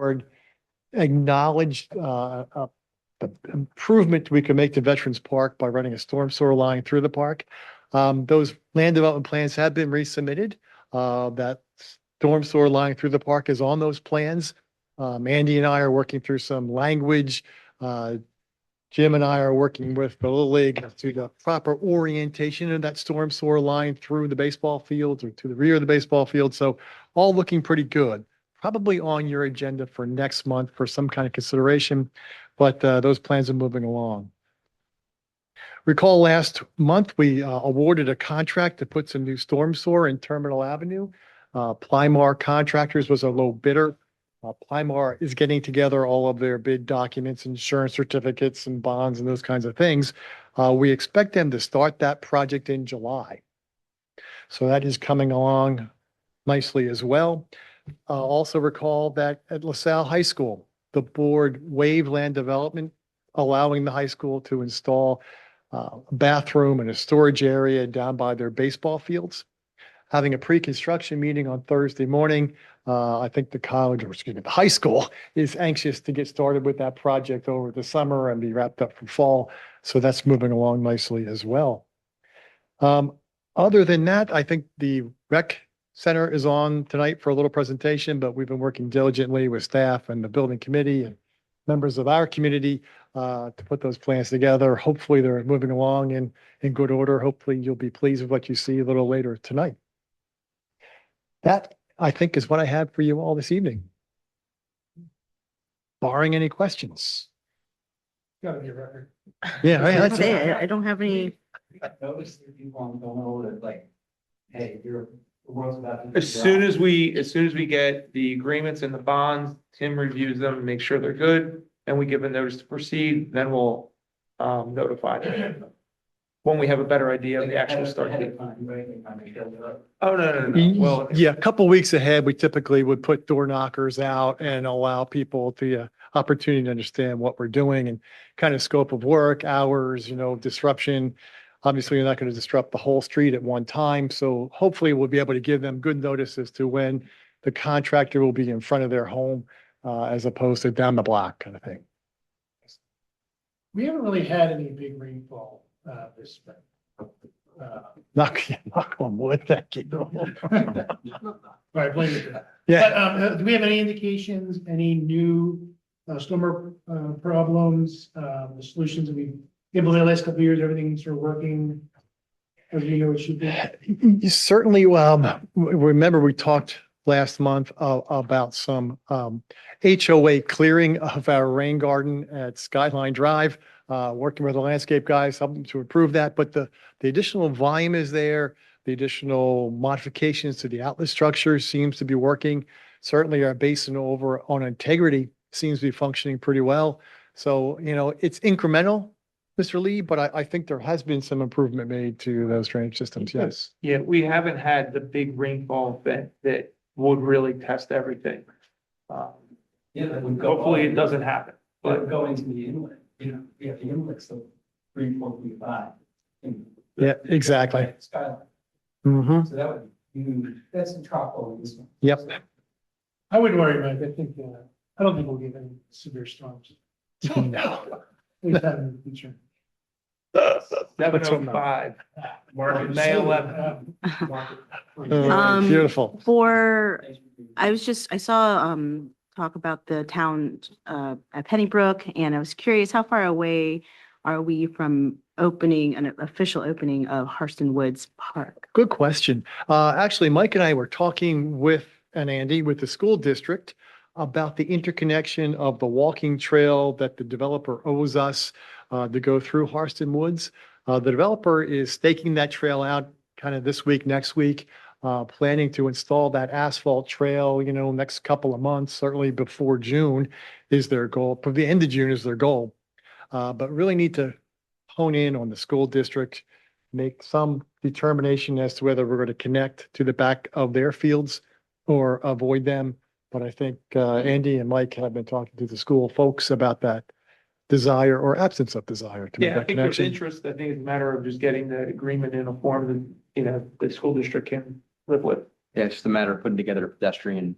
board acknowledged the improvement we can make to Veterans Park by running a storm sewer line through the park. Those land development plans have been resubmitted. That storm sewer line through the park is on those plans. Andy and I are working through some language. Jim and I are working with the Little League to the proper orientation of that storm sewer line through the baseball field or to the rear of the baseball field. So all looking pretty good. Probably on your agenda for next month for some kind of consideration, but those plans are moving along. Recall last month, we awarded a contract to put some new storm sewer in Terminal Avenue. Plymar Contractors was a low bidder. Plymar is getting together all of their bid documents, insurance certificates and bonds and those kinds of things. We expect them to start that project in July. So that is coming along nicely as well. Also recall that at LaSalle High School, the board waived land development, allowing the high school to install a bathroom and a storage area down by their baseball fields. Having a pre-construction meeting on Thursday morning. I think the college, or excuse me, the high school is anxious to get started with that project over the summer and be wrapped up for fall. So that's moving along nicely as well. Other than that, I think the rec center is on tonight for a little presentation, but we've been working diligently with staff and the building committee and members of our community to put those plans together. Hopefully they're moving along in good order. Hopefully you'll be pleased with what you see a little later tonight. That, I think, is what I have for you all this evening. Barring any questions. Gotta be a record. Yeah, right, That's that's it. it. I don't have any. I noticed that people don't know that, like, hey, the world's about to. As soon as we get the agreements and the bonds, Tim reviews them and makes sure they're good, and we give a notice to proceed, then we'll notify them. When we have a better idea of the actual start date. Oh, no. Well, Yeah, a couple weeks ahead, we typically would put door knockers out and allow people the opportunity to understand what we're doing and kind of scope of work, hours, disruption. Obviously, you're not going to disrupt the whole street at one time. So hopefully we'll be able to give them good notice as to when the contractor will be in front of their home as opposed to down the block kind of thing. We haven't really had any big rainfall this spring. Knock on wood, thank you. Right, blame it for that. Yeah. But do we have any indications, any new storm problems, the solutions that we've implemented the last couple of years, everything's sort of working as we know it should be? Certainly, remember we talked last month about some HOA clearing of our rain garden at Skyline Drive, working with the landscape guys, helping to improve that. But the additional volume is there. The additional modifications to the outlet structure seems to be working. Certainly our basin over on integrity seems to be functioning pretty well. So, it's incremental, Mr. Lee, but I think there has been some improvement made to those drainage systems. Yes. yeah, we haven't had the big rainfall event that would really test everything. Yeah, that would go. Hopefully it doesn't happen. But But go into the inlet, we have the inlets of 3, 4 feet high. Yeah, exactly. Skyline, Mm-hmm. so that would be, that's a drop over this one. Yep. I wouldn't worry, Mike. I think, I don't think we'll get any severe storms. No. We've had in the future. 7:05, May 11th. Beautiful. I saw talk about the town at Pennybrook, and I was curious, how far away are we from opening an official opening of Harston Woods Park? Good question. Actually, Mike and I were talking with, and Andy, with the school district about the interconnection of the walking trail that the developer owes us to go through Harston Woods. The developer is staking that trail out kind of this week, next week, planning to install that asphalt trail, next couple of months, certainly before June is their goal. For the end of June is their goal. But really need to hone in on the school district, make some determination as to whether we're going to connect to the back of their fields or avoid them. But I think Andy and Mike have been talking to the school folks about that desire or absence of desire to make Yeah, I that think there's connection. interest. I think it's a matter of just getting the agreement in a form that, the school district can live with. Yeah, it's just a matter of putting together a pedestrian,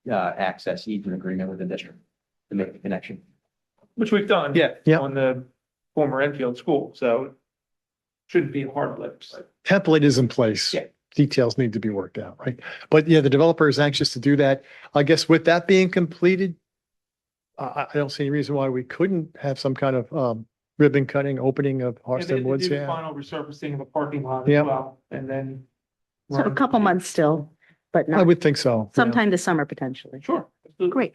access easement agreement with the district to make the connection. Which we've done. Yeah. On the former Enfield school, so shouldn't be a hard lift. Template is in place. Yeah. Details need to be worked out, right? But yeah, the developer is anxious to do that. I guess with that being completed, I don't see any reason why we couldn't have some kind of ribbon cutting, opening of And they Harston had to Woods, do the yeah. final resurfacing of the parking lot Yeah. as well, and then. So a couple months still, but I not would think so. yeah. sometime this summer potentially. Sure. Great.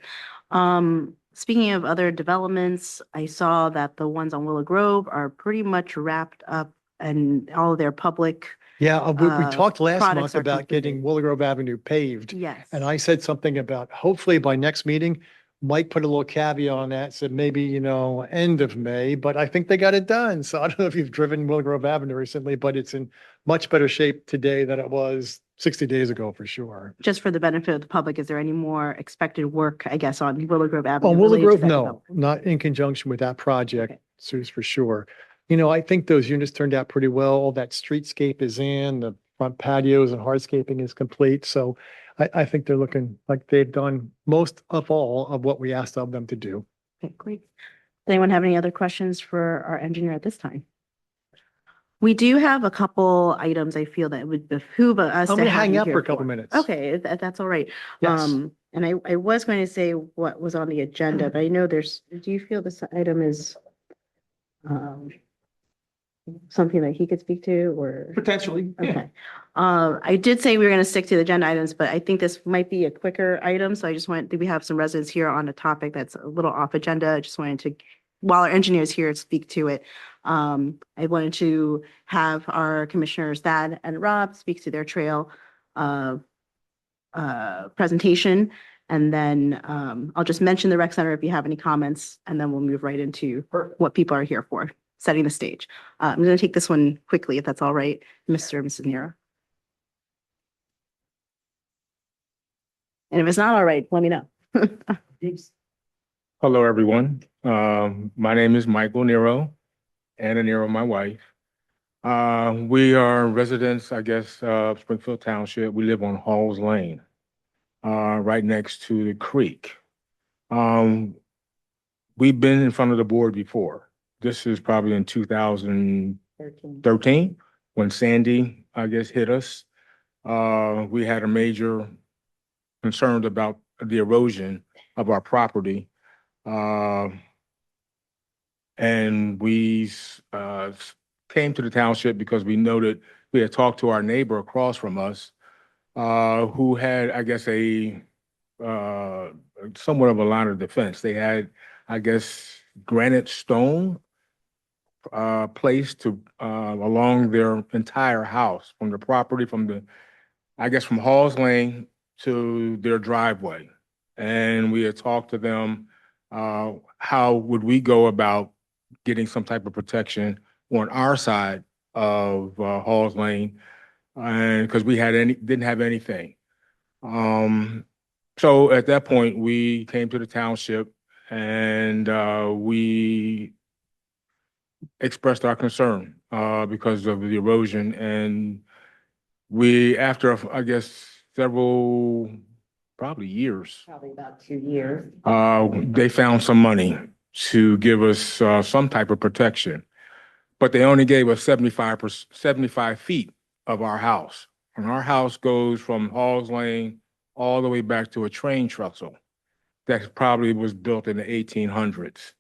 Speaking of other developments, I saw that the ones on Willow Grove are pretty much wrapped up and all of their public, Yeah, we talked last products month are about getting completed. Willow Grove Avenue paved. yes. And I said something about hopefully by next meeting, Mike put a little caveat on that, said maybe, end of May, but I think they got it done. So I don't know if you've driven Willow Grove Avenue recently, but it's in much better shape today than it was 60 days ago for sure. Just for the benefit of the public, is there any more expected work, I guess, on Willow Grove Avenue? On Willow related to Grove, that no, development? not in conjunction with that project, Okay. Sue's for sure. I think those units turned out pretty well. All that streetscape is in, the front patios and hardscaping is complete. So I think they're looking like they've done most of all of what we asked of them to do. Okay, great. Does anyone have any other questions for our engineer at this time? We do have a couple items I feel that would behoove us I'm to gonna have hang you out here for a couple minutes. Okay, that's all right. Yes. And I was going to say what was on the agenda, but I know do you feel this item is something that he could speak to or? Potentially, yeah. Okay. I did say we were going to stick to the agenda items, but I think this might be a quicker item. So I just we have some residents here on a topic that's a little off agenda. I just wanted to, while our engineer's here, speak to it. I wanted to have our commissioners, Thad and Rob, speak to their trail presentation. And then I'll just mention the rec center if you have any comments, and then we'll move right into what people are here for, setting the stage. I'm going to take this one quickly, if that's all right, Mr. and Mrs. Nero. And if it's not all right, let me know. Hello, everyone. My name is Michael Nero, Anna Nero, my wife. We are residents, I guess, of Springfield Township. We live on Halls Lane, right next to the creek. We've been in front of the board before. This is probably in 2013 when Sandy, I guess, hit us. We had a major concern about the erosion of our property. And we came to the township because we noted we had talked to our neighbor across from us, who had, I guess, somewhat of a line of defense. They had, I guess, granite stone placed along their entire house, from the property, from Halls Lane to their driveway. And we had talked to them, how would we go about getting some type of protection on our side of Halls Lane, and because we didn't have anything. So at that point, we came to the township and we expressed our concern because of the erosion. And we, after, I guess, several, probably years, Probably about 2 years. they found some money to give us some type of protection. But they only gave us 75 feet of our house. And our house goes from Halls Lane all the way back to a train trestle that probably was built in the 1800s.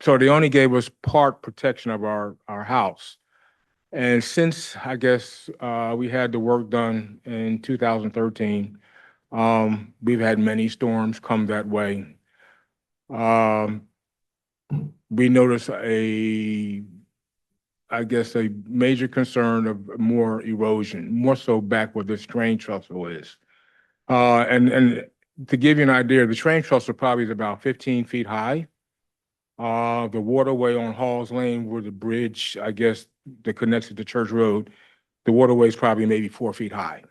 So they only gave us part protection of our house. And since, I guess, we had the work done in 2013, we've had many storms come that way. We noticed a major concern of more erosion, more so back where this train trestle is. And to give you an idea, the train trestle probably is about 15 feet high. The waterway on Halls Lane, where the bridge, I guess, that connects it to Church Road, the waterway is probably maybe 4 feet high.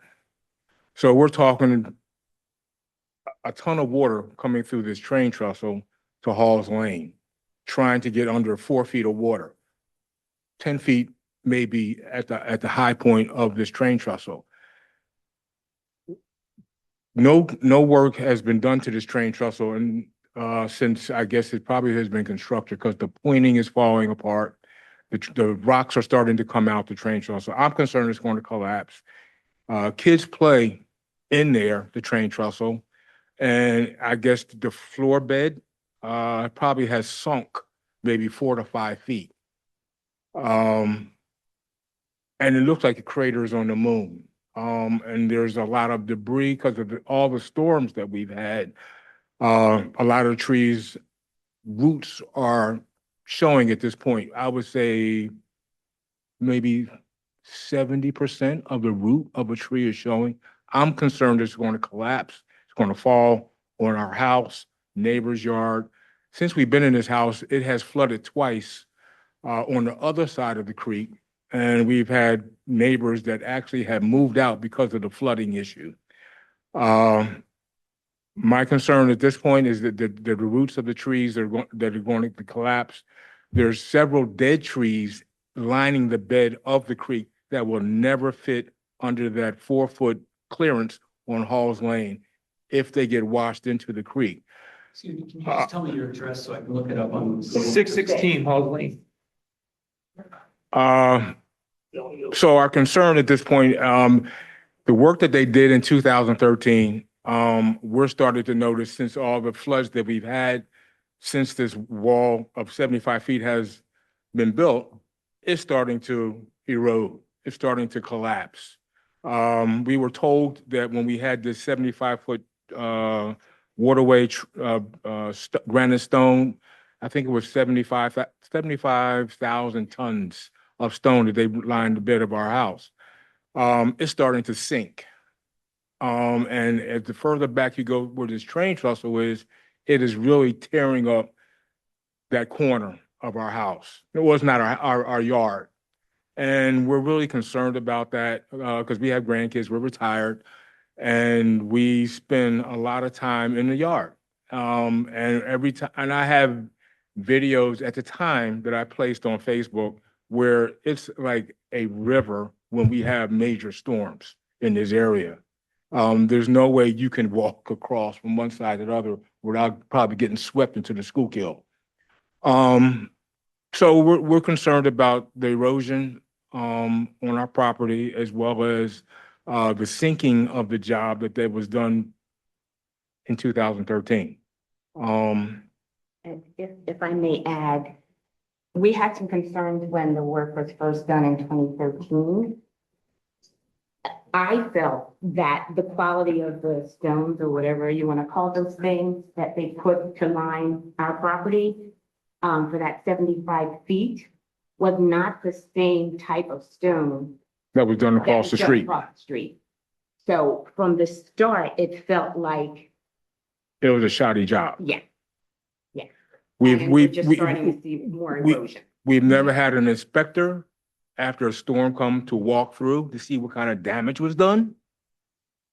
So we're talking a ton of water coming through this train trestle to Halls Lane, trying to get under 4 feet of water. 10 feet maybe at the high point of this train trestle. no work has been done to this train trestle and, since I guess it probably has been constructed because the pointing is falling apart. The rocks are starting to come out the train trestle. I'm concerned it's going to collapse. Kids play in there, the train trestle, and I guess the floor bed, probably has sunk maybe 4 to 5 feet. And it looks like a crater is on the moon. And there's a lot of debris because of all the storms that we've had. A lot of the trees, roots are showing at this point. I would say maybe 70% of the root of a tree is showing. I'm concerned it's going to collapse. It's going to fall on our house, neighbor's yard. Since we've been in this house, it has flooded twice on the other side of the creek. And we've had neighbors that actually have moved out because of the flooding issue. My concern at this point is that the roots of the trees that are going to collapse. There's several dead trees lining the bed of the creek that will never fit under that 4-foot clearance on Halls Lane if they get washed into the creek. Excuse me, can you just tell me your address so I can look it up on? 616 Halls Lane. So our concern at this point, the work that they did in 2013, we're starting to notice since all the floods that we've had, since this wall of 75 feet has been built, it's starting to erode. It's starting to collapse. We were told that when we had this 75-foot waterway, granite stone, I think it was 75,000 tons of stone that they lined the bed of our house. It's starting to sink. And as the further back you go where this train trestle is, it is really tearing up that corner of our house. It was not our yard. And we're really concerned about that because we have grandkids, we're retired, and we spend a lot of time in the yard. And every time, and I have videos at the time that I placed on Facebook where it's like a river when we have major storms in this area. There's no way you can walk across from one side to the other without probably getting swept into the Schuylkill. So we're concerned about the erosion on our property as well as the sinking of the job that was done in 2013. And if I may add, we had some concerns when the work was first done in 2013. I felt that the quality of the stones or whatever you want to call those things that they put to line our property for that 75 feet was not the same type of stone That was done that across the was done street. across the street. So from the start, it felt like, It was a shoddy job. yeah. We've, And we're just starting to we've, see more we- erosion. we've never had an inspector after a storm come to walk through to see what kind of damage was done.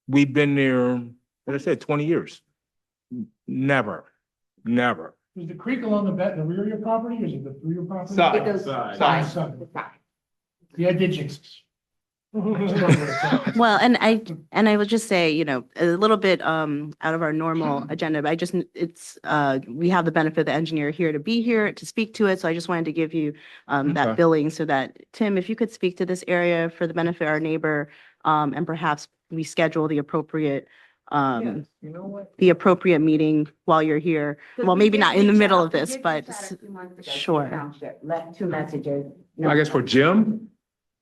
We've been there, as I said, 20 years. Never. Is the creek along the rear of your property or is it the rear of your property? Side. It goes Side. side Side. to side. Yeah, I did jinx us. Well, and I would just say, a little bit out of our normal agenda, but we have the benefit of the engineer here to be here to speak to it. So I just wanted to give you Okay. that billing so that, Tim, if you could speak to this area for the benefit of our neighbor, and perhaps we schedule the appropriate You know what? the appropriate meeting while you're here. Well, maybe not in the middle of this, but sure. Township left 2 messages. I guess for Jim,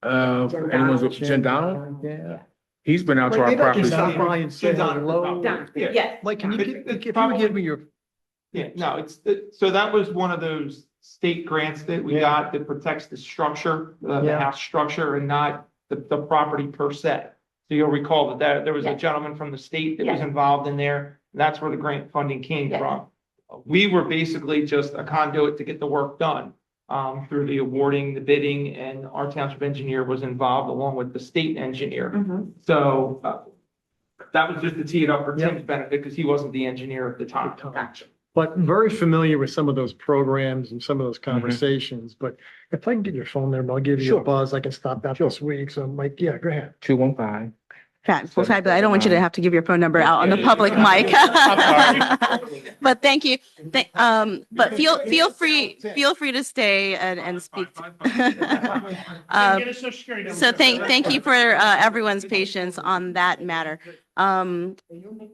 Jim anyone's, Donald. Jim Donald? Yeah. He's been out to our Maybe I can property. stop by and say hello. Done. Yeah. Yes. Mike, can you, It- it's if you probably- would give me your, Yeah, no, so that was one of those state grants that we Yeah. got that protects the structure, the Yeah. house structure and not the property per se. So you'll recall that there was a Yes. gentleman from the state that was Yes. involved in there. That's where the grant funding came Yes. from. We were basically just a conduit to get the work done, through the awarding, the bidding, and our township engineer was involved along with the state engineer. Mhm. So, that was just to tee it up for Yep. Tim's benefit because he wasn't the engineer at the time. Gotcha. but very familiar with some of those programs and some of those conversations. But if I can get your phone number, I'll give you a Sure. buzz. I can stop out this week. So Mike, yeah, go ahead. 215 Fabulous. I don't want you to have to give your phone number out on the public mic. But thank you. But feel free to stay and speak. Get a social security number. So thank you for everyone's patience on that matter.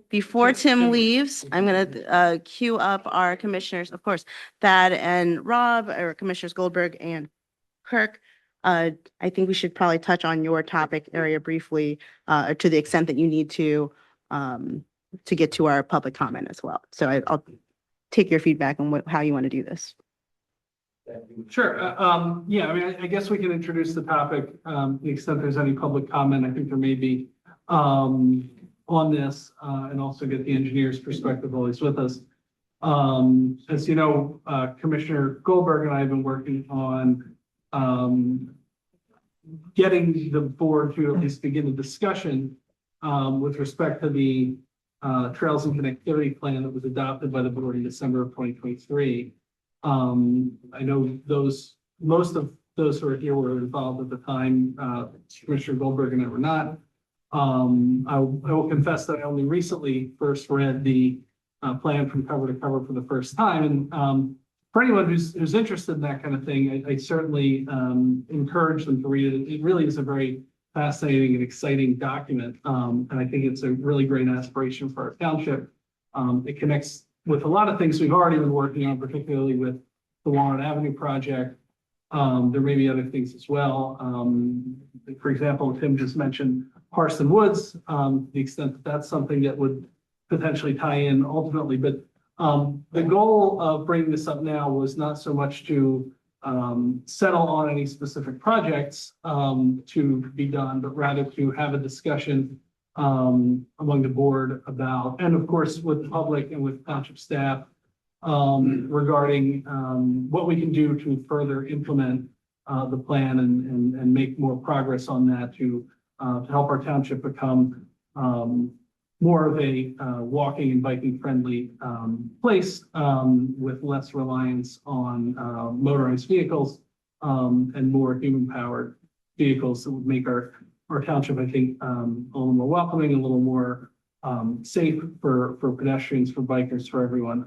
Before Tim leaves, I'm going to queue up our commissioners, of course, Thad and Rob, or Commissioners Goldberg and Kirk. I think we should probably touch on your topic area briefly, to the extent that you need to get to our public comment as well. So I'll take your feedback on how you want to do this. Sure. Yeah, I mean, I guess we can introduce the topic, to the extent there's any public comment. I think there may be on this, and also get the engineer's perspective always with us. As you know, Commissioner Goldberg and I have been working on getting the board to at least begin a discussion with respect to the Trails and Connectivity Plan that was adopted by the board in December of 2023. I know most of those who are here were involved at the time. Commissioner Goldberg and I were not. I will confess that I only recently first read the plan from cover to cover for the first time. And for anyone who's interested in that kind of thing, I certainly encourage them to read it. It really is a very fascinating and exciting document. And I think it's a really great aspiration for our township. It connects with a lot of things we've already been working on, particularly with the Walnut Avenue project. There may be other things as well. For example, Tim just mentioned Parson Woods, the extent that that's something that would potentially tie in ultimately. But the goal of bringing this up now was not so much to settle on any specific projects to be done, but rather to have a discussion among the board about, and of course with the public and with township staff, regarding what we can do to further implement the plan and make more progress on that to help our township become more of a walking and biking friendly place with less reliance on motorized vehicles and more human powered vehicles that would make our township, I think, a little more welcoming, a little more safe for pedestrians, for bikers, for everyone,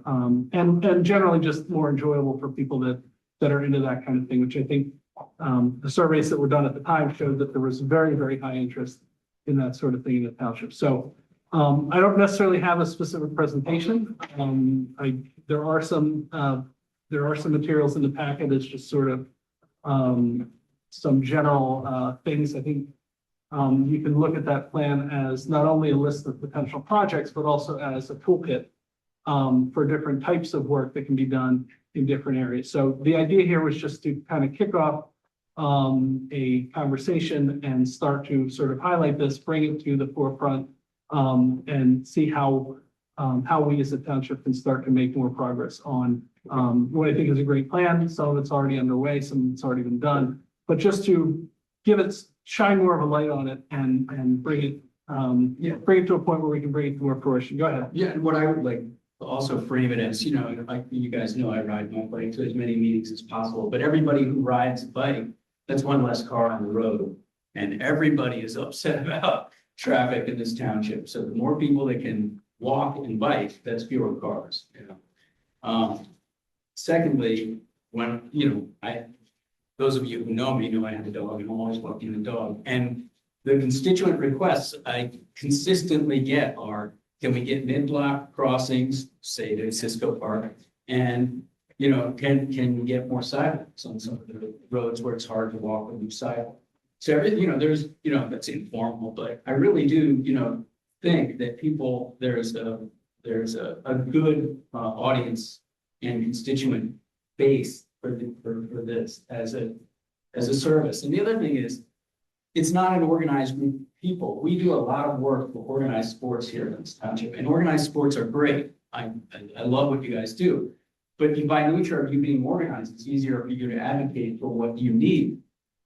and generally just more enjoyable for people that are into that kind of thing, which I think the surveys that were done at the time showed that there was very, very high interest in that sort of thing in the township. So I don't necessarily have a specific presentation. There are some materials in the packet. It's just sort of some general things. I think you can look at that plan as not only a list of potential projects, but also as a toolkit for different types of work that can be done in different areas. So the idea here was just to kind of kick off a conversation and start to sort of highlight this, bring it to the forefront, and see how we as a township can start to make more progress on what I think is a great plan. Some of it's already underway, some of it's already been done, but just to shine more of a light on it and bring it to a point where we can bring it to more fruition. Go ahead. Yeah, and what I would like to also frame it as, like you guys know, I ride my bike to as many meetings as possible, but everybody who rides a bike, that's one less car on the road. And everybody is upset about traffic in this township. So the more people that can walk and bike, that's fewer cars. Secondly, when, those of you who know me know I have a dog and I'm always walking the dog. And the constituent requests I consistently get are, can we get mid-block crossings, say to Cisco Park? And, can we get more sidewalks on some of the roads where it's hard to walk with new sidewalk? So everything, there's, that's informal, but I really do, think that there's a good audience and constituent base for this as a service. And the other thing is, it's not an organized group of people. We do a lot of work for organized sports here in this township, and organized sports are great. I love what you guys do, but by nature of you being organized, it's easier for you to advocate for what you need.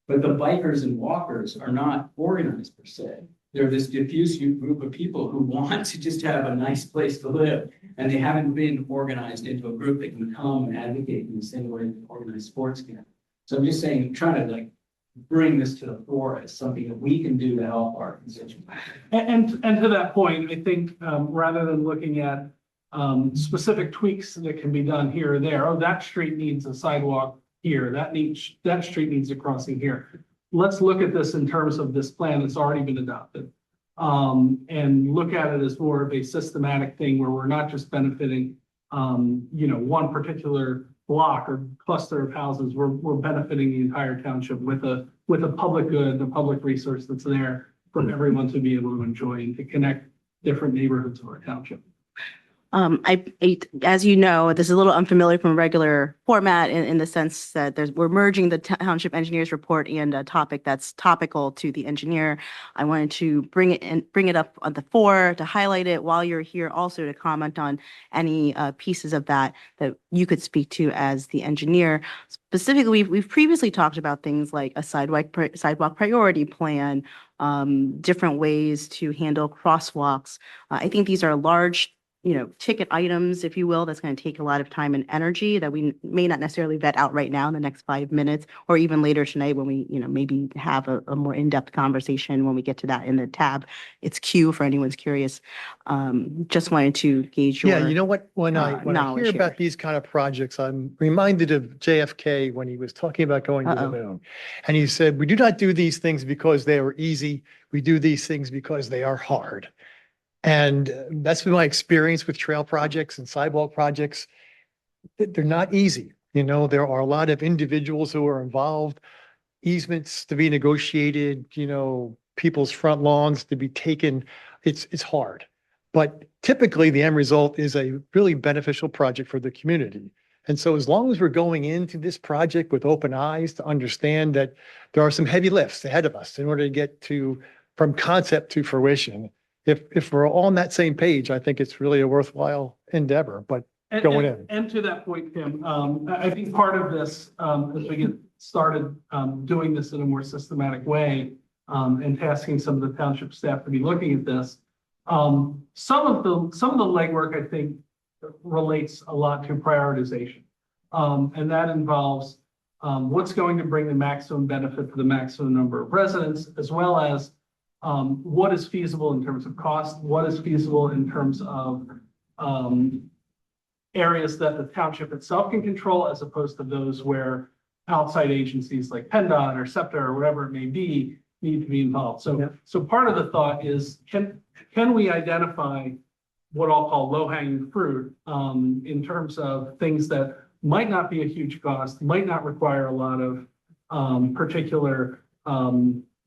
But the bikers and walkers are not organized per se. They're this diffuse group of people who want to just have a nice place to live, and they haven't been organized into a group that can come and advocate in the same way that organized sports can. So I'm just saying, trying to bring this to the fore as something that we can do to help our constituents. And to that point, I think, rather than looking at, specific tweaks that can be done here or there, oh, that street needs a sidewalk here, that street needs a crossing here. Let's look at this in terms of this plan that's already been adopted. And look at it as more of a systematic thing where we're not just benefiting, one particular block or cluster of houses. We're benefiting the entire township with a public good, a public resource that's there for everyone to be able to enjoy and to connect different neighborhoods of our township. As you know, this is a little unfamiliar from a regular format in the sense that we're merging the township engineer's report and a topic that's topical to the engineer. I wanted to bring it up on the fore to highlight it while you're here, also to comment on any pieces of that you could speak to as the engineer. Specifically, we've previously talked about things like a sidewalk priority plan, different ways to handle crosswalks. I think these are large ticket items, if you will, that's going to take a lot of time and energy that we may not necessarily vet out right now in the next 5 minutes, or even later tonight when we, maybe have a more in-depth conversation when we get to that in the tab. It's Q for anyone's curious. Just wanted to gauge your Yeah, you know what, when I knowledge hear about here. these kind of projects, I'm reminded of JFK when he was talking about going to the moon. And he said, we do not do these things because they are easy. We do these things because they are hard. And that's been my experience with trail projects and sidewalk projects. They're not easy. There are a lot of individuals who are involved, easements to be negotiated, people's front lawns to be taken. It's hard. But typically the end result is a really beneficial project for the community. And so as long as we're going into this project with open eyes to understand that there are some heavy lifts ahead of us in order to get from concept to fruition, if we're all on that same page, I think it's really a worthwhile endeavor, but going in. And to that point, Kim, I think part of this, as we get started doing this in a more systematic way, and tasking some of the township staff to be looking at this, some of the legwork, I think, relates a lot to prioritization. And that involves what's going to bring the maximum benefit to the maximum number of residents, as well as what is feasible in terms of cost, what is feasible in terms of areas that the township itself can control, as opposed to those where outside agencies like PennDOT or SEPTA or whatever it may be need to be involved. So part of the thought is, can we identify what I'll call low-hanging fruit in terms of things that might not be a huge cost, might not require a lot of particular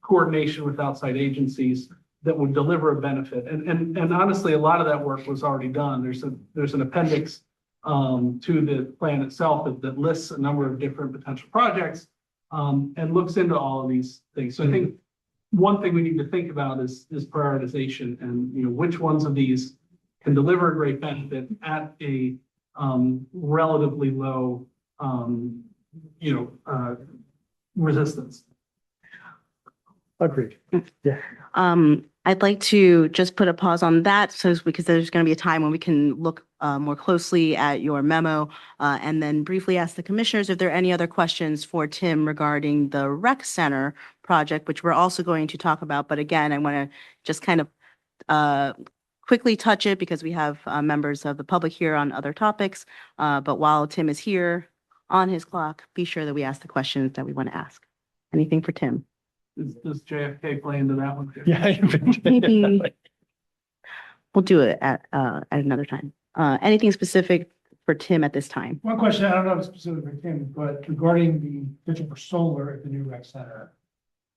coordination with outside agencies that would deliver a benefit. And honestly, a lot of that work was already done. There's an appendix to the plan itself that lists a number of different potential projects and looks into all of these things. So I think one thing we need to think about is prioritization, and which ones of these can deliver a great benefit at a relatively low resistance. Agreed. Yeah. I'd like to just put a pause on that, because there's going to be a time when we can look more closely at your memo, and then briefly ask the commissioners if there are any other questions for Tim regarding the rec center project, which we're also going to talk about. But again, I want to just kind of quickly touch it because we have members of the public here on other topics. But while Tim is here on his clock, be sure that we ask the questions that we want to ask. Anything for Tim? Does JFK play into that one too? Yeah. Maybe we'll do it at another time. Anything specific for Tim at this time? One question, I don't know if it's specific for Tim, but regarding the potential for solar at the new rec center.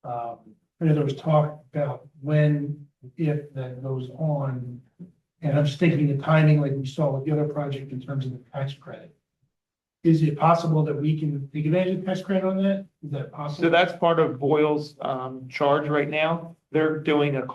I know there was talk about when, if that goes on, and I'm just thinking the timing, like we saw with the other project in terms of the tax credit. Is it possible that we can take advantage of the tax credit on that? Is that possible? So that's part of Boyle's charge right now. They're doing a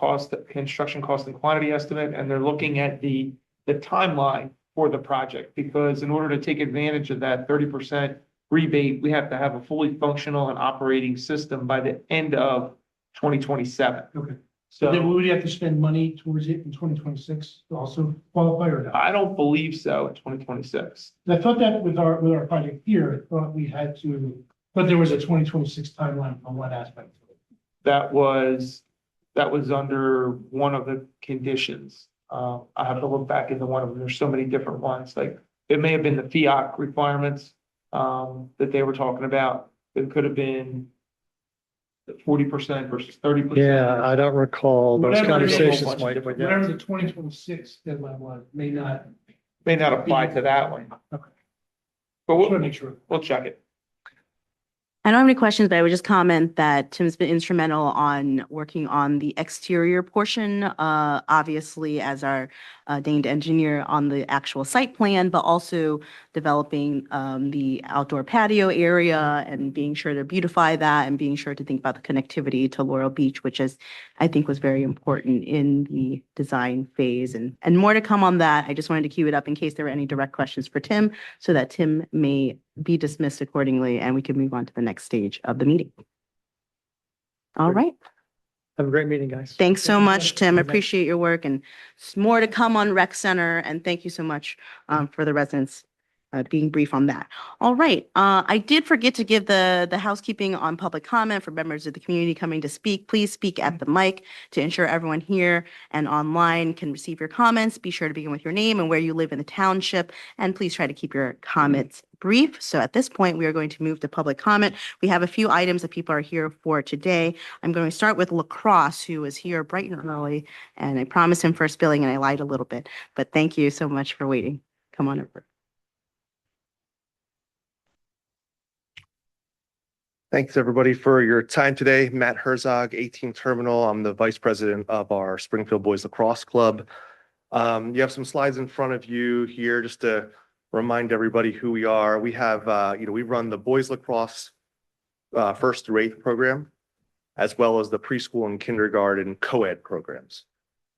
construction cost and quantity estimate, and they're looking at the timeline for the project, because in order to take advantage of that 30% rebate, we have to have a fully functional and operating system by the end of 2027. Okay. So then would we have to spend money towards it in 2026 to also qualify or not? I don't believe so in 2026. I thought that with our project here, I thought we had to But there was a 2026 timeline on one aspect. That was under one of the conditions. I have to look back into one of them. There's so many different ones, like it may have been the FIAC requirements that they were talking about. It could have been 40% versus 30%. Yeah, I don't recall those Whatever it is, conversations, bunch of Mike, different- but yeah. Whatever the 2026 deadline was, may not. May not apply to that one. Okay. But Just want to we'll, make sure. we'll check it. I don't have any questions, but I would just comment that Tim's been instrumental on working on the exterior portion, obviously as our named engineer on the actual site plan, but also developing the outdoor patio area and being sure to beautify that and being sure to think about the connectivity to Laurel Beach, which is, I think, was very important in the design phase. And more to come on that. I just wanted to cue it up in case there were any direct questions for Tim, so that Tim may be dismissed accordingly and we can move on to the next stage of the meeting. All right. Have a great meeting, guys. Thanks so much, Tim. Appreciate your work and more to come on Rec Center. And thank you so much for the residents being brief on that. All right. I did forget to give the housekeeping on public comment for members of the community coming to speak. Please speak at the mic to ensure everyone here and online can receive your comments. Be sure to begin with your name and where you live in the township. And please try to keep your comments brief. So at this point, we are going to move to public comment. We have a few items that people are here for today. I'm going to start with Lacrosse, who is here bright and early. And I promised him first billing and I lied a little bit. But thank you so much for waiting. Come on over. Thanks, everybody, for your time today. Matt Herzog, 18 Terminal. I'm the vice president of our Springfield Boys Lacrosse Club. You have some slides in front of you here just to remind everybody who we are. We have, we run the Boys Lacrosse 1st through 8th program, as well as the preschool and kindergarten co-ed programs.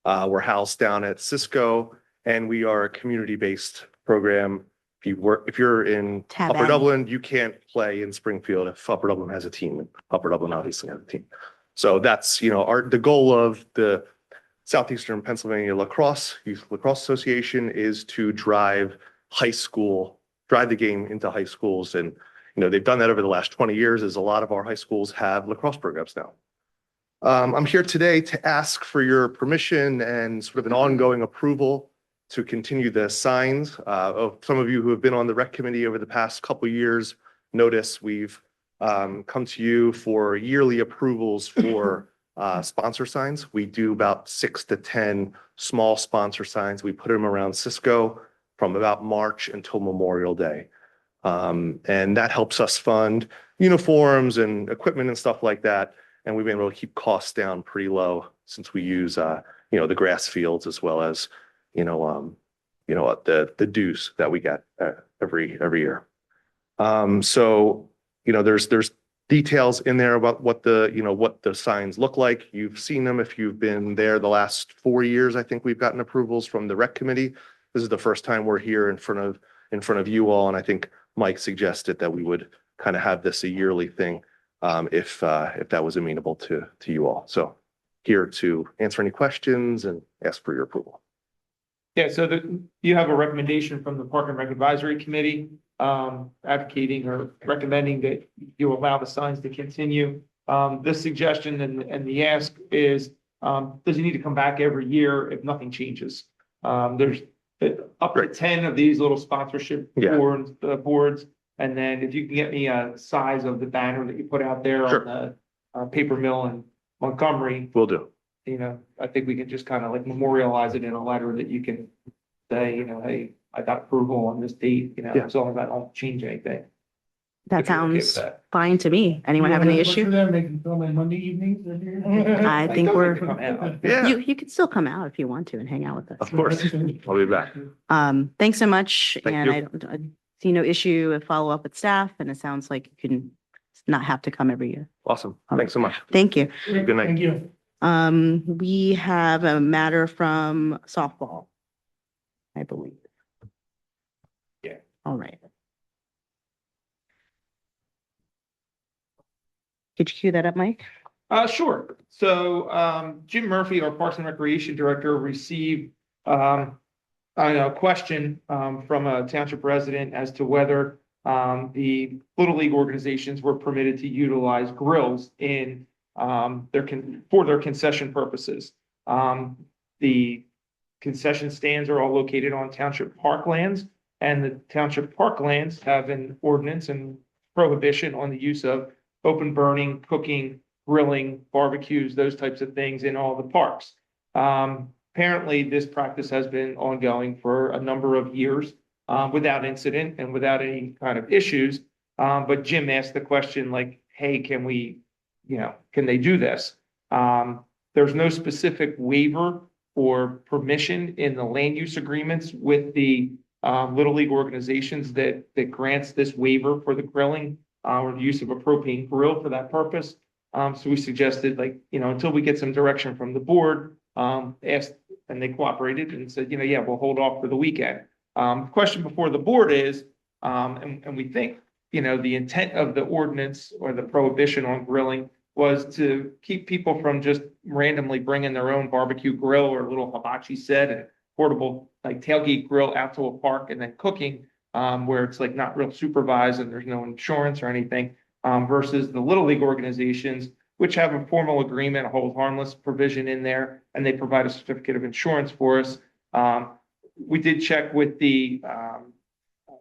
We're housed down at Cisco, and we are a community-based program. If you're in Tab Upper N. Dublin, you can't play in Springfield if Upper Dublin has a team. And Upper Dublin obviously has a team. So that's, the goal of the Southeastern Pennsylvania Youth Lacrosse Association is to drive the game into high schools. And, they've done that over the last 20 years as a lot of our high schools have lacrosse programs now. I'm here today to ask for your permission and sort of an ongoing approval to continue the signs. Some of you who have been on the rec committee over the past couple of years notice we've come to you for yearly approvals for sponsor signs. We do about 6 to 10 small sponsor signs. We put them around Cisco from about March until Memorial Day. And that helps us fund uniforms and equipment and stuff like that. And we've been able to keep costs down pretty low since we use, the grass fields as well as the dues that we get every year. So, there's details in there about what the signs look like. You've seen them if you've been there the last 4 years. I think we've gotten approvals from the rec committee. This is the first time we're here in front of you all. And I think Mike suggested that we would kind of have this a yearly thing if that was amenable to you all. So here to answer any questions and ask for your approval. Yeah, so you have a recommendation from the Park and Rec Advisory Committee advocating or recommending that you allow the signs to continue. This suggestion and the ask is, does he need to come back every year if nothing changes? There's up to 10 of these little sponsorship boards. And then if you can get me a size of the banner that you put out there on the paper mill in Montgomery. Will do. I think we can just kind of like memorialize it in a letter that you can say, hey, I got approval on this date, as long as I don't change anything. That If you're okay with sounds that. fine to me. Anyone have any issue? Make them film on Monday evenings. I think we're, Yeah, you can still come out if you want to and hang out with us. of course. I'll be back. Thanks so much. Thank And you. I see no issue with follow up with staff, and it sounds like you can not have to come every year. Awesome. Thanks so much. Thank you. Good night. Thank you. We have a matter from softball, I believe. Yeah. All right. Could you cue that up, Mike? Sure. So Jim Murphy, our Parks and Recreation Director, received a question from a township resident as to whether the Little League organizations were permitted to utilize grills in for their concession purposes. The concession stands are all located on township parklands, and the township parklands have an ordinance and prohibition on the use of open burning, cooking, grilling, barbecues, those types of things in all the parks. Apparently, this practice has been ongoing for a number of years without incident and without any kind of issues. But Jim asked the question like, hey, can we, can they do this? There's no specific waiver or permission in the land use agreements with the Little League organizations that grants this waiver for the grilling or the use of a propane grill for that purpose. So we suggested until we get some direction from the board, asked, and they cooperated and said, yeah, we'll hold off for the weekend. Question before the board is, and we think, the intent of the ordinance or the prohibition on grilling was to keep people from just randomly bringing their own barbecue grill or little hibachi set and portable tailgate grill out to a park and then cooking, where it's not real supervised and there's no insurance or anything, versus the Little League organizations, which have a formal agreement, a hold harmless provision in there, and they provide a certificate of insurance for us. We did check with the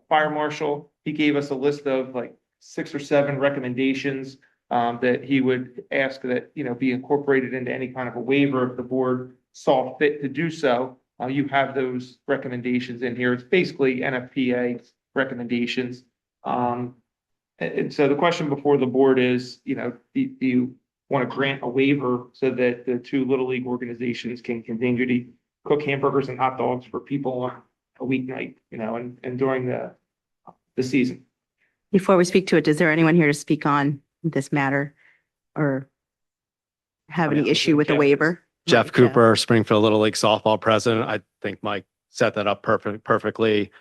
fire marshal. He gave us a list of 6 or 7 recommendations that he would ask that be incorporated into any kind of a waiver if the board saw fit to do so. You have those recommendations in here. It's basically NFPA recommendations. And so the question before the board is, do you want to grant a waiver so that the 2 Little League organizations can continue to cook hamburgers and hot dogs for people on a weeknight, and during the season? Before we speak to it, is there anyone here to speak on this matter or have any issue with the waiver? Jeff Cooper, Springfield Little League softball president. I think Mike set that up perfectly.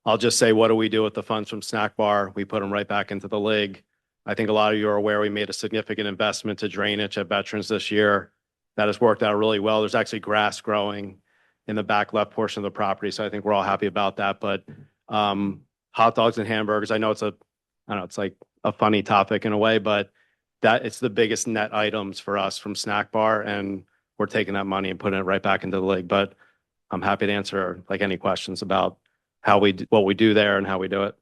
I'll just say, what do we do with the funds from Snack Bar? We put them right back into the league. I think a lot of you are aware we made a significant investment to drainage at Veterans this year. That has worked out really well. There's actually grass growing in the back left portion of the property, so I think we're all happy about that. But hot dogs and hamburgers, I know it's like a funny topic in a way, but that it's the biggest net items for us from Snack Bar, and we're taking that money and putting it right back into the league. But I'm happy to answer any questions about what we do there and how we do it.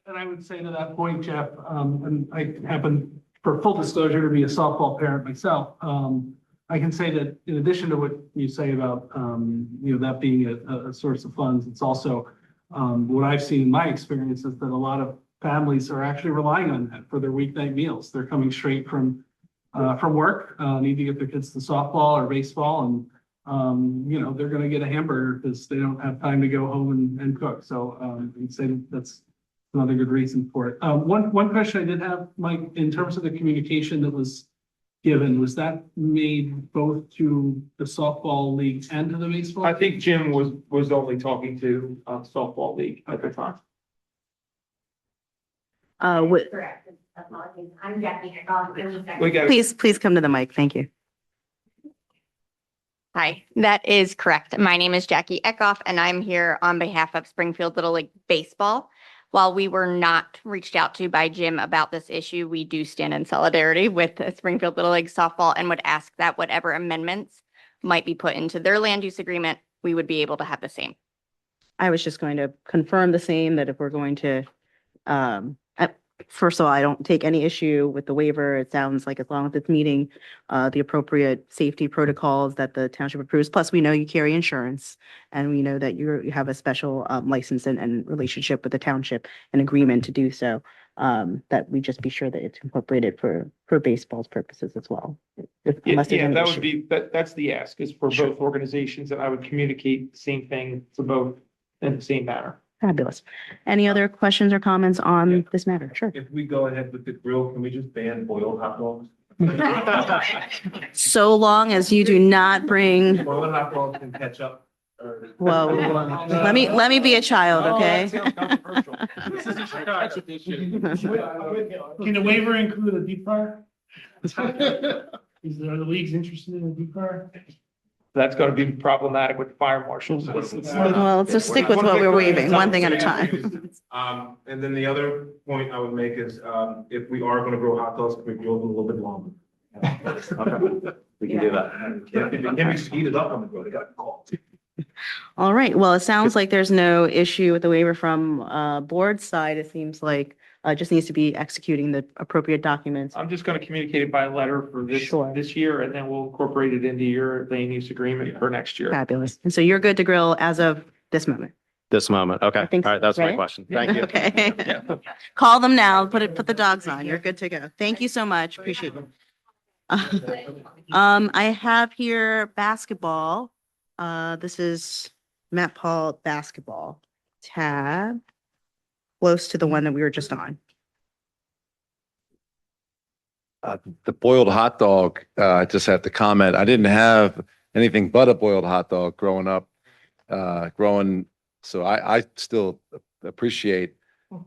And I would say to that point, Jeff, and I happen, for full disclosure, to be a softball parent myself. I can say that in addition to what you say about, that being a source of funds, it's also what I've seen in my experience is that a lot of families are actually relying on that for their weeknight meals. They're coming straight from work, need to get their kids to softball or baseball, and they're going to get a hamburger because they don't have time to go home and cook. So I'd say that's another good reason for it. One question I did have, Mike, in terms of the communication that was given, was that made both to the softball league and to the baseball? I think Jim was only talking to softball league at the time. Correct. I'm Jackie. Please come to the mic. Thank you. Hi, that is correct. My name is Jackie Eckhoff, and I'm here on behalf of Springfield Little League Baseball. While we were not reached out to by Jim about this issue, we do stand in solidarity with Springfield Little League softball and would ask that whatever amendments might be put into their land use agreement, we would be able to have the same. I was just going to confirm the same, that if we're going to, first of all, I don't take any issue with the waiver. It sounds like as long as it's meeting the appropriate safety protocols that the township approves. Plus, we know you carry insurance, and we know that you have a special license and relationship with the township, an agreement to do so. That we just be sure that it's incorporated for baseball's purposes as well. Yeah, that would be that's the ask, is for both organizations, and I would communicate the same thing to both in the same manner. Fabulous. Any other questions or comments on this matter? Sure. If we go ahead with the grill, can we just ban boiled hot dogs? So long as you do not bring, Boiled hot dogs and ketchup. whoa, let me be a child, okay? Can the waiver include a deep fryer? Are the leagues interested in a deep fryer? That's gonna be problematic with the fire marshals. Well, let's just stick with what we're waiving, one thing at a time. And then the other point I would make is, if we are gonna grow hot dogs, we grow them a little bit longer. We can do that. If it can be speeded up on the grow, they got called. All right, well, it sounds like there's no issue with the waiver from board side. It seems like just needs to be executing the appropriate documents. I'm just gonna communicate it by letter for Sure. this year, and then we'll incorporate it into your land use agreement for next year. Fabulous. And so you're good to grill as of this moment? This moment. Okay. I All think right. so, That's my right? question. Thank you. Okay. Call them now, put the dogs on. You're good to go. Thank you so much. Appreciate it. I have here basketball. This is Matt Paul basketball tab, close to the one that we were just on. The boiled hot dog, I just have to comment, I didn't have anything but a boiled hot dog growing up, so I still appreciate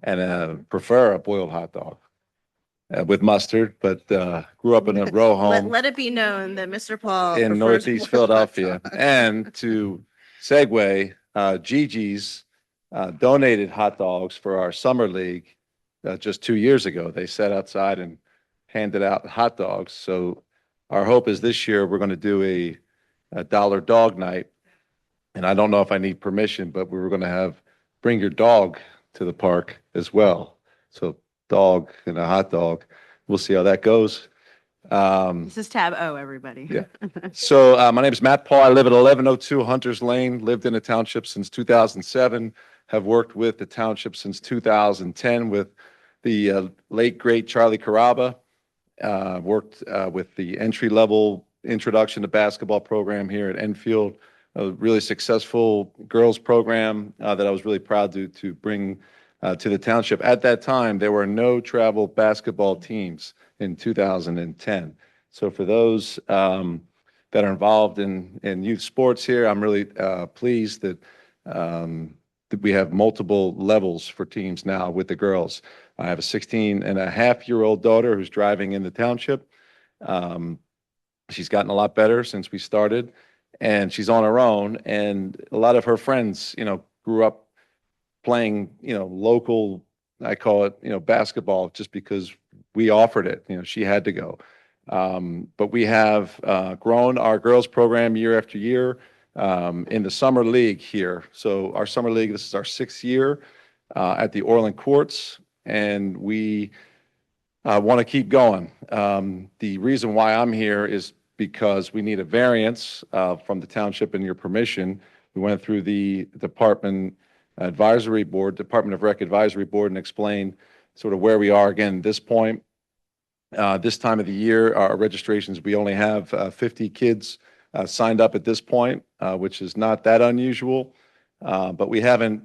and prefer a boiled hot dog with mustard, but grew up in a row home Let it be known that Mr. Paul in prefers Northeast boiled hot Philadelphia. dogs. And to segue, Gigi's donated hot dogs for our summer league just 2 years ago. They sat outside and handed out hot dogs. So our hope is this year we're going to do a dollar dog night. And I don't know if I need permission, but we were going to have bring your dog to the park as well. So dog and a hot dog. We'll see how that goes. This is tab O, everybody. Yeah. So my name is Matt Paul. I live at 1102 Hunters Lane, lived in the township since 2007, have worked with the township since 2010 with the late, great Charlie Caraba. Worked with the entry-level introduction to basketball program here at Enfield, a really successful girls program that I was really proud to bring to the township. At that time, there were no travel basketball teams in 2010. So for those that are involved in youth sports here, I'm really pleased that we have multiple levels for teams now with the girls. I have a 16-and-a-half-year-old daughter who's driving in the township. She's gotten a lot better since we started, and she's on her own. And a lot of her friends, grew up playing, local, I call it, basketball, just because we offered it. She had to go. But we have grown our girls program year after year in the summer league here. So our summer league, this is our 6th year at the Orland Courts, and we want to keep going. The reason why I'm here is because we need a variance from the township and your permission. We went through the Department of Rec Advisory Board, and explained sort of where we are again at this point. This time of the year, our registrations, we only have 50 kids signed up at this point, which is not that unusual. But we haven't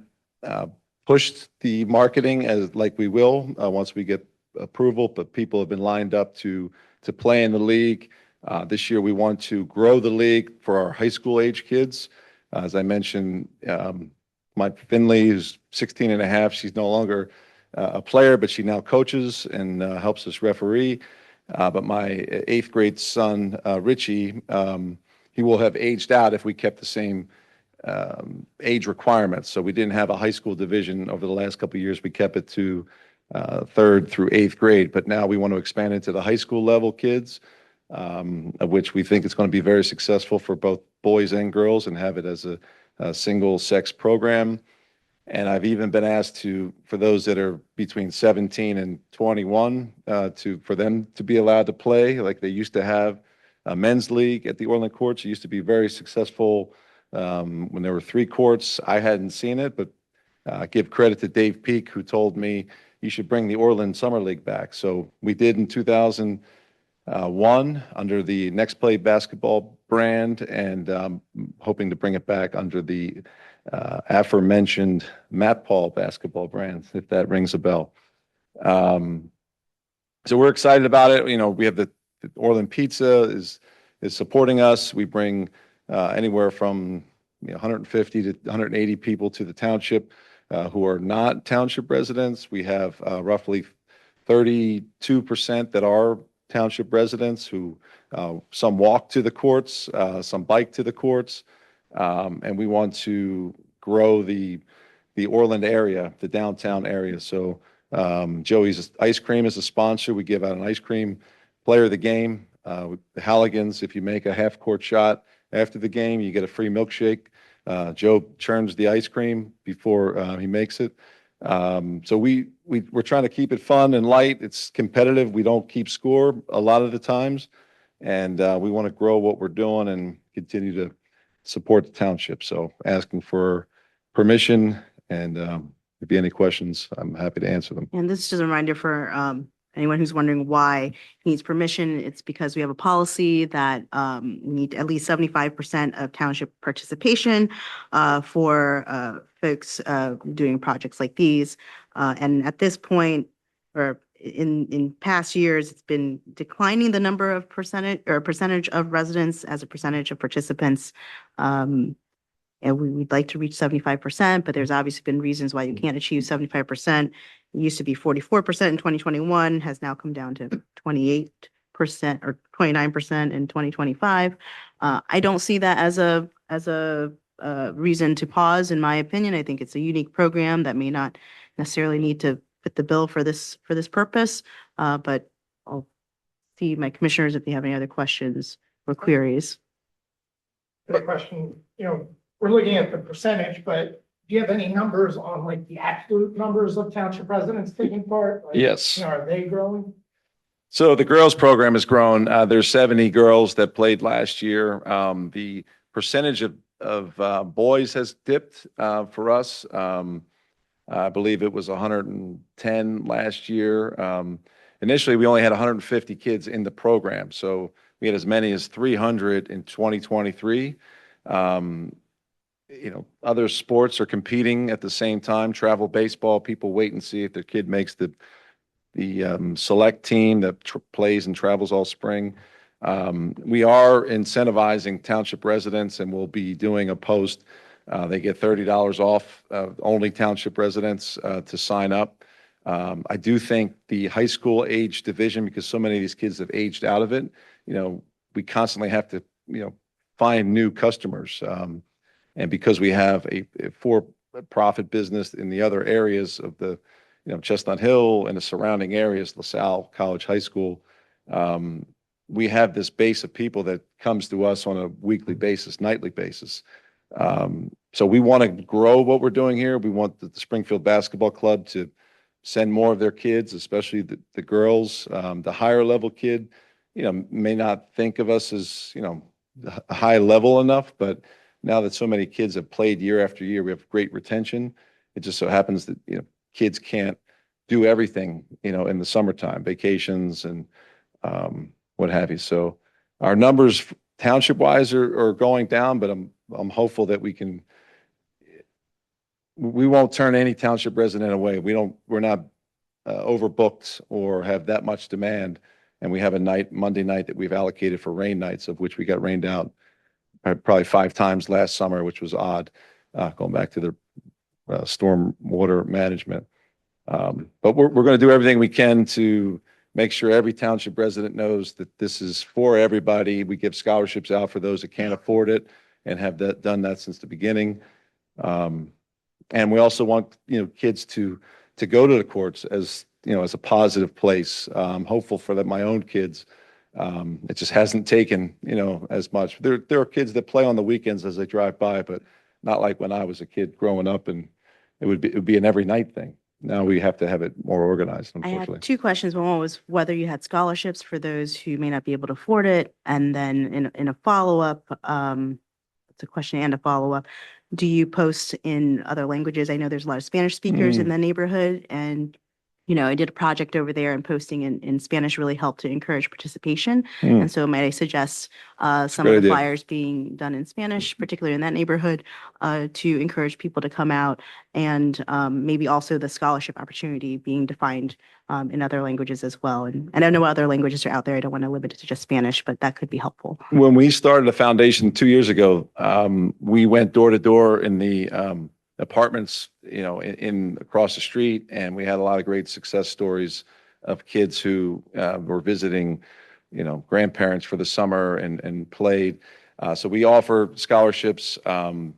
pushed the marketing as like we will once we get approval, but people have been lined up to play in the league. This year, we want to grow the league for our high school age kids. As I mentioned, Mike Finley, who's 16 and a half, she's no longer a player, but she now coaches and helps us referee. But my 8th grade son, Richie, he will have aged out if we kept the same age requirements. So we didn't have a high school division over the last couple of years. We kept it to 3rd through 8th grade, but now we want to expand it to the high school level kids, of which we think it's going to be very successful for both boys and girls, and have it as a single sex program. And I've even been asked for those that are between 17 and 21, for them to be allowed to play like they used to have a men's league at the Orland Courts. It used to be very successful when there were 3 courts. I hadn't seen it, but give credit to Dave Peak, who told me you should bring the Orland Summer League back. So we did in 2001 under the Next Play basketball brand, and hoping to bring it back under the aforementioned Matt Paul basketball brand, if that rings a bell. So we're excited about it. We have the Orland Pizza is supporting us. We bring anywhere from 150 to 180 people to the township who are not township residents. We have roughly 32% that are township residents who, some walk to the courts, some bike to the courts. And we want to grow the Orland area, the downtown area. So Joey's Ice Cream is a sponsor. We give out an ice cream player of the game. The Halligans, if you make a half-court shot after the game, you get a free milkshake. Joe churns the ice cream before he makes it. So we're trying to keep it fun and light. It's competitive. We don't keep score a lot of the times. And we want to grow what we're doing and continue to support the township. So asking for permission, and if there be any questions, I'm happy to answer them. And this is just a reminder for anyone who's wondering why he needs permission. It's because we have a policy that we need at least 75% of township participation for folks doing projects like these. And at this point, or in past years, it's been declining the number of percentage of residents as a percentage of participants. And we'd like to reach 75%, but there's obviously been reasons why you can't achieve 75%. It used to be 44% in 2021, has now come down to 28% or 29% in 2025. I don't see that as a reason to pause, in my opinion. I think it's a unique program that may not necessarily need to fit the bill for this purpose. But I'll see my commissioners if they have any other questions or queries. The question, we're looking at the percentage, but do you have any numbers on like the absolute numbers of township residents taking part? Like, Yes. Are they growing? So the girls program has grown. There's 70 girls that played last year. The percentage of boys has dipped for us. I believe it was 110 last year. Initially, we only had 150 kids in the program, so we had as many as 300 in 2023. Other sports are competing at the same time. Travel baseball, people wait and see if their kid makes the select team that plays and travels all spring. We are incentivizing township residents, and we'll be doing a post. They get $30 off, only township residents to sign up. I do think the high school age division, because so many of these kids have aged out of it, we constantly have to, find new customers. And because we have a for-profit business in the other areas of the, Chestnut Hill and the surrounding areas, LaSalle College High School, we have this base of people that comes to us on a weekly basis, nightly basis. So we want to grow what we're doing here. We want the Springfield Basketball Club to send more of their kids, especially the girls. The higher level kid, may not think of us as, high level enough, but now that so many kids have played year after year, we have great retention. It just so happens that, kids can't do everything, in the summertime, vacations and what have you. So our numbers township wise are going down, but I'm hopeful that we won't turn any township resident away. We're not overbooked or have that much demand. And we have a Monday night that we've allocated for rain nights, of which we got rained out probably 5 times last summer, which was odd, going back to the storm water management. But we're going to do everything we can to make sure every township resident knows that this is for everybody. We give scholarships out for those that can't afford it and have done that since the beginning. And we also want, kids to go to the courts as a positive place. I'm hopeful for my own kids. It just hasn't taken, as much. There are kids that play on the weekends as they drive by, but not like when I was a kid growing up, and it would be an every night thing. Now we have to have it more organized, I unfortunately. had 2 questions. One was whether you had scholarships for those who may not be able to afford it. And then in a follow-up, it's a question and a follow-up. Do you post in other languages? I know there's a lot of Spanish speakers in the neighborhood, and I did a project over there, and posting in Spanish really helped to encourage participation. And so might I suggest some of the flyers being done in Spanish, particularly in that neighborhood, to encourage people to come out, and maybe also the scholarship opportunity being defined in other languages as well. And I don't know what other languages are out there. I don't want to limit it to just Spanish, but that could be helpful. When we started the foundation 2 years ago, we went door to door in the apartments, in across the street, and we had a lot of great success stories of kids who were visiting, the grandparents for the summer and played. So we offer scholarships through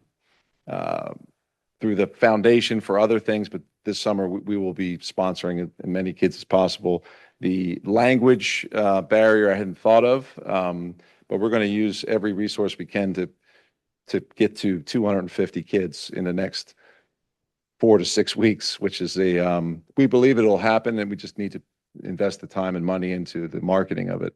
the foundation for other things, but this summer we will be sponsoring as many kids as possible. The language barrier I hadn't thought of, but we're going to use every resource we can to get to 250 kids in the next 4 to 6 weeks, which is we believe it'll happen, and we just need to invest the time and money into the marketing of it.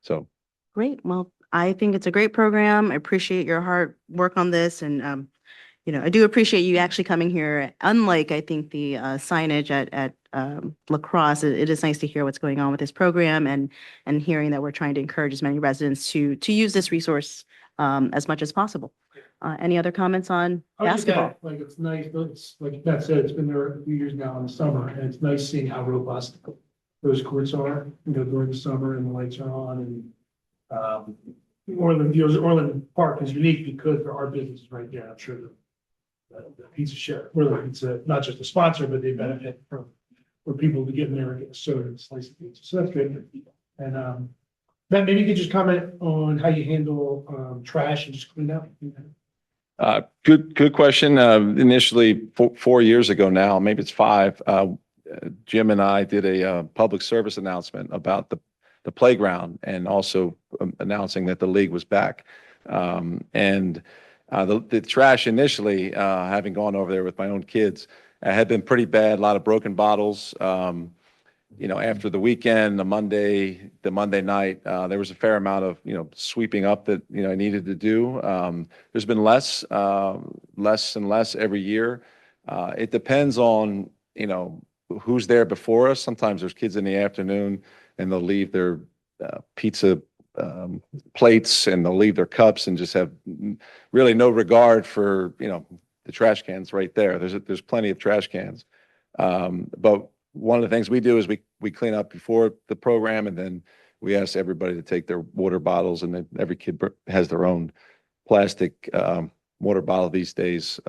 So. Great. Well, I think it's a great program. I appreciate your hard work on this, and I do appreciate you actually coming here. Unlike, I think, the signage at La Crosse, it is nice to hear what's going on with this program and hearing that we're trying to encourage as many residents to use this resource as much as possible. Any other comments on I would just basketball? add, like, it's nice, but it's like Matt said, it's been there a few years now in the summer, and it's nice seeing how robust those courts are, during the summer and the lights are on, and Orland Park is unique because there are businesses right there. I'm sure the pizza share, it's not just a sponsor, but they benefit from for people to get in there and get a soda and a slice of pizza. So that's great. And Matt, maybe you could just comment on how you handle trash and just clean up. Good question. Initially, 4 years ago now, maybe it's 5, Jim and I did a public service announcement about the playground and also announcing that the league was back. The trash initially, having gone over there with my own kids, had been pretty bad. A lot of broken bottles. After the weekend, the Monday night, there was a fair amount of sweeping up that I needed to do. There's been less and less every year. It depends on who's there before us. Sometimes there's kids in the afternoon and they'll leave their pizza plates and they'll leave their cups and just have really no regard for the trash cans right there. There's plenty of trash cans, but one of the things we do is we clean up before the program, and then we ask everybody to take their water bottles, and then every kid has their own plastic water bottle these days.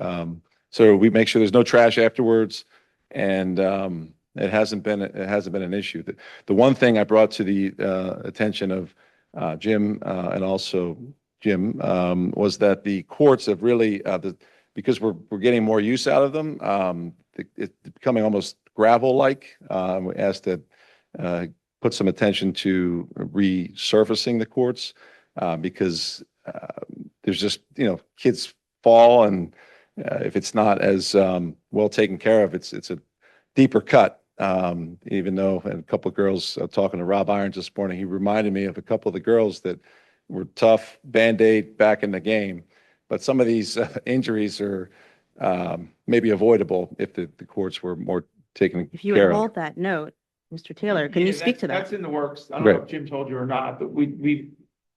So we make sure there's no trash afterwards, and it hasn't been an issue. The one thing I brought to the attention of Jim and also Jim was that the courts have really because we're getting more use out of them. It's becoming almost gravel-like. We asked to put some attention to resurfacing the courts because there's just kids fall, and if it's not as well taken care of, it's a deeper cut. Even though a couple of girls, talking to Rob Irons this morning, he reminded me of a couple of the girls that were tough, Band-Aid back in the game. But some of these injuries are maybe avoidable if the courts were more taken If you care would of. hold that note, Mr. Taylor, can you speak to that? That's in the works. I don't know Great. if Jim told you or not, but we've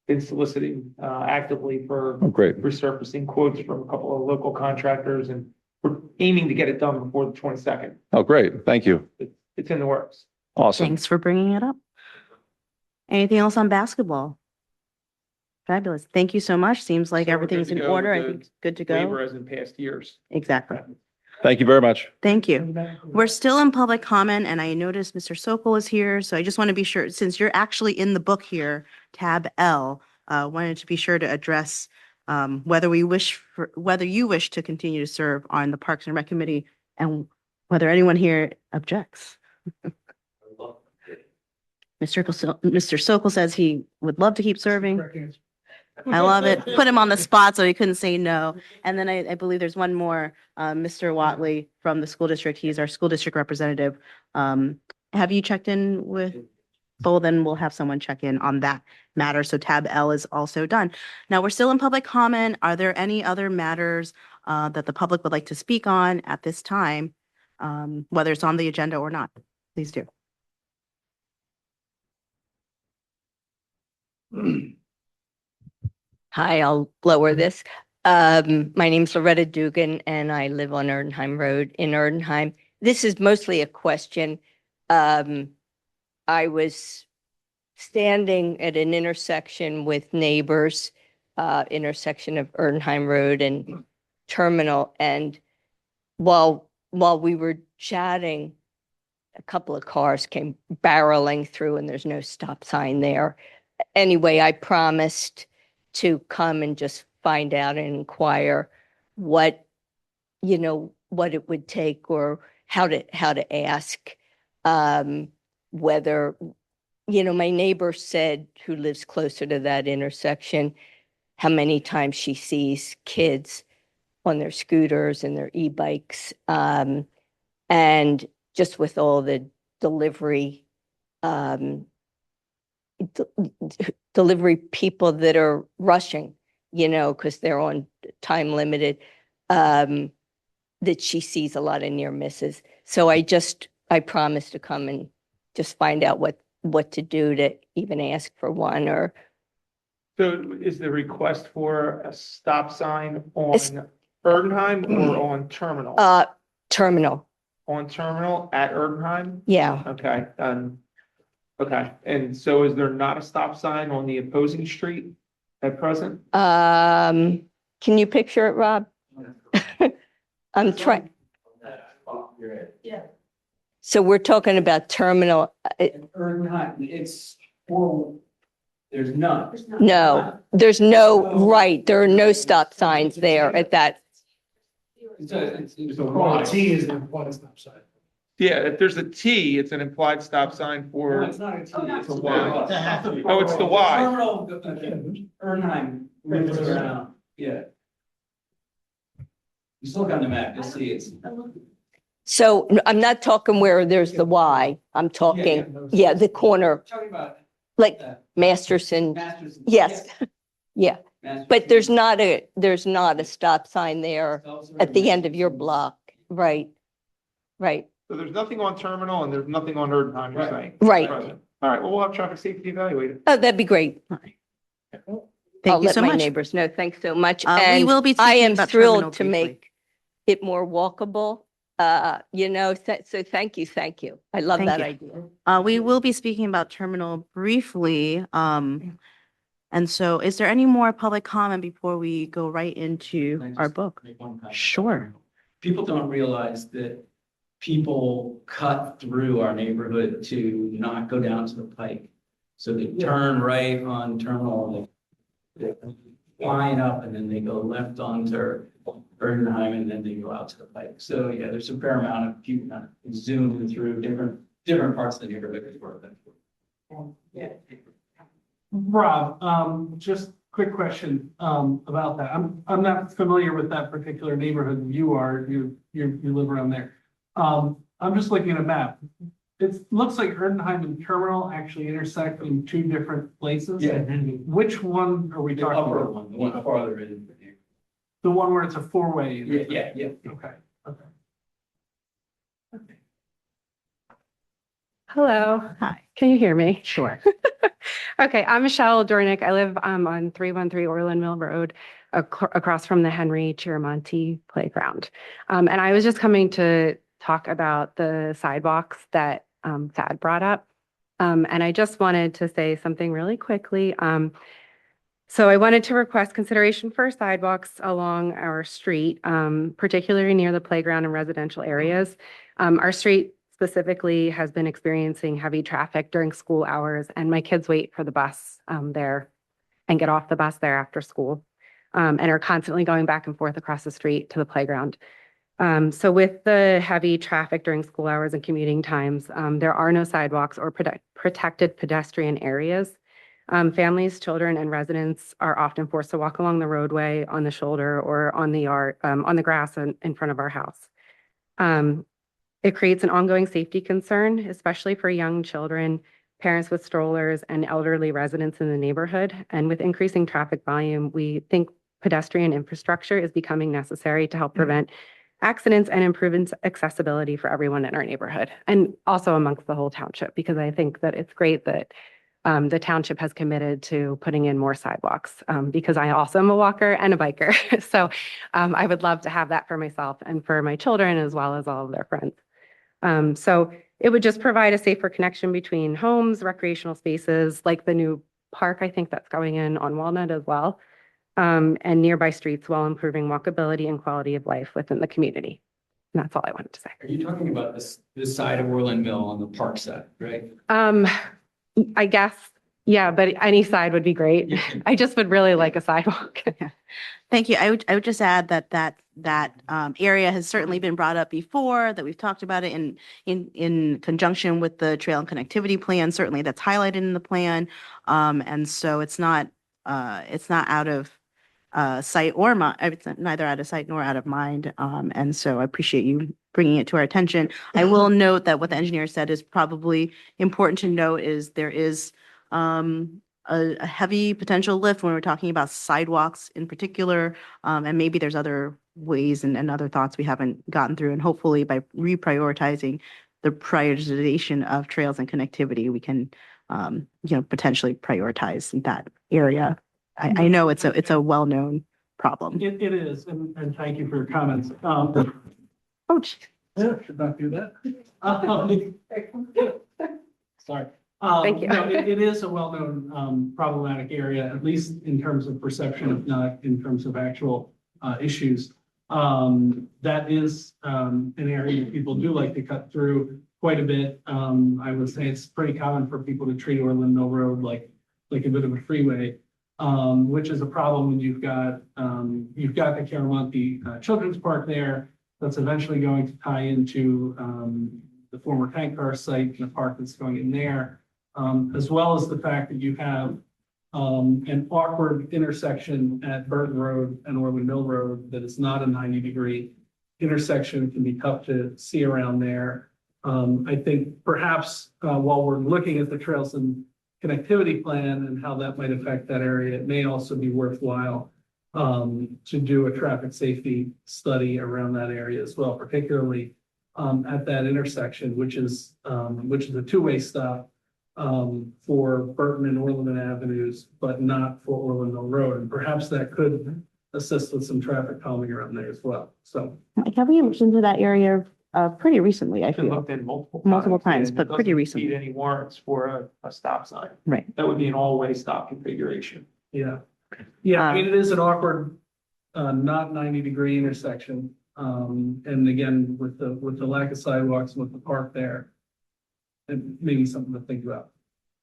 been soliciting actively for Oh, great. resurfacing quotes from a couple of local contractors, and we're aiming to get it done before the 22nd. Oh, great. Thank you. It's in the works. Awesome. Thanks for bringing it up. Anything else on basketball? Fabulous. Thank you so much. Seems like So we're everything's good in to go order. I with think the it's good to Waiver go. as in past years. Exactly. Thank you very much. Thank you. We're still in public comment, and I noticed Mr. Sokol is here, so I just want to be sure, since you're actually in the book here, tab L, wanted to be sure to address whether you wish to continue to serve on the Parks and Rec Committee and whether anyone here objects. Mr. Sokol says he would love to keep serving. Correct answer. I love it. Put him on the spot so he couldn't say no. And then I believe there's one more, Mr. Watley from the school district. He's our school district representative. Have you checked in with? Well, then we'll have someone check in on that matter. So tab L is also done. Now we're still in public comment. Are there any other matters that the public would like to speak on at this time? Whether it's on the agenda or not, please do. Hi, I'll lower this. My name's Loretta Dugan and I live on Erdenheim Road in Erdenheim. This is mostly a question. I was standing at an intersection with neighbors, intersection of Erdenheim Road and Terminal. And while we were chatting, a couple of cars came barreling through and there's no stop sign there. anyway, I promised to come and just find out and inquire what, what it would take or how to ask, whether, my neighbor said, who lives closer to that intersection, how many times she sees kids on their scooters and their e-bikes. And just with all the delivery, delivery people that are rushing, because they're on time limited, that she sees a lot of near misses. So I promised to come and just find out what to do to even ask for one or. So is the request for a stop sign It's- on Erdenheim or on Terminal? Terminal, On Terminal at Erdenheim? yeah. Okay, okay, and so is there not a stop sign on the opposing street at present? Can you picture it, Rob? I'm trying. So we're talking about Terminal. Erdenheim, it's, well, there's none. No, there's no, right, there are no stop signs there at that. It's a Well, Y. T is an implied stop sign. Yeah, if there's a T, it's an implied stop sign No, for, it's not a T, it's a Y. Y. Oh, it's the Y. Terminal, Erdenheim, moves around, yeah. You still got the map, you'll see it's. So I'm not talking where there's the Y, I'm talking, yeah, the corner, Talking about. like Masterson, Masters. yes, yeah. Masters. But there's not a stop sign there at the end of your block, right? Right, So there's nothing on Terminal and there's nothing on Erdenheim, you're Right. saying? right. Present. All right, well, we'll have traffic safety evaluated. Oh, that'd be great. Thank I'll you let so my much. neighbors know. Thanks so much. We And will be I speaking am about Terminal thrilled to briefly. make it more walkable. So thank you. I love Thank that you. idea. We will be speaking about Terminal briefly. And so is there any more public comment before we go right into our book? Make one comment. Sure. People don't realize that people cut through our neighborhood to not go down to the pike. So they turn right on Terminal, they line up and then they go left onto Erdenheim and then they go out to the pike. So yeah, there's a fair amount of people kind of zooming through different parts of the neighborhood before that. Yeah. Rob, just quick question, about that. I'm not familiar with that particular neighborhood. You are, you live around there. I'm just looking at a map. It looks like Erdenheim and Terminal actually intersect in two different places. Yeah. Which one are we The talking upper about? one, the one farther in. The one where it's a four-way? Yeah. Okay, okay. Hello. Hi. Can you hear me? Sure. Okay, I'm Michelle Dornick. I live on 313 Orland Mill Road, across from the Henry Chiramonte Playground. And I was just coming to talk about the sidewalks that Thad brought up. And I just wanted to say something really quickly. So I wanted to request consideration for sidewalks along our street, particularly near the playground and residential areas. Our street specifically has been experiencing heavy traffic during school hours, and my kids wait for the bus there and get off the bus there after school, and are constantly going back and forth across the street to the playground. So with the heavy traffic during school hours and commuting times, there are no sidewalks or protected pedestrian areas. Families, children, and residents are often forced to walk along the roadway, on the shoulder, or on the grass in front of our house. It creates an ongoing safety concern, especially for young children, parents with strollers, and elderly residents in the neighborhood. And with increasing traffic volume, we think pedestrian infrastructure is becoming necessary to help prevent accidents and improve accessibility for everyone in our neighborhood, and also amongst the whole township, because I think that it's great that the township has committed to putting in more sidewalks, because I also am a walker and a biker. So I would love to have that for myself and for my children, as well as all of their friends. So it would just provide a safer connection between homes, recreational spaces, like the new park, I think that's going in on Walnut as well, and nearby streets, while improving walkability and quality of life within the community. And that's all I wanted to say. Are you talking about this side of Orland Mill on the park side, right? I guess Yeah, but any side would be great. I just would really like a sidewalk. Thank you. I would just add that area has certainly been brought up before, that we've talked about it in conjunction with the trail and connectivity plan. Certainly that's highlighted in the plan. And so it's not out of sight or mind, it's neither out of sight nor out of mind. And so I appreciate you bringing it to our attention. I will note that what the engineer said is probably important to note is there is a heavy potential lift when we're talking about sidewalks in particular. And maybe there's other ways and other thoughts we haven't gotten through. And hopefully by reprioritizing the prioritization of trails and connectivity, we can, potentially prioritize that area. I know it's a well-known problem. It is, and thank you for your comments. Oh, geez. Yeah, should not do that. Sorry. Thank you. No, it is a well-known problematic area, at least in terms of perception, if not in terms of actual issues. That is an area that people do like to cut through quite a bit. I would say it's pretty common for people to treat Orland Mill Road like a bit of a freeway, which is a problem when you've got the Caramonte Children's Park there that's eventually going to tie into the former tank car site and the park that's going in there. As well as the fact that you have an awkward intersection at Burton Road and Orland Mill Road that is not a 90-degree intersection. It can be tough to see around there. I think perhaps while we're looking at the trails and connectivity plan and how that might affect that area, it may also be worthwhile to do a traffic safety study around that area as well, particularly at that intersection, which is a two-way stop for Burton and Orland Avenues, but not for Orland Mill Road. And perhaps that could assist with some traffic calming around there as well. So Have we looked into that area pretty recently, I It's been feel? looked at multiple Times, and it but pretty doesn't recently. need any warrants for a stop sign. Right. That would be an all-way stop configuration. yeah, I mean, it is an awkward, not 90-degree intersection. And again, with the lack of sidewalks and with the park there, it may be something to think about.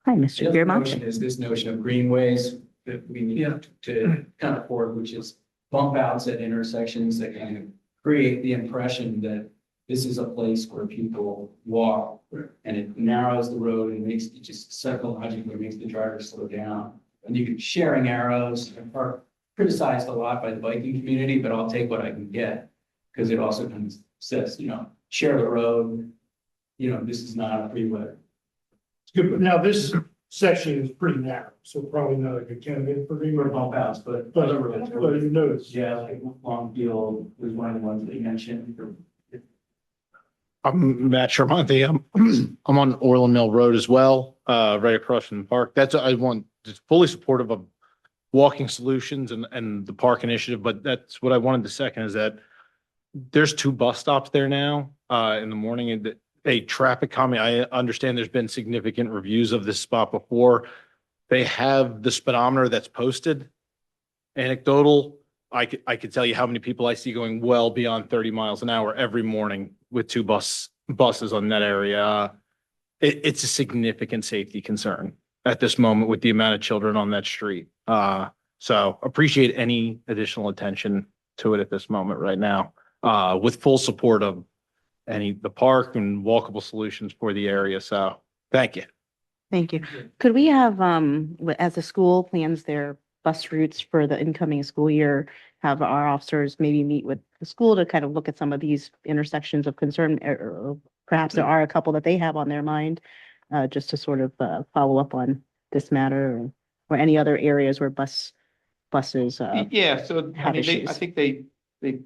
Hi, The Mr. other Piermont. notion is this notion of greenways that we Yeah. need to kind of afford, which is bump outs at intersections that kind of create the impression that this is a place where people walk and it narrows the road and makes it just psychologically makes the driver slow down. And you can sharing arrows are criticized a lot by the biking community, but I'll take what I can get because it also kind of says, share the road. This is not a freeway. It's good, but now this section is pretty narrow, so probably not a good candidate for green. Bump outs, but But you notice. yeah, like Longfield was one of the ones that you mentioned. I'm Matt Tremonti. I'm on Orland Mill Road as well, right across from the park. It's fully supportive of walking solutions and the park initiative, but that's what I wanted to second is that there's 2 bus stops there now, in the morning and traffic calming. I understand there's been significant reviews of this spot before. They have the speedometer that's posted. Anecdotal, I could tell you how many people I see going well beyond 30 miles an hour every morning with 2 buses on that area. It's a significant safety concern at this moment with the amount of children on that street. So appreciate any additional attention to it at this moment right now, with full support of the park and walkable solutions for the area. So thank you. Thank you. Could we have, as the school plans their bus routes for the incoming school year, have our officers maybe meet with the school to kind of look at some of these intersections of concern, or perhaps there are a couple that they have on their mind, just to sort of follow up on this matter or any other areas where buses. Yeah, so I have mean, I issues. think they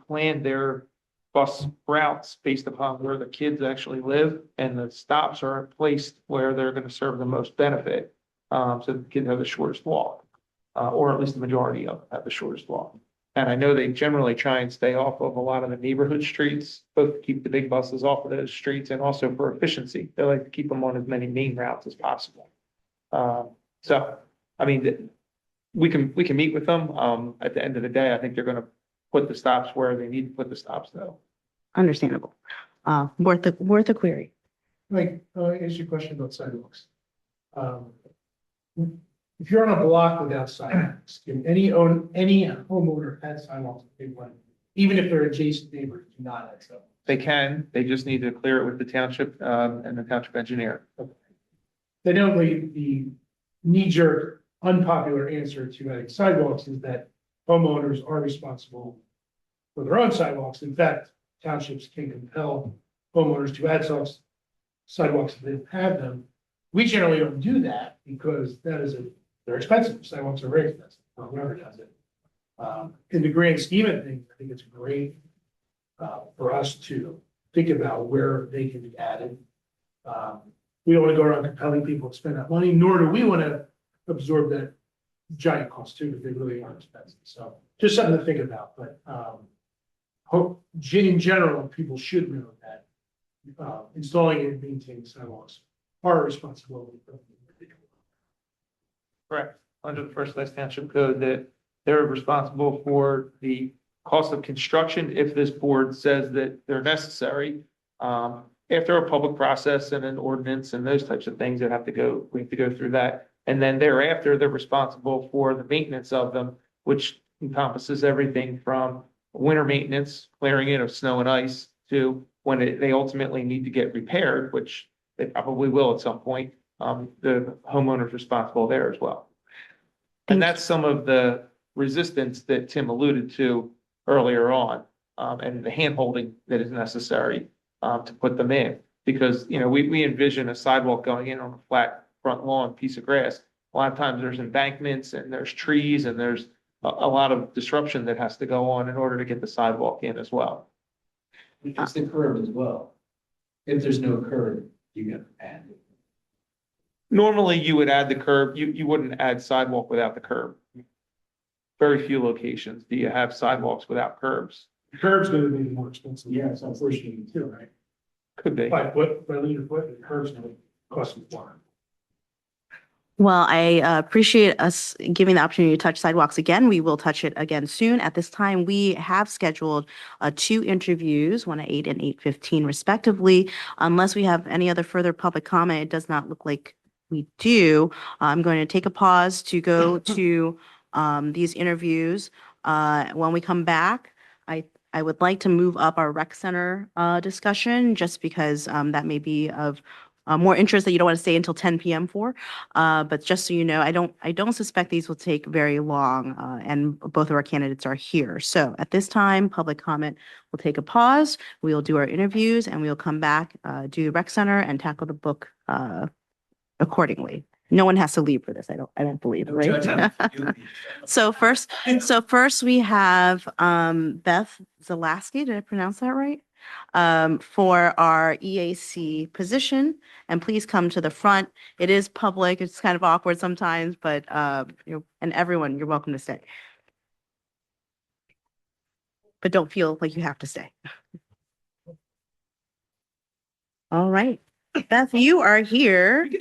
planned their bus routes based upon where the kids actually live, and the stops are placed where they're going to serve the most benefit. So the kids have the shortest walk, or at least the majority of them have the shortest walk. And I know they generally try and stay off of a lot of the neighborhood streets, both to keep the big buses off of those streets and also for efficiency. They like to keep them on as many main routes as possible. So, I mean, we can meet with them. At the end of the day, I think they're going to put the stops where they need to put the stops, though. Understandable. Worth a query. Like, ask you a question about sidewalks. if you're on a block without sidewalks, if any homeowner has sidewalks, they want, even if they're adjacent neighbors, do not have sidewalks. They can, they just need to clear it with the township, and the township engineer. Then only the knee-jerk, unpopular answer to adding sidewalks is that homeowners are responsible for their own sidewalks. In fact, townships can compel homeowners to add sidewalks if they have them. We generally don't do that because they're expensive. Sidewalks are very expensive, whoever does it. In the grand scheme of things, I think it's great for us to think about where they can be added. We don't want to go around compelling people to spend that money, nor do we want to absorb that giant cost too, because they really are expensive. So just something to think about, but in general, people should know that installing and maintaining sidewalks are a responsibility. Correct. Under the First Class Township Code, that they're responsible for the cost of construction if this board says that they're necessary. After a public process and an ordinance and those types of things that we have to go through that. And then thereafter, they're responsible for the maintenance of them, which encompasses everything from winter maintenance, clearing it of snow and ice, to when they ultimately need to get repaired, which they probably will at some point. The homeowner's responsible there as well. And that's some of the resistance that Tim alluded to earlier on, and the handholding that is necessary to put them in. Because, we envision a sidewalk going in on a flat front lawn piece of grass. A lot of times there's embankments and there's trees and there's a lot of disruption that has to go on in order to get the sidewalk in as well. It's the curb as well. If there's no curb, you can add it. Normally, you would add the curb. You wouldn't add sidewalk without the curb. Very few locations do you have sidewalks without curbs. The curb's going to be more expensive. Yeah, it's unfortunately too, right? Could be. By linear foot, the curb's going to cost more. Well, I appreciate us giving the opportunity to touch sidewalks again. We will touch it again soon. At this time, we have scheduled 2 interviews, one at 8 and 8:15 respectively. Unless we have any other further public comment, it does not look like we do. I'm going to take a pause to go to these interviews. When we come back, I would like to move up our rec center discussion, just because that may be of more interest that you don't want to stay until 10 p.m. for. But just so you know, I don't suspect these will take very long, and both of our candidates are here. So at this time, public comment will take a pause. We'll do our interviews and we'll come back, do the rec center and tackle the book accordingly. No one has to leave for this. I don't believe, right? So first we have Beth Zalaski. Did I pronounce that right? For our EAC position, and please come to the front. It is public. It's kind of awkward sometimes, but and everyone, you're welcome to stay. But don't feel like you have to stay. All right. Beth, you are here to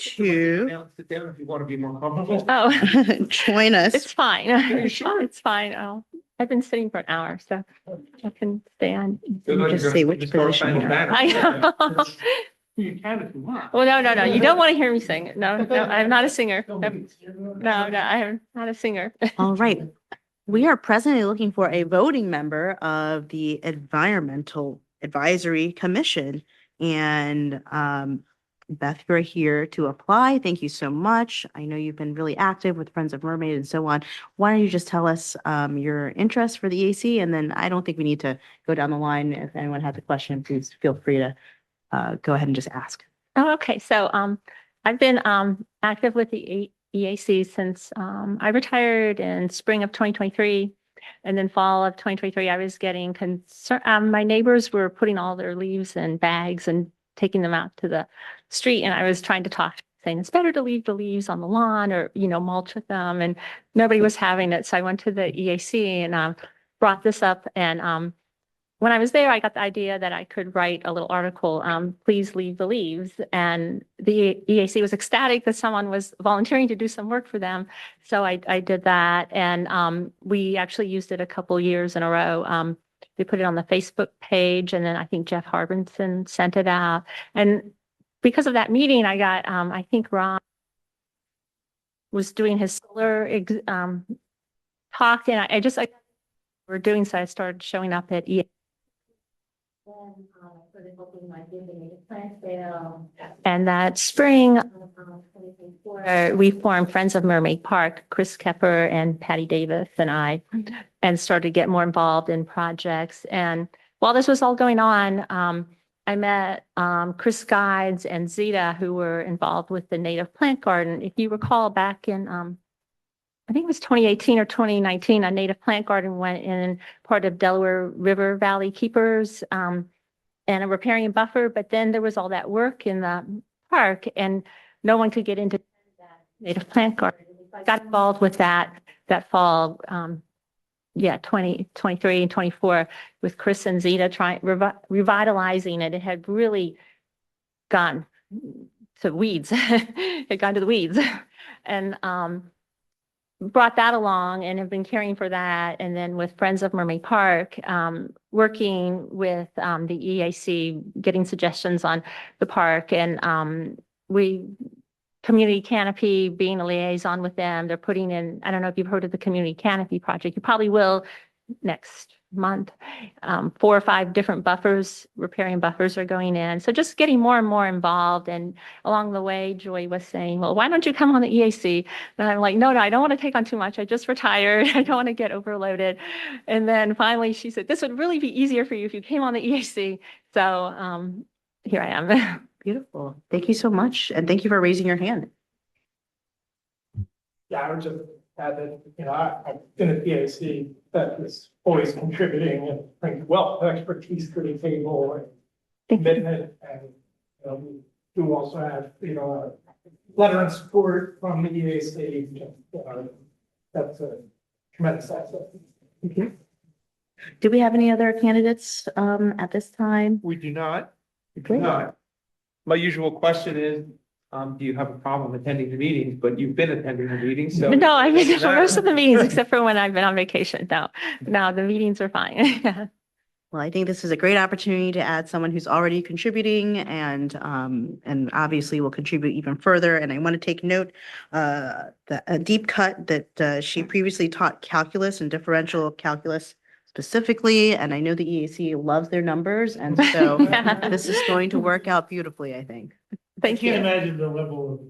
Sit down if you want to be more comfortable. Oh, join us. it's fine. Are you sure? It's fine. I've been sitting for an hour, so I can stay on. Feel like Just you're say gonna which start position signing you're banners. I know. You can if you want. Well, no. You don't want to hear me sing. No, I'm not a singer. No, I am not a singer. All right. We are presently looking for a voting member of the Environmental Advisory Commission. And Beth, you're here to apply. Thank you so much. I know you've been really active with Friends of Mermaid and so on. Why don't you just tell us your interest for the EAC? And then I don't think we need to go down the line. If anyone has a question, please feel free to go ahead and just ask. Oh, okay. So I've been active with the EAC since I retired in spring of 2023. And then fall of 2023, I was getting concerned. My neighbors were putting all their leaves in bags and taking them out to the street. And I was trying to talk, saying it's better to leave the leaves on the lawn or, mulch with them. And nobody was having it. So I went to the EAC and brought this up. And when I was there, I got the idea that I could write a little article, please leave the leaves. And the EAC was ecstatic that someone was volunteering to do some work for them. So I did that. And we actually used it a couple years in a row. They put it on the Facebook page, and then I think Jeff Harbinson sent it out. And because of that meeting, I got, I think Ron was doing his solar talk, and I we're doing so. I started showing up at EA. And that spring, we formed Friends of Mermaid Park, Chris Kepper and Patty Davis and I, and started to get more involved in projects. And while this was all going on, I met Chris Guides and Zeta, who were involved with the native plant garden. If you recall, back in I think it was 2018 or 2019, a native plant garden went in part of Delaware River Valley Keepers and a riparian buffer. But then there was all that work in the park and no one could get into that native plant garden. I got involved with that fall, 2023 and 24 with Chris and Zeta trying revitalizing it. It had really gone to weeds. It had gone to the weeds. And brought that along and have been caring for that. And then with Friends of Mermaid Park, working with the EAC, getting suggestions on the park. And Community Canopy, being a liaison with them, they're putting in, I don't know if you've heard of the Community Canopy project. You probably will next month. 4 or 5 different buffers, riparian buffers are going in. So just getting more and more involved. And along the way, Joy was saying, well, why don't you come on the EAC? And I'm like, no, I don't want to take on too much. I just retired. I don't want to get overloaded. And then finally she said, this would really be easier for you if you came on the EAC. So here I am. Beautiful. Thank you so much. And thank you for raising your hand. Yeah, I would just add that, I've been at PAC that is always contributing and bringing wealth of expertise to the table and commitment. And, we do also have, a letter of support from the EAC. That's a tremendous asset. Do we have any other candidates at this time? We do not. Great. My usual question is, do you have a problem attending the meetings? But you've been attending the meetings, so. No, I've been for most of the meetings except for when I've been on vacation. No, the meetings are fine. Well, I think this is a great opportunity to add someone who's already contributing and obviously will contribute even further. And I want to take note a deep cut that she previously taught calculus and differential calculus specifically. And I know the EAC loves their numbers. And so this is going to work out beautifully, I think. I can't imagine the level of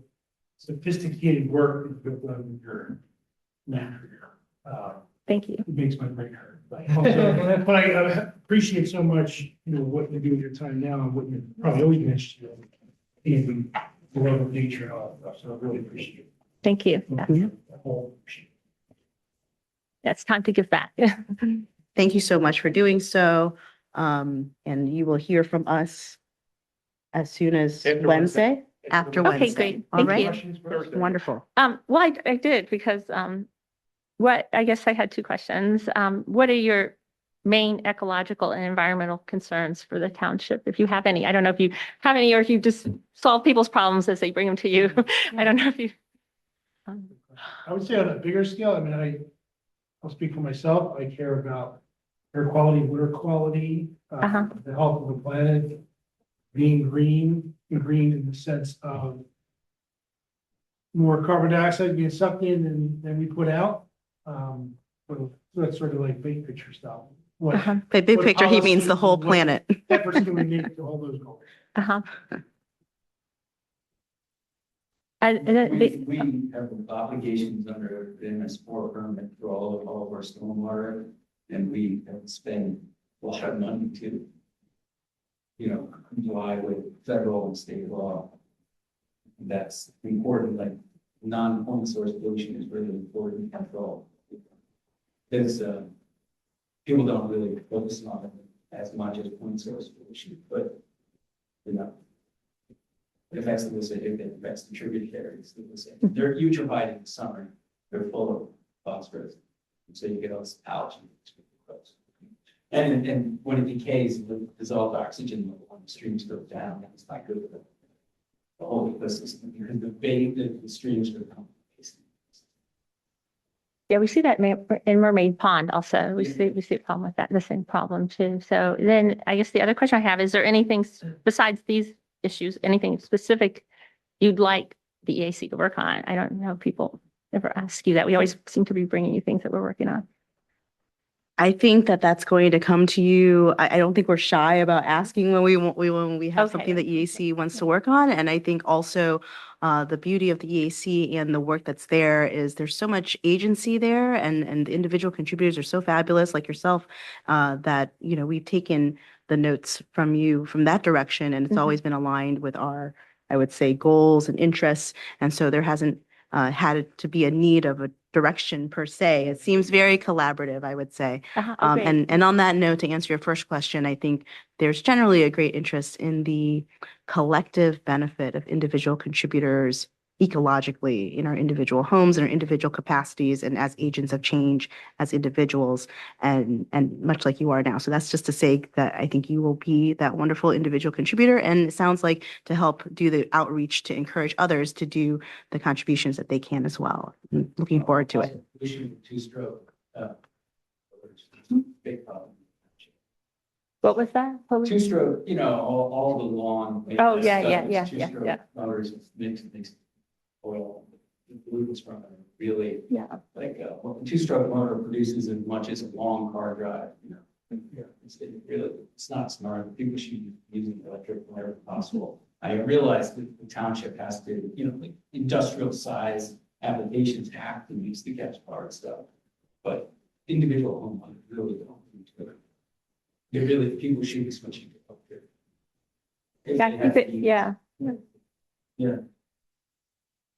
sophisticated work that you've done in your career. Thank you. It makes my brain hurt. But I appreciate so much, what you do with your time now and what you probably always missed, in the love of nature and all that stuff. So I really appreciate it. Thank you. It's time to give back. Thank you so much for doing so. And you will hear from us as soon as Wednesday, after Wednesday. Okay, great. All Thank you. right. Wonderful. Well, I did because I guess I had 2 questions. What are your main ecological and environmental concerns for the township? If you have any, I don't know if you have any, or if you just solve people's problems as they bring them to you. I don't know if you. I would say on a bigger scale, I'll speak for myself. I care about air quality, water quality, the health of the planet, being green in the sense of more carbon dioxide being sucked in than we put out. So that's sort of like big picture stuff. By big picture, he means the whole planet. Efforts can we make to all those goals? We have obligations under the MS4 permit for all of our stormwater, and we have to spend a lot of money to, comply with federal and state law. That's important, like non-point source pollution is really important to control. Because people don't really focus on it as much as point source pollution, but it affects the city, it affects the tributaries. They're eutrophied in the summer. They're full of phosphorus, so you get all this algae. And when it decays, the dissolved oxygen level on the streams go down. It's not good for the whole ecosystem. The streams become. Yeah, we see that in Mermaid Pond also. We see a problem with that, the same problem too. So then I guess the other question I have, is there anything besides these issues, anything specific you'd like the EAC to work on? I don't know, people ever ask you that. We always seem to be bringing you things that we're working on. I think that that's going to come to you. I don't think we're shy about asking when when we have Okay. something that EAC wants to work on. And I think also the beauty of the EAC and the work that's there is there's so much agency there, and the individual contributors are so fabulous, like yourself, that, you know, we've taken the notes from you from that direction, and it's Mhm. always been aligned with our, I would say, goals and interests. And so there hasn't had to be a need of a direction per se. It seems very collaborative, I would say. Oh, great. And on that note, to answer your first question, I think there's generally a great interest in the collective benefit of individual contributors ecologically in our individual homes and our individual capacities and as agents of change as individuals, and much like you are now. So that's just to say that I think you will be that wonderful individual contributor, and it sounds like to help do the outreach to encourage others to do the contributions that they can as well. I'm looking forward to it. Issue with two-stroke, big problem. What was that? What was- Two-stroke, you know, all the lawn. Oh, maintenance yeah, stuff yeah, is yeah, yeah, two-stroke yeah. Motors, makes oil, the pollutants from it, really, Yeah. like, well, a two-stroke motor produces as much as a long car drive, you know. It's not smart. People should be using electric whenever possible. I realize that the township has to, you know, like industrial size applications have to use the gas powered stuff. But individual homeowners really don't need to. They really, people should be switching to electric. If Yeah, they have keep it, to use- yeah. Yeah.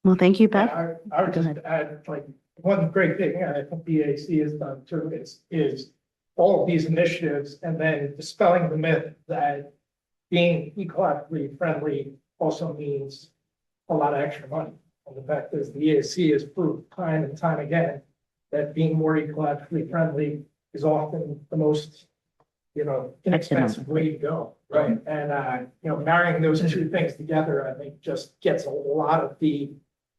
Well, thank you, Yeah, Beth. I would Go just ahead. add, like, one great thing I think BAC has done too is all of these initiatives and then dispelling the myth that being ecologically friendly also means a lot of extra money. And the fact is the EAC has proved time and time again that being more ecologically friendly is often the most, you know, inexpensive way to go. Right. And, you know, marrying those two things together, I think just gets a lot of the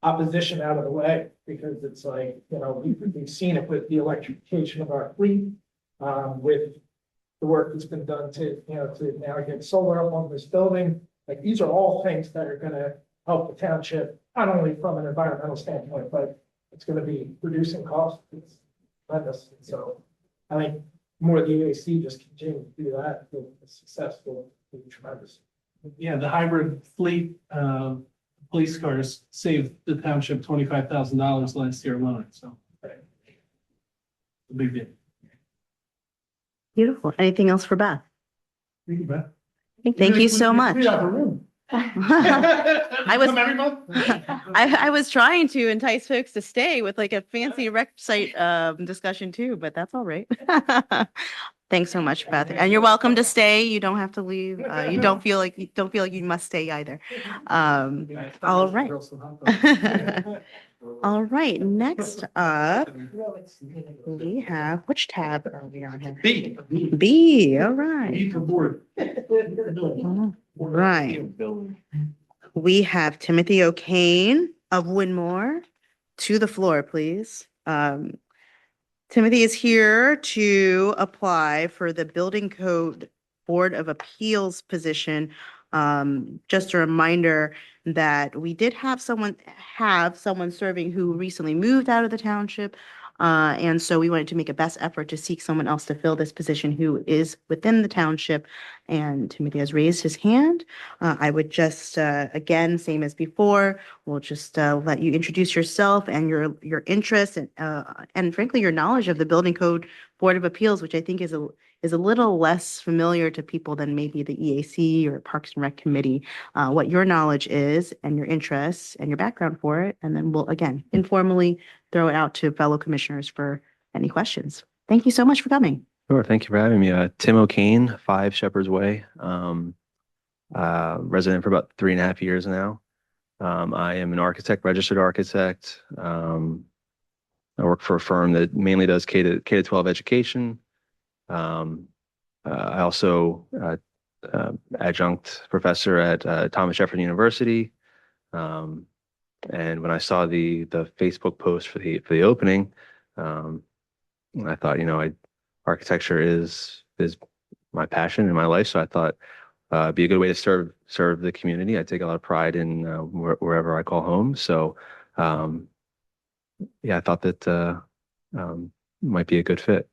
opposition out of the way, because it's like, you know, we've seen it with the electrification of our fleet, with the work that's been done to, you know, to now get solar up on this building. Like, these are all things that are gonna help the township, not only from an environmental standpoint, but it's gonna be reducing costs. It's tremendous. So I think more the UAC just continue to do that, the success will be tremendous. Yeah, the hybrid fleet, police cars saved the township $25,000 last year alone, so. A big deal. Beautiful. Anything else for Beth? Thank you, Beth. Thank you so much. We have a room. I was- Come every month? I was trying to entice folks to stay with like a fancy rec site discussion too, but that's all right. Thanks so much, Beth. And you're welcome to stay. You don't have to leave. You don't feel like you must stay either. All right. All right. Next up, we have, which tab are we on here? B. B. All right. B for board. Right. We have Timothy O'Kane of Winmore. To the floor, please. Timothy is here to apply for the Building Code Board of Appeals position. Just a reminder that we did have someone serving who recently moved out of the township. And so we wanted to make a best effort to seek someone else to fill this position who is within the township. And Timothy has raised his hand. I would just, again, same as before, we'll just let you introduce yourself and your interests and frankly, your knowledge of the Building Code Board of Appeals, which I think is a little less familiar to people than maybe the EAC or Parks and Rec Committee, what your knowledge is and your interests and your background for it. And then we'll, again, informally throw it out to fellow commissioners for any questions. Thank you so much for coming. Sure. Thank you for having me. Tim O'Kane, 5 Shepherd's Way, resident for about 3.5 years now. I am an architect, registered architect. I work for a firm that mainly does K-12 education. I also adjunct professor at Thomas Jefferson University. And when I saw the Facebook post for the opening, I thought, architecture is my passion in my life. So I thought it'd be a good way to serve the community. I take a lot of pride in wherever I call home. So yeah, I thought that might be a good fit.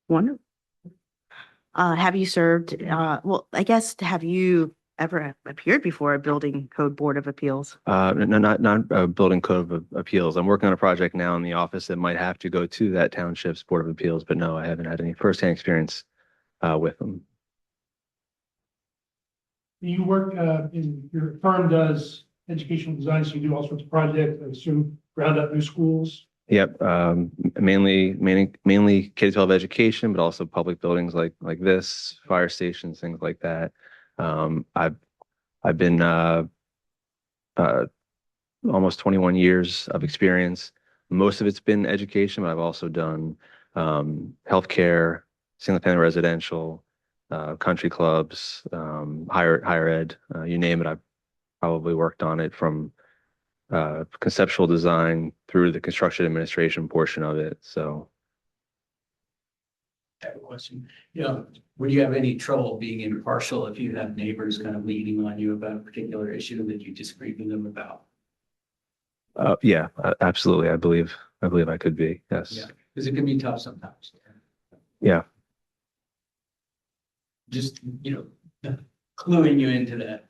Wonderful. Have you served, well, I guess, have you ever appeared before a building code board of appeals? No, not building code of appeals. I'm working on a project now in the office that might have to go to that township's board of appeals, but no, I haven't had any firsthand experience with them. You work, in, your firm does educational design, so you do all sorts of projects, I assume, ground up new schools. Yep, mainly K-12 education, but also public buildings like this, fire stations, things like that. I've been almost 21 years of experience. Most of it's been education, but I've also done healthcare, single-family residential, country clubs, higher ed, you name it. I've probably worked on it from conceptual design through the construction administration portion of it. So I have a question. Yeah, would you have any trouble being impartial if you have neighbors kind of leaning on you about a particular issue that you disagree with them about? yeah, absolutely. I believe I could be. Yes. Yeah, because it can be tough sometimes. Yeah. Just, cluing you into that.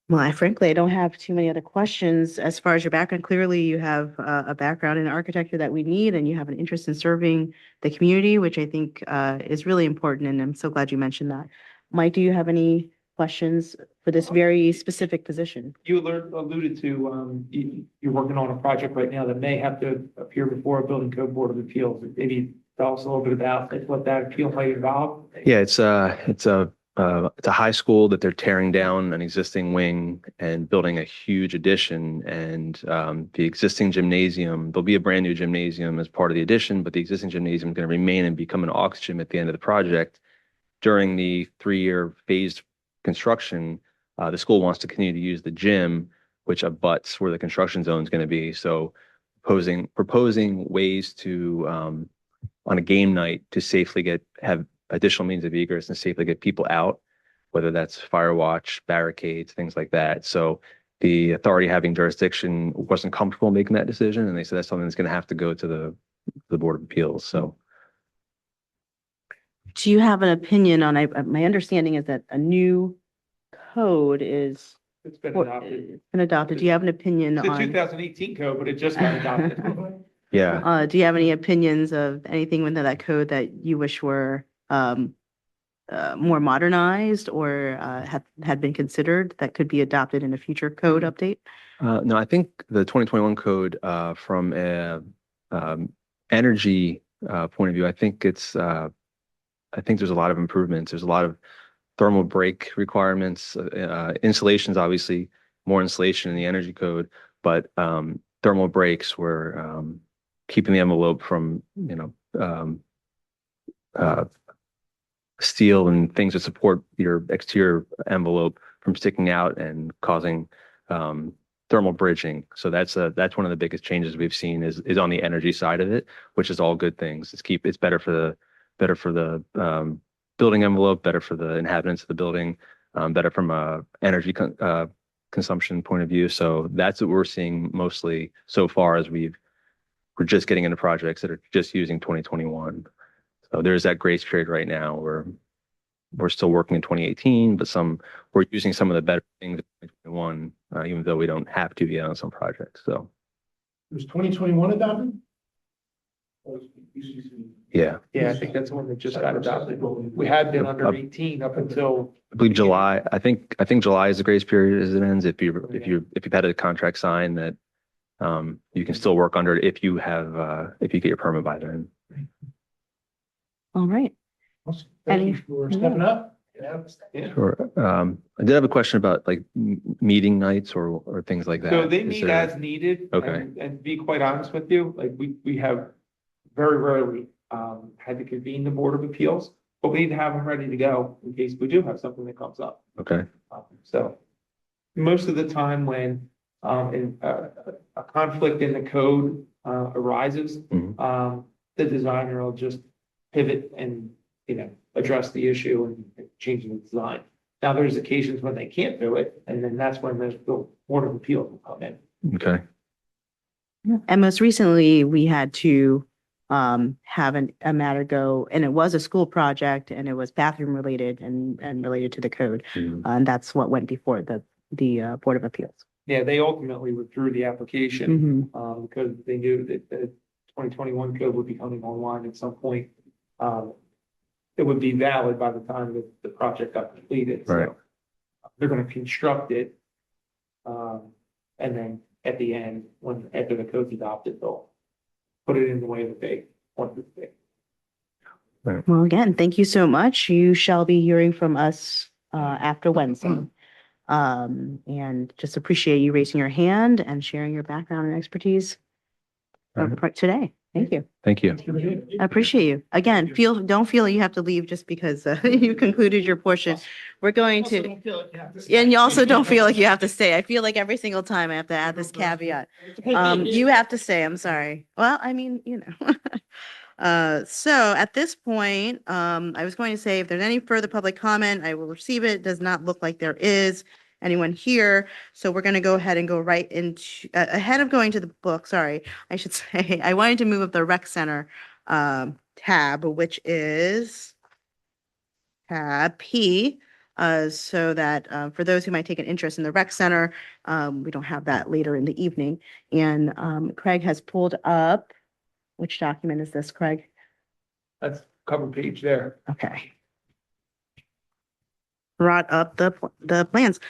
Well, I don't have too many other questions. As far as your background, clearly you have a background in architecture that we need, and you have an interest in serving the community, which I think is really important, and I'm so glad you mentioned that. Mike, do you have any questions for this very specific position? You alluded to, you're working on a project right now that may have to appear before a building code board of appeals. Maybe tell us a little bit about what that appeal might involve. Yeah, it's a high school that they're tearing down an existing wing and building a huge addition. And the existing gymnasium, there'll be a brand new gymnasium as part of the addition, but the existing gymnasium is going to remain and become an aux gym at the end of the project. During the 3-year phased construction, the school wants to continue to use the gym, which abuts where the construction zone is going to be. So proposing ways to on a game night to safely have additional means of egress and safely get people out, whether that's fire watch, barricades, things like that. So the authority having jurisdiction wasn't comfortable making that decision, and they said that's something that's going to have to go to the Board of Appeals. So Do you have an opinion on, my understanding is that a new code is It's been adopted. been adopted. Do you have an opinion It's the on? 2018 code, but it just got adopted. yeah, Do you have any opinions of anything within that code that you wish were more modernized or had been considered that could be adopted in a future code update? no, I think the 2021 code from a energy point of view, I think there's a lot of improvements. There's a lot of thermal break requirements, insulations, obviously more insulation in the energy code, but thermal breaks were keeping the envelope from, steel and things that support your exterior envelope from sticking out and causing thermal bridging. So that's one of the biggest changes we've seen is on the energy side of it, which is all good things. It's better for the building envelope, better for the inhabitants of the building, better from a energy consumption point of view. So that's what we're seeing mostly so far as we're just getting into projects that are just using 2021. So there's that grace period right now where we're still working in 2018, but we're using some of the better things in 2021, even though we don't have to yet on some projects. So Was 2021 adopted? yeah, I think that's the one that just got adopted. We had been under 18 up until. I believe July. I think July is the grace period as it ends. If you've had a contract signed that you can still work under it if you get your permit by then. All right. Thank you for stepping up. Sure. I did have a question about like meeting nights or things like that. So they meet as needed. Okay. And to be quite honest with you, like we have very rarely had to convene the Board of Appeals, but we need to have them ready to go in case we do have something that comes up. Okay. So most of the time when a conflict in the code arises, the designer will just pivot and address the issue and change the design. Now, there's occasions when they can't do it, and then that's when the Board of Appeals will come in. Okay. And most recently, we had to have a matter go, and it was a school project, and it was bathroom related and related to the code. And that's what went before the Board of Appeals. Yeah, they ultimately withdrew the application, Mhm. because they knew that the 2021 code would be coming online at some point. It would be valid by the time that the project got completed, Right. so they're gonna construct it. And then at the end, after the code's adopted, they'll put it in the way that they want it to be. Well, again, thank you so much. You shall be hearing from us after Wednesday. And just appreciate you raising your hand and sharing your background and expertise today. Thank you. Thank you. I appreciate you. Again, don't feel you have to leave just because you concluded your portion. We're going to, and you also don't feel like you have to stay. I feel like every single time I have to add this caveat. You have to stay. I'm sorry. Well, I mean, so at this point, I was going to say if there's any further public comment, I will receive it. Does not look like there is anyone here. So we're going to go ahead and go right into, ahead of going to the book, sorry, I should say, I wanted to move up the rec center tab, which is tab P. So that for those who might take an interest in the rec center, we don't have that later in the evening. And Craig has pulled up, which document is this, Craig? That's cover page there. Okay. Brought up the plans.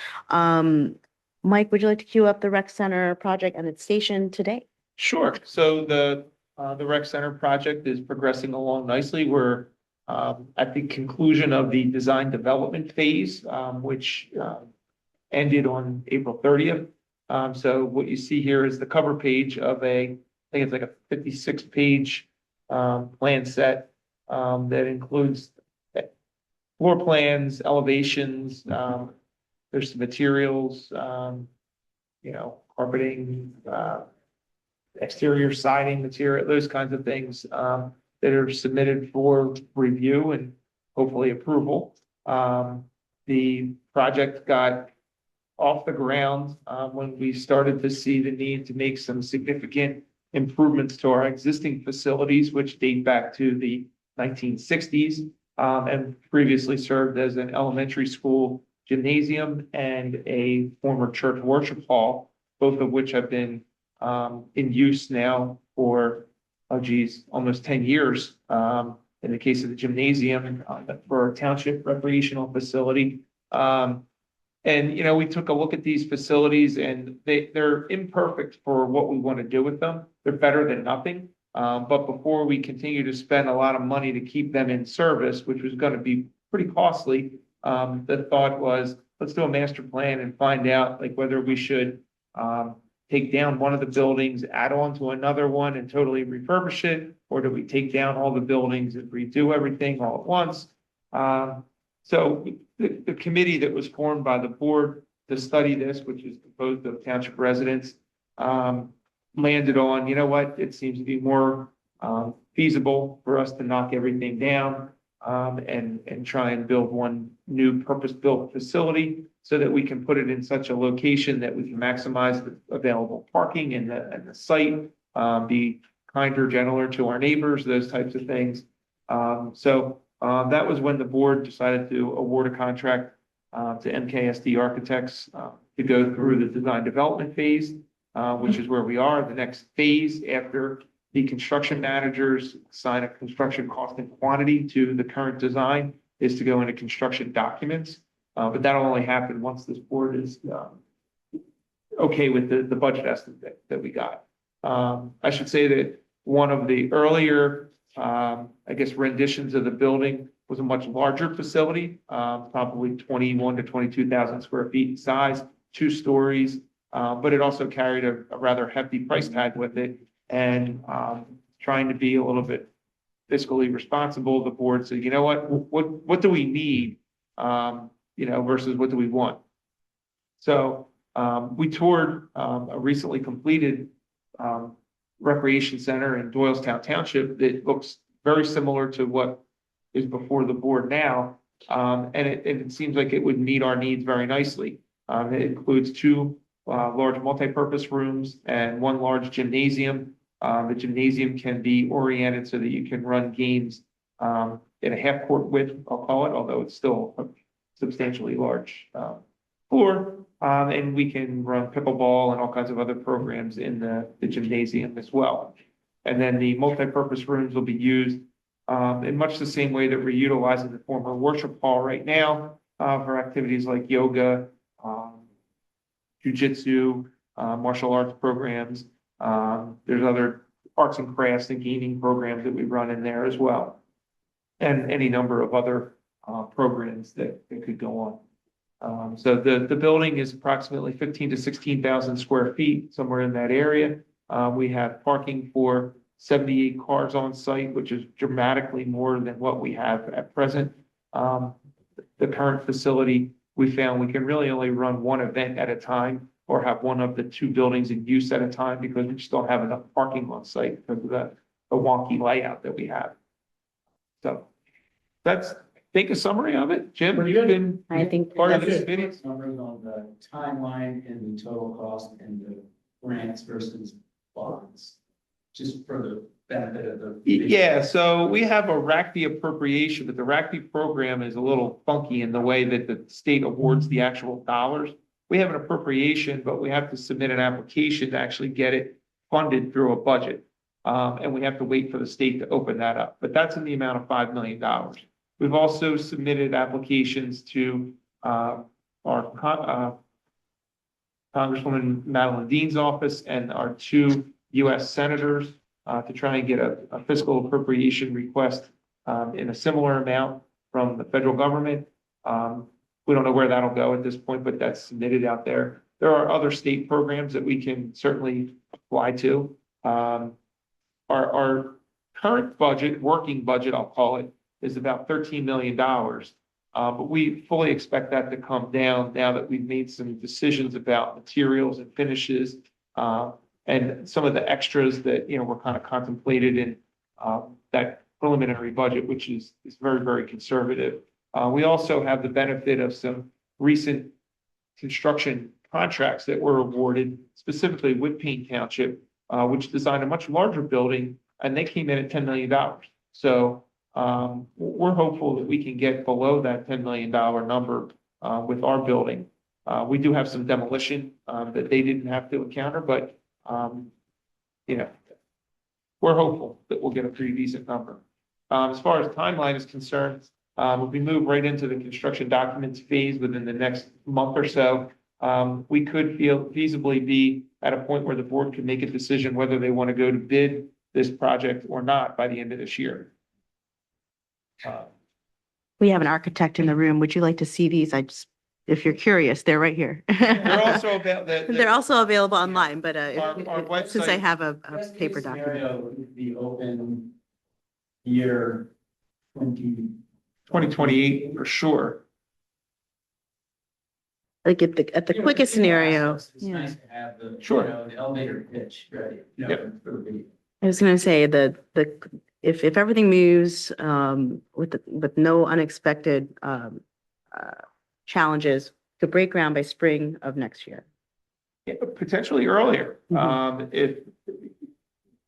Mike, would you like to queue up the rec center project and its station today? Sure. So the rec center project is progressing along nicely. We're at the conclusion of the design development phase, which ended on April 30th. So what you see here is the cover page of I think it's like a 56-page plan set that includes floor plans, elevations, there's some materials, carpeting, exterior siding material, those kinds of things that are submitted for review and hopefully approval. The project got off the ground when we started to see the need to make some significant improvements to our existing facilities, which date back to the 1960s. And previously served as an elementary school gymnasium and a former church worship hall, both of which have been in use now for, almost 10 years. In the case of the gymnasium for our township recreational facility. And, we took a look at these facilities and they're imperfect for what we want to do with them. They're better than nothing. But before we continue to spend a lot of money to keep them in service, which was going to be pretty costly, the thought was, let's do a master plan and find out whether we should take down one of the buildings, add on to another one and totally refurbish it, or do we take down all the buildings and redo everything all at once? So the committee that was formed by the board to study this, which is composed of township residents, landed on, it seems to be more feasible for us to knock everything down and try and build one new purpose-built facility so that we can put it in such a location that we can maximize the available parking and the site, be kinder, gentler to our neighbors, those types of things. So that was when the board decided to award a contract to MKSD Architects to go through the design development phase, which is where we are. The next phase after the construction managers assign a construction cost and quantity to the current design is to go into construction documents. But that'll only happen once this board is okay with the budget estimate that we got. I should say that one of the earlier, renditions of the building was a much larger facility, probably 21 to 22,000 square feet in size, 2 stories. But it also carried a rather hefty price tag with it. And trying to be a little bit fiscally responsible, the board said, what do we need, versus what do we want? So we toured a recently completed recreation center in Doylestown Township that looks very similar to what is before the board now. And it seems like it would meet our needs very nicely. It includes two large multipurpose rooms and one large gymnasium. The gymnasium can be oriented so that you can run games in a half court width, I'll call it, although it's still a substantially large floor. And we can run pickleball and all kinds of other programs in the gymnasium as well. And then the multipurpose rooms will be used in much the same way that we're utilizing the former worship hall right now for activities like yoga, jujitsu, martial arts programs. There's other arts and crafts and gaming programs that we run in there as well. And any number of other programs that could go on. So the building is approximately 15 to 16,000 square feet, somewhere in that area. We have parking for 78 cars on site, which is dramatically more than what we have at present. The current facility, we found we can really only run one event at a time or have one of the two buildings in use at a time because we just don't have enough parking on site because of the wonky layout that we have. So that's, think a summary of it. Jim, you've been I think part of that's this video. Numbers on the timeline and the total cost and the grants versus bonds, just for the benefit of the. Yeah, so we have a RACP appropriation, but the RACP program is a little funky in the way that the state awards the actual dollars. We have an appropriation, but we have to submit an application to actually get it funded through a budget. And we have to wait for the state to open that up, but that's in the amount of $5 million. We've also submitted applications to our Congresswoman Madeline Dean's office and our two U.S. senators to try and get a fiscal appropriation request in a similar amount from the federal government. We don't know where that'll go at this point, but that's submitted out there. There are other state programs that we can certainly apply to. Our current budget, working budget, I'll call it, is about $13 million. But we fully expect that to come down now that we've made some decisions about materials and finishes and some of the extras that, were kind of contemplated in that preliminary budget, which is very, very conservative. We also have the benefit of some recent construction contracts that were awarded, specifically with Payne Township, which designed a much larger building, and they came in at $10 million. So we're hopeful that we can get below that $10 million number with our building. We do have some demolition that they didn't have to encounter, but we're hopeful that we'll get a pretty decent number. As far as timeline is concerned, if we move right into the construction documents phase within the next month or so, we could feasibly be at a point where the board can make a decision whether they want to go to bid this project or not by the end of this year. We have an architect in the room. Would you like to see these? If you're curious, they're right here. They're also about They're also available online, but our since I website- have a paper document. Scenario would be open year 2028 for sure. Like at the quickest scenario. It's nice to have the, Sure. the elevator pitch ready. Yep. I was gonna say if everything moves with no unexpected challenges, to break ground by spring of next year. Yeah, potentially earlier. If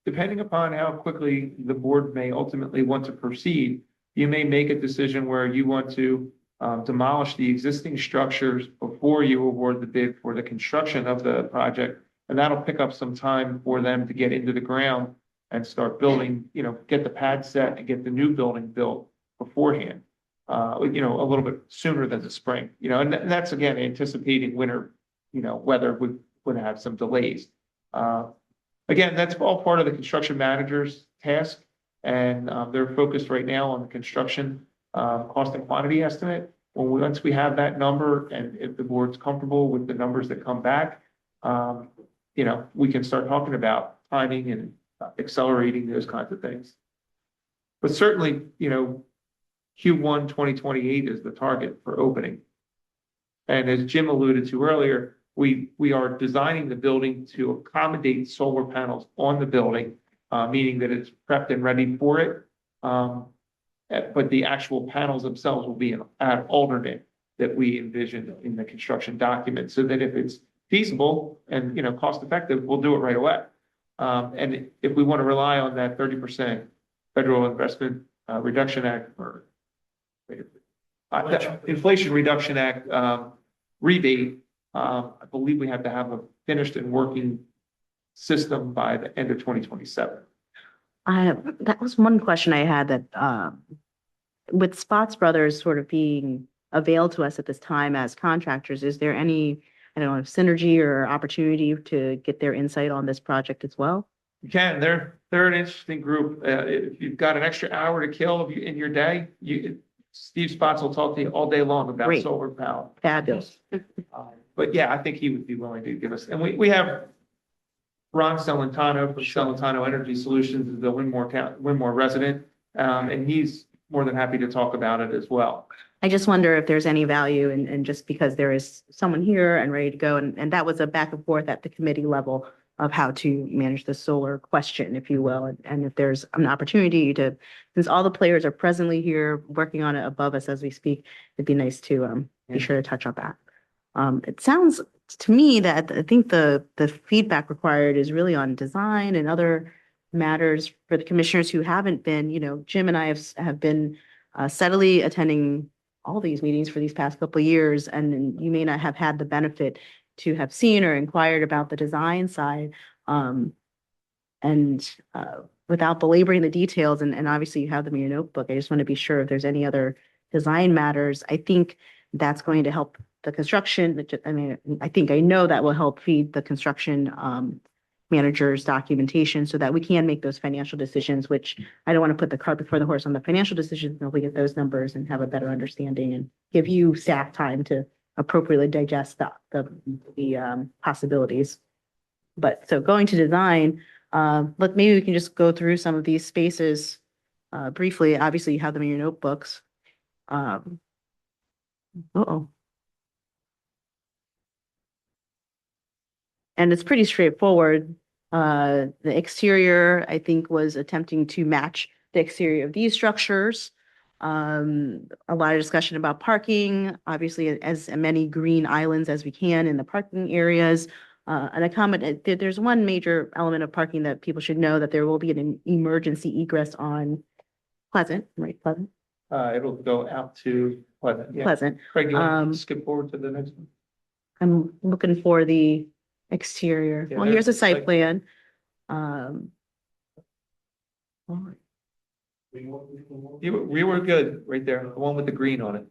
depending upon how quickly the board may ultimately want to proceed, you may make a decision where you want to demolish the existing structures before you award the bid for the construction of the project. And that'll pick up some time for them to get into the ground and start building, get the pad set and get the new building built beforehand, a little bit sooner than the spring, and that's again, anticipating winter, weather would have some delays. Again, that's all part of the construction manager's task. And they're focused right now on the construction cost and quantity estimate. Once we have that number, and if the board's comfortable with the numbers that come back, we can start talking about timing and accelerating those kinds of things. But certainly, Q1 2028 is the target for opening. And as Jim alluded to earlier, we are designing the building to accommodate solar panels on the building, meaning that it's prepped and ready for it. but the actual panels themselves will be an alternate that we envision in the construction document, so that if it's feasible and, cost effective, we'll do it right away. And if we want to rely on that 30% Federal Investment Reduction Act or Inflation Reduction Act rebate, I believe we have to have a finished and working system by the end of 2027. That was one question I had, that with Spots Brothers sort of being availed to us at this time as contractors, is there any, I don't know, synergy or opportunity to get their insight on this project as well? You can. They're an interesting group. If you've got an extra hour to kill in your day, Steve Spots will talk to you all day long about Great. solar power. Fabulous. But yeah, I think he would be willing to give us, and we have Ron Celentano from Celentano Energy Solutions, is the Winmore resident, and he's more than happy to talk about it as well. I just wonder if there's any value in just because there is someone here and ready to go, and that was a back and forth at the committee level of how to manage the solar question, if you will, and if there's an opportunity to, since all the players are presently here working on it above us as we speak, it'd be nice to be sure to touch on that. It sounds to me that I think the feedback required is really on design and other matters for the commissioners who haven't been, Jim and I have been steadily attending all these meetings for these past couple of years, and you may not have had the benefit to have seen or inquired about the design side. Without belaboring the details, and obviously you have them in your notebook, I just want to be sure if there's any other design matters. I think that's going to help the construction. I know that will help feed the construction manager's documentation so that we can make those financial decisions, which I don't want to put the cart before the horse on the financial decisions until we get those numbers and have a better understanding and give you staff time to appropriately digest the possibilities. But so going to design, look, maybe we can just go through some of these spaces briefly. Obviously, you have them in your notebooks. And it's pretty straightforward. The exterior, I think, was attempting to match the exterior of these structures. A lot of discussion about parking, obviously as many green islands as we can in the parking areas. And a comment, there's one major element of parking that people should know, that there will be an emergency egress on Pleasant, right? Pleasant? It'll go out to Pleasant. Yeah. Pleasant. Craig, you want to skip forward to the next one? I'm looking for the exterior. Yeah, Well, here's a it's site like- plan. We were good right there, the one with the green on it.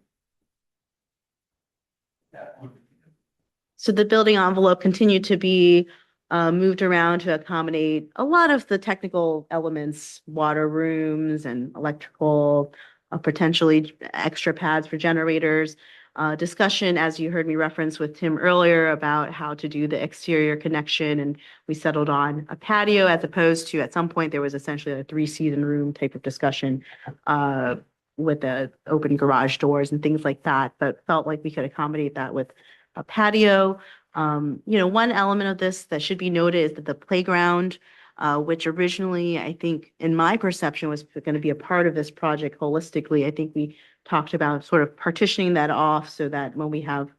So the building envelope continued to be moved around to accommodate a lot of the technical elements, water rooms and electrical, potentially extra pads for generators. Discussion, as you heard me reference with Tim earlier, about how to do the exterior connection, and we settled on a patio as opposed to, at some point, there was essentially a 3-season room type of discussion with the open garage doors and things like that, but felt like we could accommodate that with a patio. One element of this that should be noted is that the playground, which originally, I think, in my perception, was going to be a part of this project holistically. I think we talked about sort of partitioning that off so that when we have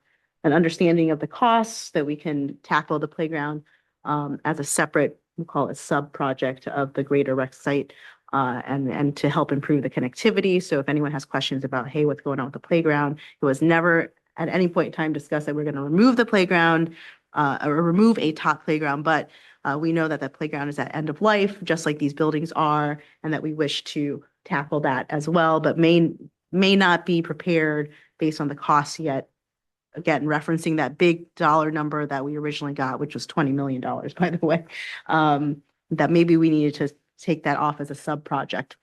an understanding of the costs, that we can tackle the playground as a separate, we'll call it sub-project of the greater rec site, and to help improve the connectivity. So if anyone has questions about, hey, what's going on with the playground, it was never at any point in time discussed that we're going to remove the playground or remove a top playground, but we know that that playground is at end of life, just like these buildings are, and that we wish to tackle that as well, but may not be prepared based on the costs yet. Again, referencing that big dollar number that we originally got, which was $20 million, by the way, that maybe we needed to take that off as a sub-project.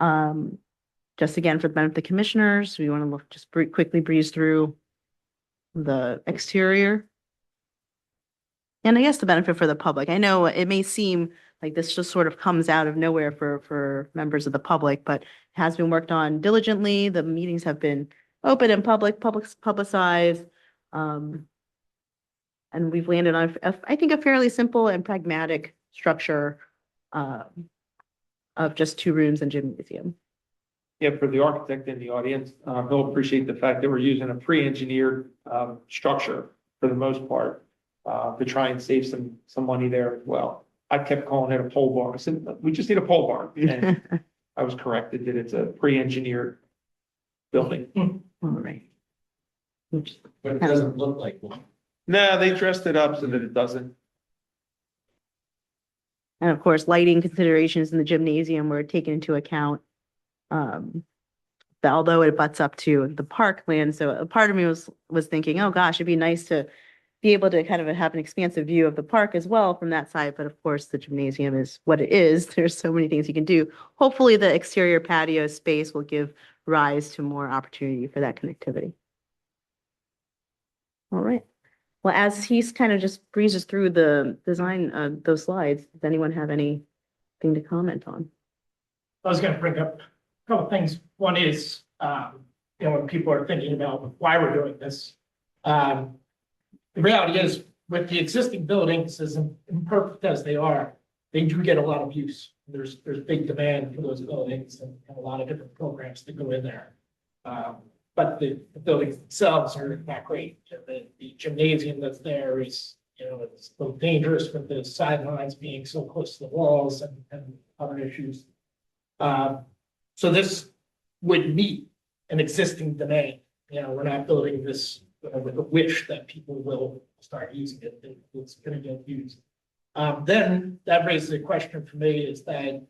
Just again, for the benefit of the commissioners, we want to just quickly breeze through the exterior. And I guess the benefit for the public. I know it may seem like this just sort of comes out of nowhere for members of the public, but it has been worked on diligently. The meetings have been open and publicized. And we've landed on, I think, a fairly simple and pragmatic structure of just 2 rooms and gym museum. Yeah, for the architect in the audience, he'll appreciate the fact that we're using a pre-engineered, structure for the most part, to try and save some money there as well. I kept calling it a pole barn. I said, we just need a pole barn. And I was corrected that it's a pre-engineered building. All right. But it doesn't look like one. No, they dressed it up so that it doesn't. And of course, lighting considerations in the gymnasium were taken into account. Although it butts up to the parkland, so a part of me was thinking, oh gosh, it'd be nice to be able to kind of have an expansive view of the park as well from that side. But of course, the gymnasium is what it is. There's so many things you can do. Hopefully, the exterior patio space will give rise to more opportunity for that connectivity. All right. Well, as he's kind of just breezes through the design of those slides, does anyone have anything to comment on? I was gonna bring up a couple of things. One is, when people are thinking about why we're doing this, the reality is with the existing buildings, as imperfect as they are, they do get a lot of use. There's big demand for those buildings and a lot of different programs that go in there. But the buildings themselves are not great. The gymnasium that's there is, it's a little dangerous with the sidelines being so close to the walls and other issues. So this would meet an existing demand. We're not building this with a wish that people will start using it. It's going to get used. Then that raises a question for me is that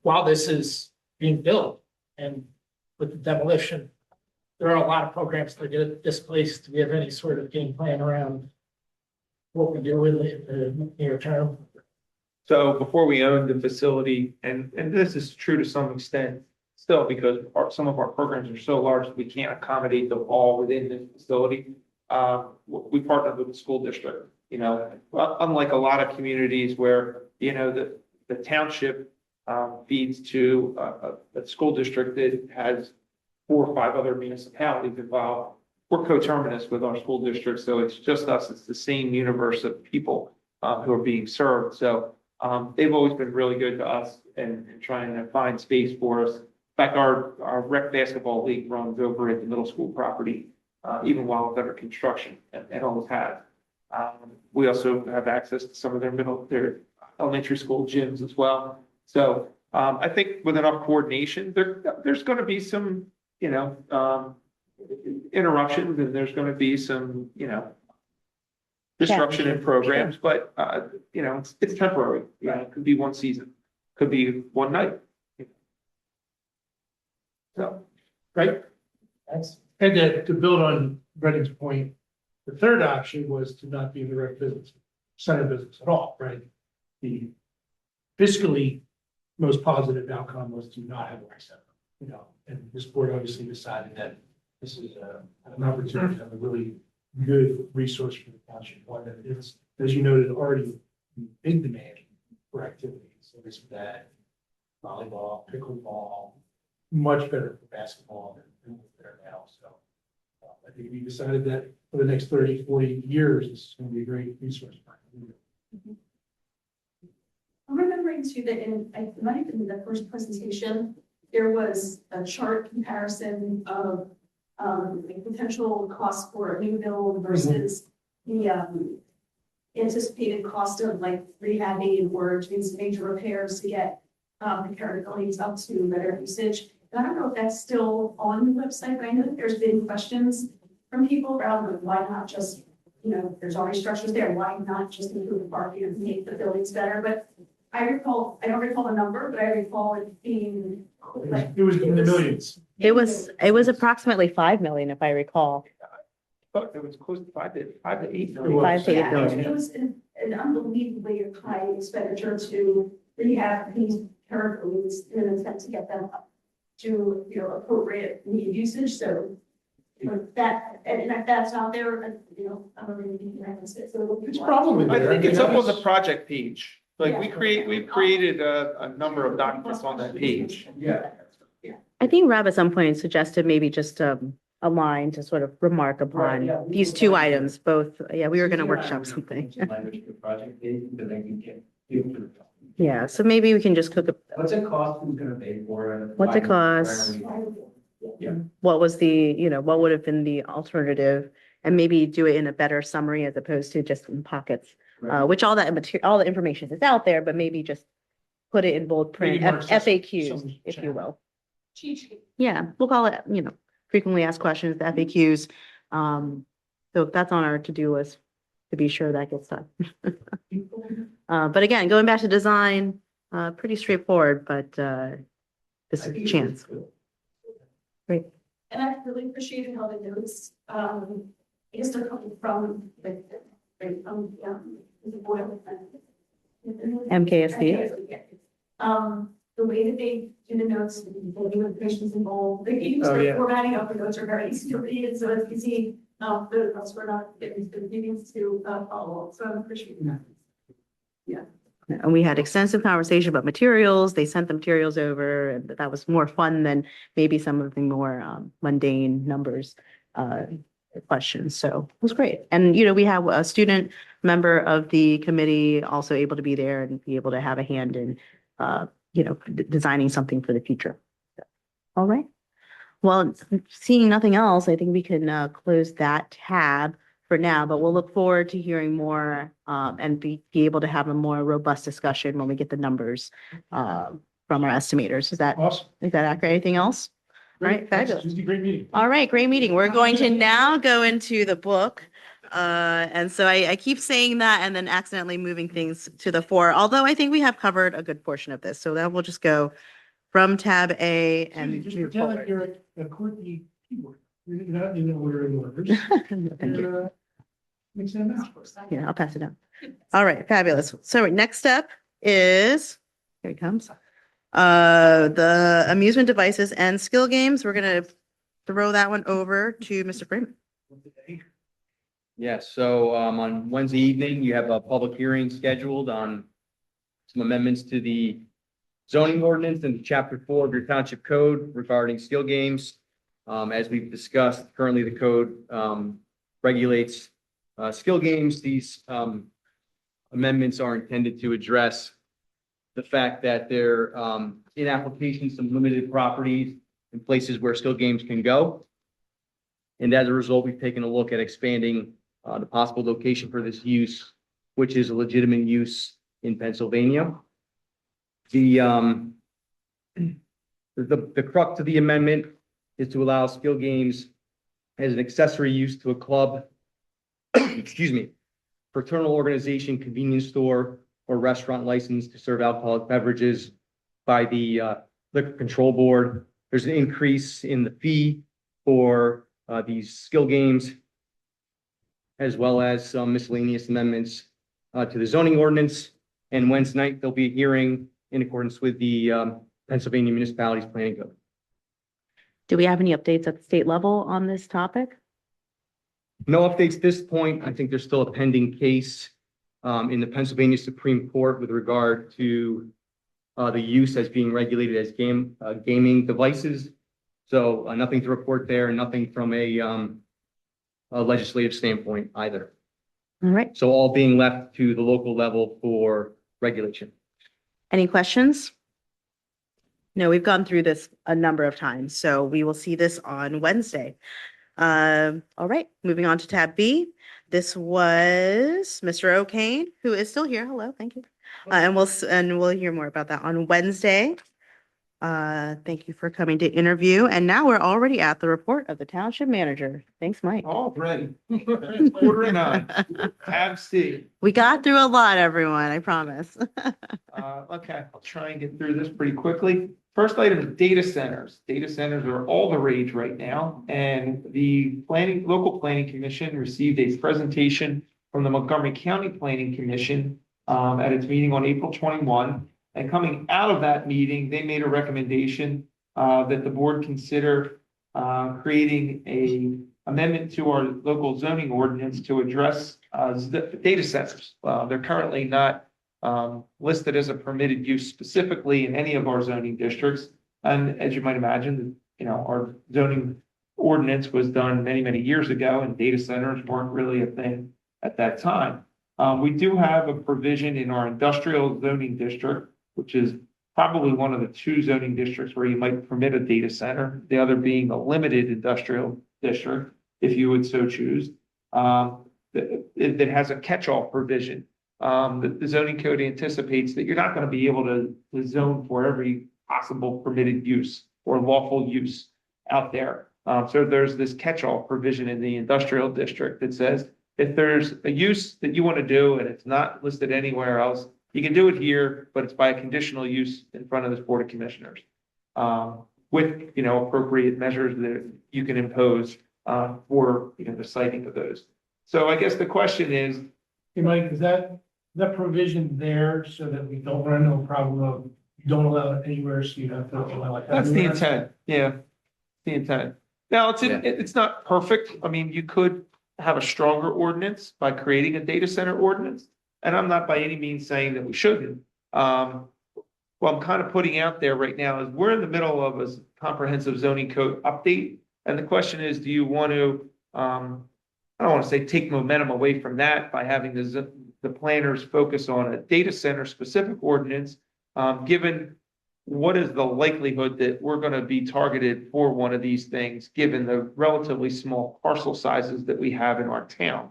while this is being built and with the demolition, there are a lot of programs that get displaced. Do we have any sort of game plan around what we do in the near term? So before we owned the facility, and this is true to some extent still, because some of our programs are so large that we can't accommodate them all within the facility. We partnered with the school district, unlike a lot of communities where, the township feeds to a school district that has 4 or 5 other municipalities involved. We're coterminous with our school district, so it's just us. It's the same universe of people who are being served. So they've always been really good to us and trying to find space for us. In fact, our rec basketball league runs over at the middle school property, even while it's under construction, and always has. We also have access to some of their elementary school gyms as well. So I think with enough coordination, there's going to be some, interruptions, and there's going to be some, disruption in programs, but it's temporary. It could be one season, could be one night. So, Right? Thanks. And to build on Brendan's point, the third option was to not be in the rec business, center business at all, right? The fiscally most positive outcome was to not have a rec center, and this board obviously decided that this is an opportunity to have a really good resource for the township, one that is, as you noted, already in big demand for activities. So this, that, volleyball, pickleball, much better for basketball than what's there now. So I think we decided that for the next 30, 40 years, this is going to be a great resource. I'm remembering too that it might have been in the first presentation, there was a chart comparison of the potential cost for a new build versus the anticipated cost of like rehabbing or doing some major repairs to get the current buildings up to better usage. And I don't know if that's still on the website, but I know that there's been questions from people around like, why not just, there's already structures there, why not just improve the parking and make the buildings better? But I don't recall the number, but I recall it being like. It was in the millions. It was approximately 5 million, if I recall. but it was close to 5 to 8 It was. 5 to 8 Yeah, million. it was an unbelievably high expenditure to rehab these current buildings in an attempt to get them up to, appropriate need usage. So that, and if that's out there, I'm really thinking I can sit. So It's probably I there. think it's I up mean, on the project page. Like Yeah. we've created a number of documents on that page. Yeah. I think Rob at some point suggested maybe just a line to sort of remark upon these two items, both, we were going to workshop something. Language for project page, because I can get Yeah, so maybe we can just cook, What's it cost? Who's gonna pay for it? what's it cost? Yeah. What was what would have been the alternative? And maybe do it in a better summary as opposed to just in pockets. Which all that material, all the information is out there, but maybe just put it in bold print, Maybe more accessible, FAQs, some if you will. Cheat sheet. Yeah, we'll call it, frequently asked questions, the FAQs. So that's on our to-do list to be sure that gets done. But again, going back to design, pretty straightforward, but this is a chance. Great. And I really appreciated how the notes, I guess they're coming from, like, the board. MKSD. The way that they do the notes, the new information is involved, they use Oh, the yeah. formatting of the notes are very easy to read, and so as you see, the notes were not getting the meetings to follow, so I appreciate that. And we had extensive conversation about materials. They sent the materials over, and that was more fun than maybe some of the more mundane numbers questions. So it was great. And, we have a student member of the committee also able to be there and be able to have a hand in, designing something for the future. All right. Well, seeing nothing else, I think we can close that tab for now, but we'll look forward to hearing more and be able to have a more robust discussion when we get the numbers from our estimators. Is that Awesome. accurate? Anything else? All right, fabulous. Great meeting. All right, great meeting. We're going to now go into the book. And so I keep saying that and then accidentally moving things to the fore, although I think we have covered a good portion of this. So then we'll just go from tab A and Just move pretend like forward. you're a quirky keyboard. You're not in order in orders. Thank you. Mixing them out. Yeah, I'll pass it down. All right, fabulous. So next step is, here it comes. The amusement devices and skill games. We're gonna throw that one over to Mr. Freeman. Yes, so on Wednesday evening, you have a public hearing scheduled on some amendments to the zoning ordinance and chapter 4 of your township code regarding skill games. As we've discussed, currently the code regulates skill games. These amendments are intended to address the fact that they're in application some limited properties and places where skill games can go. And as a result, we've taken a look at expanding the possible location for this use, which is a legitimate use in Pennsylvania. The crux of the amendment is to allow skill games as an accessory use to a club, excuse me, fraternal organization, convenience store, or restaurant licensed to serve alcoholic beverages by the Liquor Control Board. There's an increase in the fee for these skill games, as well as some miscellaneous amendments to the zoning ordinance. And Wednesday night, there'll be a hearing in accordance with the Pennsylvania Municipalities Planning Code. Do we have any updates at the state level on this topic? No updates at this point. I think there's still a pending case in the Pennsylvania Supreme Court with regard to the use as being regulated as gaming devices. So nothing to report there, and nothing from a legislative standpoint either. All right. So all being left to the local level for regulation. Any questions? No, we've gone through this a number of times, so we will see this on Wednesday. All right, moving on to tab B. This was Mr. O'Kane, who is still here. Hello, thank you. And we'll hear more about that on Wednesday. Thank you for coming to interview. And now we're already at the report of the township manager. Thanks, Mike. Already. 8:45. Tab C. We got through a lot, everyone, I promise. Okay, I'll try and get through this pretty quickly. First item is data centers. Data centers are all the rage right now, and the local planning commission received a presentation from the Montgomery County Planning Commission at its meeting on April 21. And coming out of that meeting, they made a recommendation that the board consider creating a amendment to our local zoning ordinance to address data centers. They're currently not listed as a permitted use specifically in any of our zoning districts. And as you might imagine, our zoning ordinance was done many, many years ago, and data centers weren't really a thing at that time. We do have a provision in our industrial zoning district, which is probably one of the two zoning districts where you might permit a data center, the other being a limited industrial district, if you would so choose. That has a catch-all provision. The zoning code anticipates that you're not going to be able to zone for every possible permitted use or lawful use out there. So there's this catch-all provision in the industrial district that says, if there's a use that you want to do and it's not listed anywhere else, you can do it here, but it's by a conditional use in front of this Board of Commissioners. With, appropriate measures that you can impose for, the citing of those. So I guess the question is, Hey, Mike, is that provision there so that we don't run into a problem of you don't allow it anywhere, so you have to allow it? that's the everywhere? intent, yeah, the intent. Now, it's not perfect. I mean, you could have a stronger ordinance by creating a data center ordinance. And I'm not by any means saying that we shouldn't. What I'm kind of putting out there right now is we're in the middle of a comprehensive zoning code update. And the question is, do you want to, I don't want to say take momentum away from that by having the planners focus on a data center specific ordinance, given what is the likelihood that we're going to be targeted for one of these things, given the relatively small parcel sizes that we have in our town.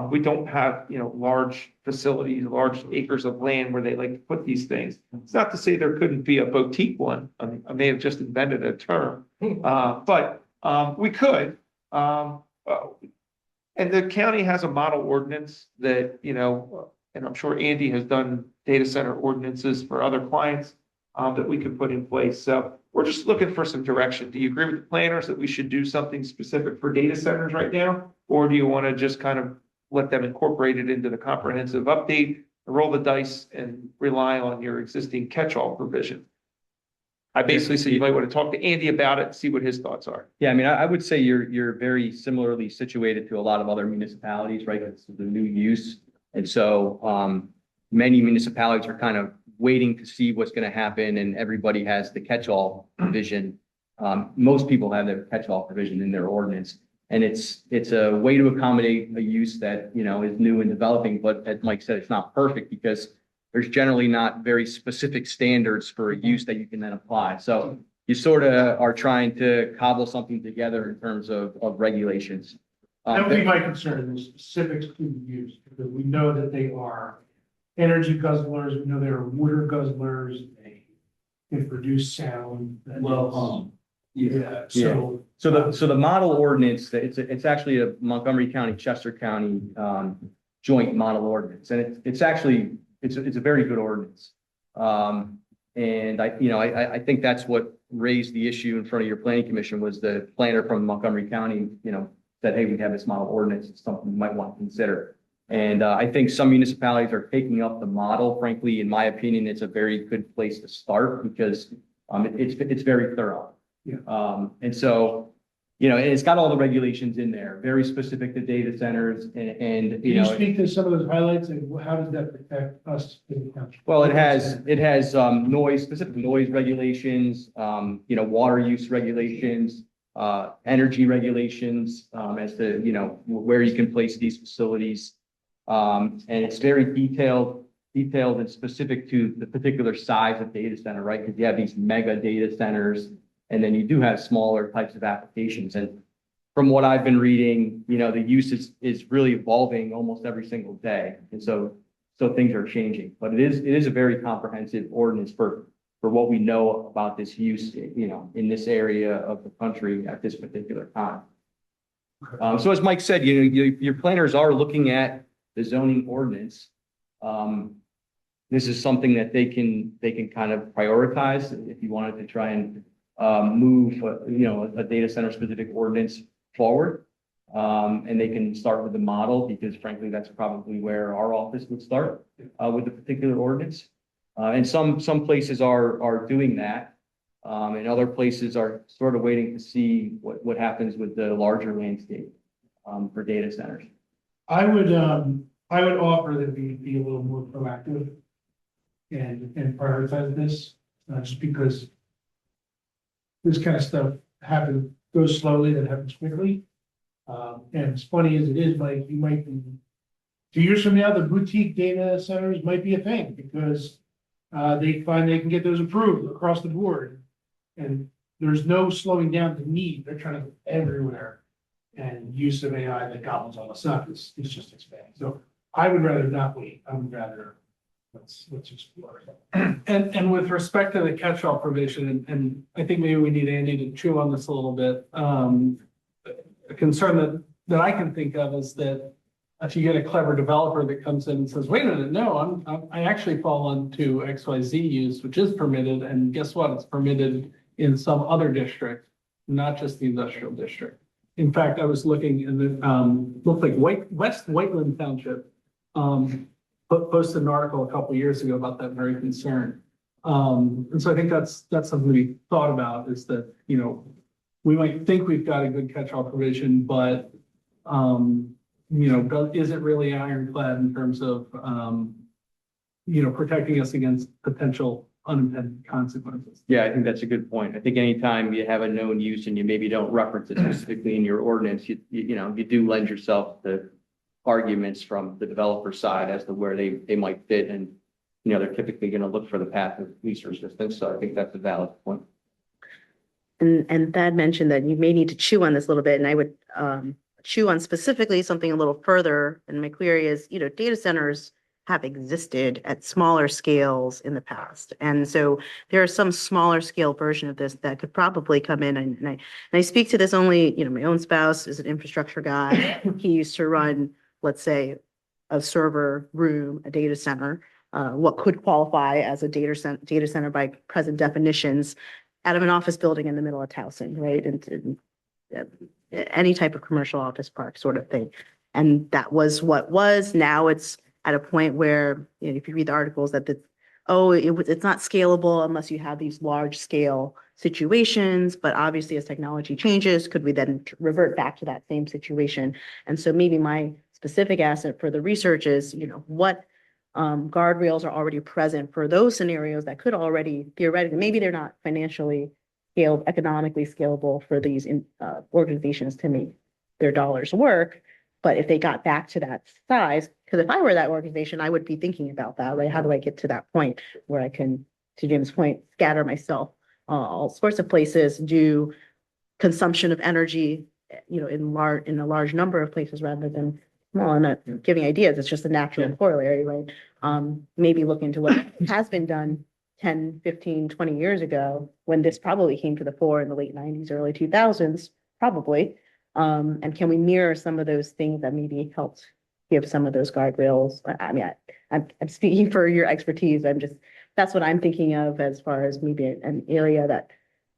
We don't have, large facilities, large acres of land where they like to put these things. It's not to say there couldn't be a boutique one. I may have just invented a term, but we could. And the county has a model ordinance that, and I'm sure Andy has done data center ordinances for other clients that we could put in place. So we're just looking for some direction. Do you agree with the planners that we should do something specific for data centers right now? Or do you want to just kind of let them incorporate it into the comprehensive update, roll the dice and rely on your existing catch-all provision? I basically said you might want to talk to Andy about it and see what his thoughts are. Yeah, I mean, I would say you're very similarly situated to a lot of other municipalities, right? It's the new use. And so many municipalities are kind of waiting to see what's going to happen, and everybody has the catch-all provision. Most people have their catch-all provision in their ordinance. And it's a way to accommodate a use that, is new and developing, but as Mike said, it's not perfect because there's generally not very specific standards for a use that you can then apply. So you sort of are trying to cobble something together in terms of regulations. That would be my concern, the specifics to the use, because we know that they are energy guzzlers, we know they are water guzzlers, they can produce sound. So the model ordinance, it's actually a Montgomery County, Chester County joint model ordinance, and it's actually a very good ordinance. And I think that's what raised the issue in front of your planning commission was the planner from Montgomery County, said, hey, we have this model ordinance. It's something you might want to consider. And I think some municipalities are taking up the model. Frankly, in my opinion, it's a very good place to start because it's very thorough. Yeah. And so, and it's got all the regulations in there, very specific to data centers and Can you speak to some of those highlights and how does that protect us in the township? well, it has specific noise regulations, water use regulations, energy regulations, as to, where you can place these facilities. And it's very detailed and specific to the particular size of data center, right? Because you have these mega data centers. And then you do have smaller types of applications. And from what I've been reading, the use is really evolving almost every single day. And so things are changing. But it is a very comprehensive ordinance for what we know about this use, in this area of the country at this particular time. So as Mike said, your planners are looking at the zoning ordinance. This is something that they can kind of prioritize if you wanted to try and move, a data center specific ordinance forward. And they can start with the model because frankly, that's probably where our office would start with the particular ordinance. And some places are doing that. And other places are sort of waiting to see what happens with the larger landscape for data centers. I would offer that we be a little more proactive and prioritize this, just because this kind of stuff goes slowly, that happens quickly. And as funny as it is, Mike, you might be 2 years from now, the boutique data centers might be a thing because they find they can get those approved across the board. And there's no slowing down the need. They're trying to go everywhere. And use of AI that goblins all this up is just expanding. So I would rather not wait. I would rather let's explore. And with respect to the catch-all provision, and I think maybe we need Andy to chew on this a little bit. A concern that I can think of is that if you get a clever developer that comes in and says, wait a minute, no, I actually fall into XYZ use, which is permitted, and guess what? It's permitted in some other district, not just the industrial district. In fact, I was looking in the, looked like West Whiteland Township, posted an article a couple of years ago about that very concern. And so I think that's something we thought about is that, you know, we might think we've got a good catch-all provision, but, you know, is it really ironclad in terms of, you know, protecting us against potential unintended consequences? Yeah, I think that's a good point. I think anytime you have a known use and you maybe don't reference it specifically in your ordinance, you do lend yourself to arguments from the developer side as to where they might fit. And, you know, they're typically going to look for the path of least resistance. So I think that's a valid point. And Thad mentioned that you may need to chew on this a little bit, and I would chew on specifically something a little further. And my query is, you know, data centers have existed at smaller scales in the past. And so there are some smaller scale version of this that could probably come in. And I speak to this only, you know, my own spouse is an infrastructure guy. He used to run, let's say, a server room, a data center, what could qualify as a data center by present definitions out of an office building in the middle of Towson, right? And any type of commercial office park sort of thing. And that was what was. Now it's at a point where, you know, if you read the articles that it's not scalable unless you have these large scale situations. But obviously as technology changes, could we then revert back to that same situation? And so maybe my specific asset for the research is, you know, what guardrails are already present for those scenarios that could already theoretically, maybe they're not financially scaled, economically scalable for these organizations to make their dollars work. But if they got back to that size, because if I were that organization, I would be thinking about that, right? How do I get to that point where I can, to Jim's point, scatter myself all sorts of places, do consumption of energy, you know, in a large number of places rather than small. I'm not giving ideas, it's just a natural corollary, right? Maybe look into what has been done 10, 15, 20 years ago when this probably came to the fore in the late 90s, early 2000s, probably. And can we mirror some of those things that maybe helped give some of those guardrails? I mean, I'm speaking for your expertise. That's what I'm thinking of as far as maybe an area that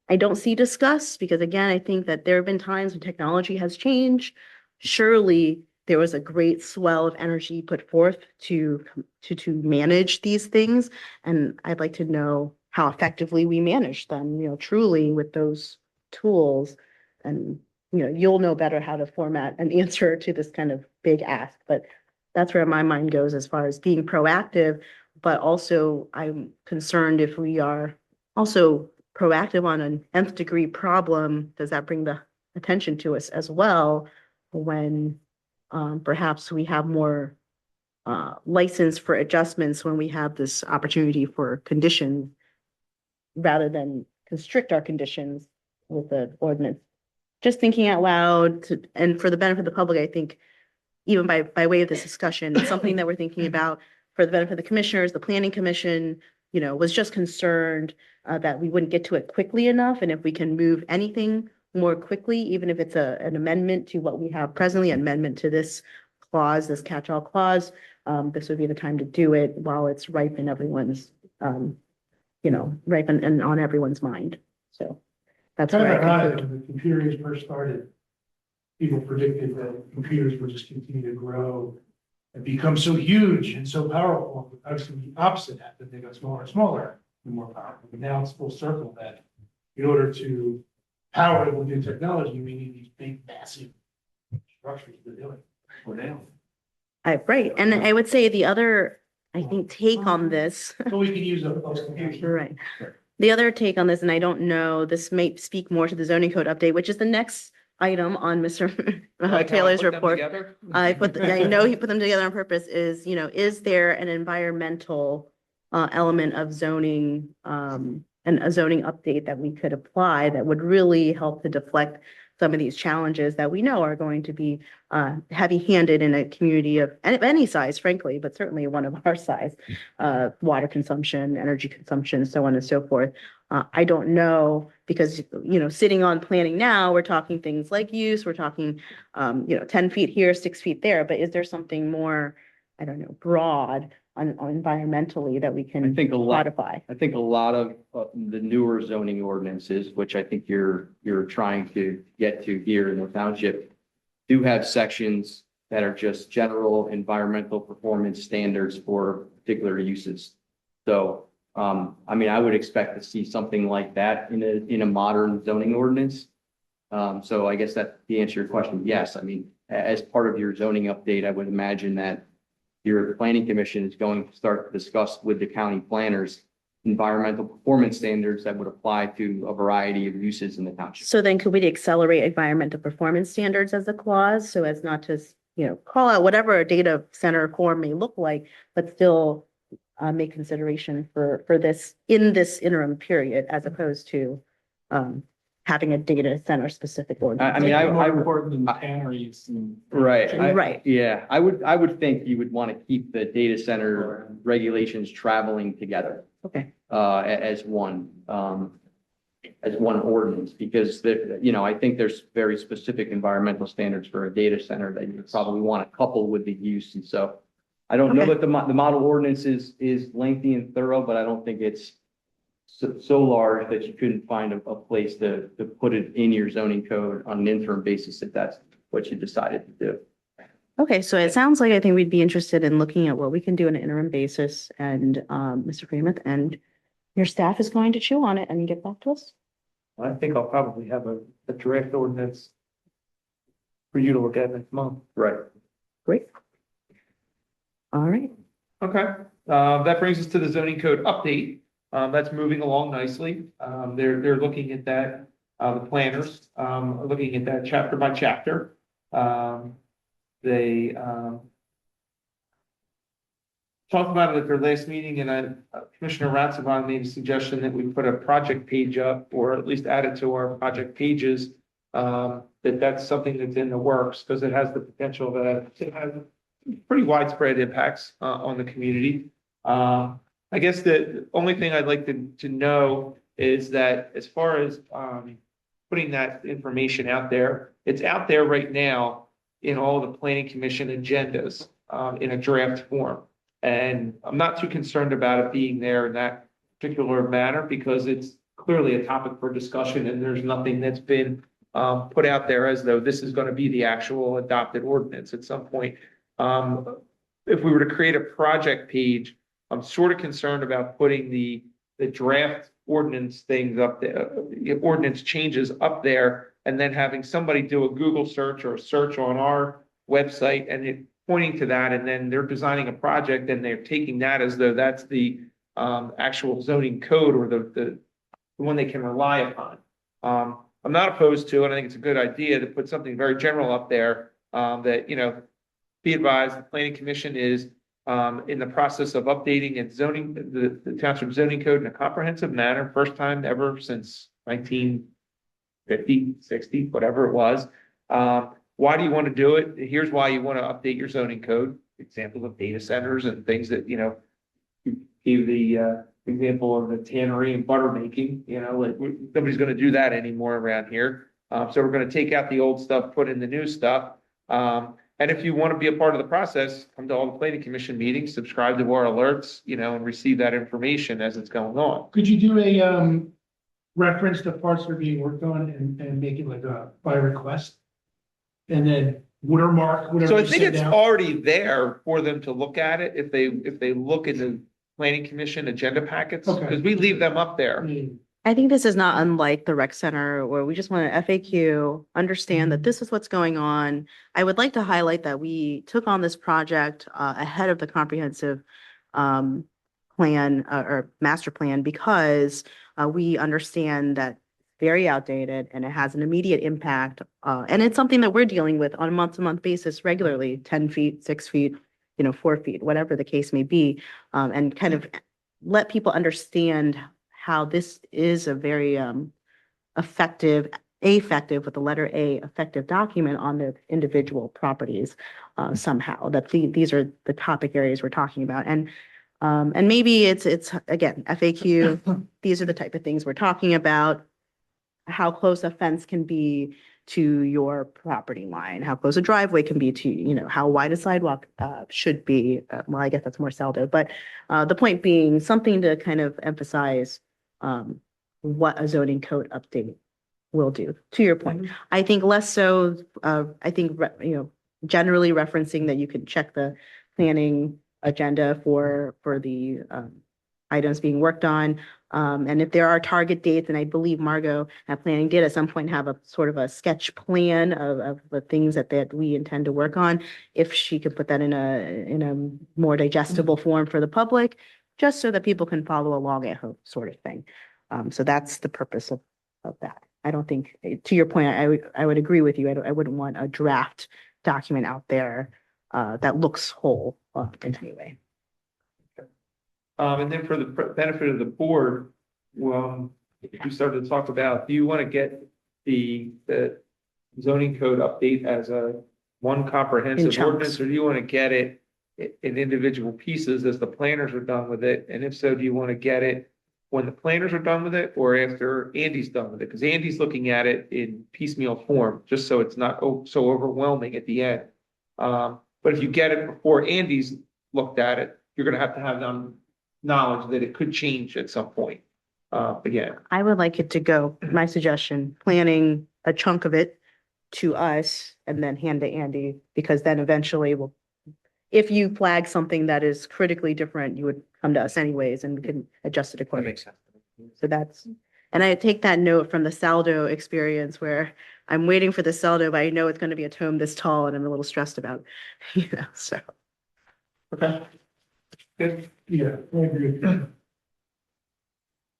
I don't see discussed, because again, I think that there have been times when technology has changed. Surely there was a great swell of energy put forth to manage these things. And I'd like to know how effectively we manage them, you know, truly with those tools. And you know, you'll know better how to format an answer to this kind of big ask, but that's where my mind goes as far as being proactive. But also I'm concerned if we are also proactive on an nth degree problem, does that bring the attention to us as well when perhaps we have more license for adjustments when we have this opportunity for condition rather than constrict our conditions with the ordinance? Just thinking out loud and for the benefit of the public, I think even by way of this discussion, it's something that we're thinking about for the benefit of the commissioners. The planning commission, you know, was just concerned that we wouldn't get to it quickly enough. And if we can move anything more quickly, even if it's an amendment to what we have presently, amendment to this clause, this catch-all clause, this would be the time to do it while it's ripe in everyone's, you know, ripe and on everyone's mind. So. That's kind where of I ironic, conclude. when the computers first started, people predicted that computers would just continue to grow and become so huge and so powerful. Actually, the opposite happened. They got smaller and smaller and more powerful. But now it's full circle that in order to power it with new technology, we need these big, massive structures to do it. Or now. Right. And I would say the other, I think, take on this. So we can use a post-computer. Right. The other take on this, and I don't know, this may speak more to the zoning code update, which is the next item on Mr. Like how I Taylor's put them report. together? I know he put them together on purpose is, is there an environmental element of zoning, and a zoning update that we could apply that would really help to deflect some of these challenges that we know are going to be heavy-handed in a community of any size, frankly, but certainly one of our size, water consumption, energy consumption, so on and so forth. I don't know, because, sitting on planning now, we're talking things like use, we're talking, 10 feet here, 6 feet there, but is there something more, I don't know, broad on environmentally that we can codify? I think a lot of the newer zoning ordinances, which I think you're trying to get to here in the township, do have sections that are just general environmental performance standards for particular uses. So, I would expect to see something like that in a modern zoning ordinance. So I guess that to answer your question, yes. As part of your zoning update, I would imagine that your planning commission is going to start to discuss with the county planners environmental performance standards that would apply to a variety of uses in the township. So then could we accelerate environmental performance standards as a clause so as not to, call out whatever a data center form may look like, but still make consideration for this in this interim period, as opposed to having a data center specific ordinance? More important than tanneries. Right. Right. Yeah, I would think you would want to keep the data center regulations traveling together. Okay. As one ordinance, because I think there's very specific environmental standards for a data center that you probably want to couple with the use. And so I don't know that the model ordinance is lengthy and thorough, but I don't think it's so large that you couldn't find a place to put it in your zoning code on an interim basis if that's what you decided to do. Okay, so it sounds like I think we'd be interested in looking at what we can do on an interim basis, and Mr. Freeman and your staff is going to chew on it and get back to us. I think I'll probably have a draft ordinance for you to look at next month. Right. Great. All right. Okay, that brings us to the zoning code update. That's moving along nicely. They're looking at that, the planners, are looking at that chapter by chapter. They talked about it at their last meeting, and Commissioner Ratzavon made a suggestion that we put a project page up, or at least add it to our project pages. That's something that's in the works, because it has the potential to have pretty widespread impacts on the community. I guess the only thing I'd like to know is that as far as putting that information out there, it's out there right now in all the planning commission agendas in a draft form. And I'm not too concerned about it being there in that particular manner, because it's clearly a topic for discussion, and there's nothing that's been put out there as though this is going to be the actual adopted ordinance at some point. If we were to create a project page, I'm sort of concerned about putting the draft ordinance things up there, ordinance changes up there, and then having somebody do a Google search or a search on our website and it pointing to that, and then they're designing a project and they're taking that as though that's the actual zoning code or the one they can rely upon. I'm not opposed to it. I think it's a good idea to put something very general up there that, be advised, the planning commission is in the process of updating and zoning the township zoning code in a comprehensive manner, first time ever since 1950, 60, whatever it was. Why do you want to do it? Here's why you want to update your zoning code. Examples of data centers and things that, you gave the example of the tannery and butter making, nobody's going to do that anymore around here. So we're going to take out the old stuff, put in the new stuff. And if you want to be a part of the process, come to all the planning commission meetings, subscribe to our alerts, and receive that information as it's going on. Could you do a reference to parts that are being worked on and make it like a by request? And then watermark, whatever. So I you think send it's out? already there for them to look at it if they look in the planning commission agenda packets, because we leave them up there. I think this is not unlike the rec center where we just want an FAQ, understand that this is what's going on. I would like to highlight that we took on this project ahead of the comprehensive plan or master plan, because we understand that very outdated, and it has an immediate impact. And it's something that we're dealing with on a month-to-month basis regularly, 10 feet, 6 feet, 4 feet, whatever the case may be, and kind of let people understand how this is a very effective with the letter A, effective document on the individual properties somehow, that these are the topic areas we're talking about. And maybe it's again, FAQ, these are the type of things we're talking about, how close a fence can be to your property line, how close a driveway can be to, how wide a sidewalk should be. Well, I guess that's more Saldo, but the point being something to kind of emphasize what a zoning code update will do, to your point. I think less so, I think, generally referencing that you can check the planning agenda for the items being worked on. And if there are target dates, and I believe Margot at planning did at some point have a sort of a sketch plan of the things that we intend to work on, if she could put that in a more digestible form for the public, just so that people can follow along at home, sort of thing. So that's the purpose of that. I don't think, to your point, I would agree with you. I wouldn't want a draft document out there that looks whole in any way. And then for the benefit of the board, well, we started to talk about, do you want to get the zoning code update as one comprehensive ordinance, or do you want to get it in individual pieces as the planners are done with it? And if so, do you want to get it when the planners are done with it or after Andy's done with it? Because Andy's looking at it in piecemeal form, just so it's not so overwhelming at the end. But if you get it before Andy's looked at it, you're going to have knowledge that it could change at some point. Again, I would like it to go, my suggestion, planning a chunk of it to us and then hand to Andy, because then eventually if you flag something that is critically different, you would come to us anyways and we can adjust it accordingly. So and I take that note from the Saldo experience where I'm waiting for the Saldo, but I know it's going to be a tome this tall and I'm a little stressed about, so. okay. Good. Yeah, I agree.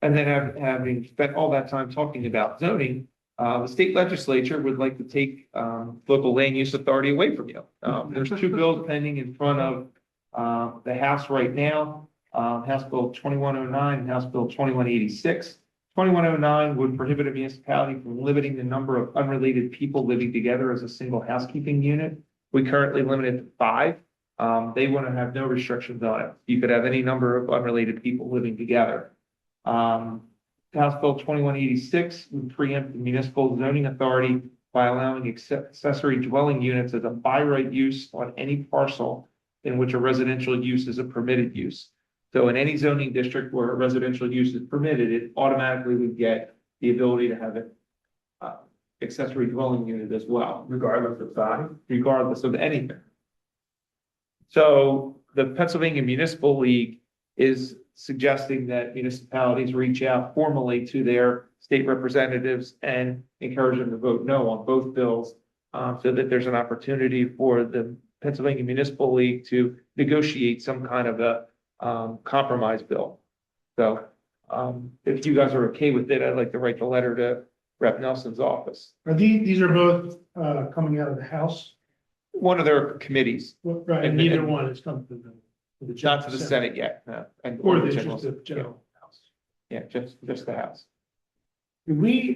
And then having spent all that time talking about zoning, the state legislature would like to take local land use authority away from you. There's two bills pending in front of the House right now, House Bill 2109 and House Bill 2186. 2109 would prohibit a municipality from limiting the number of unrelated people living together as a single housekeeping unit. We currently limit it to 5. They want to have no restrictions on it. You could have any number of unrelated people living together. House Bill 2186 would preempt the municipal zoning authority by allowing accessory dwelling units as a by right use on any parcel in which a residential use is a permitted use. So in any zoning district where a residential use is permitted, it automatically would get the ability to have an accessory dwelling unit as well, regardless of size, regardless of anything. So the Pennsylvania Municipal League is suggesting that municipalities reach out formally to their state representatives and encourage them to vote no on both bills, so that there's an opportunity for the Pennsylvania Municipal League to negotiate some kind of a compromise bill. So if you guys are okay with it, I'd like to write the letter to Rep. Nelson's office. Are these are both coming out of the House? One of their committees. Right, And- neither and- one has come to the. Not to the Senate yet. No. And Or the the general- just the general House. Yeah, just the House. Do we,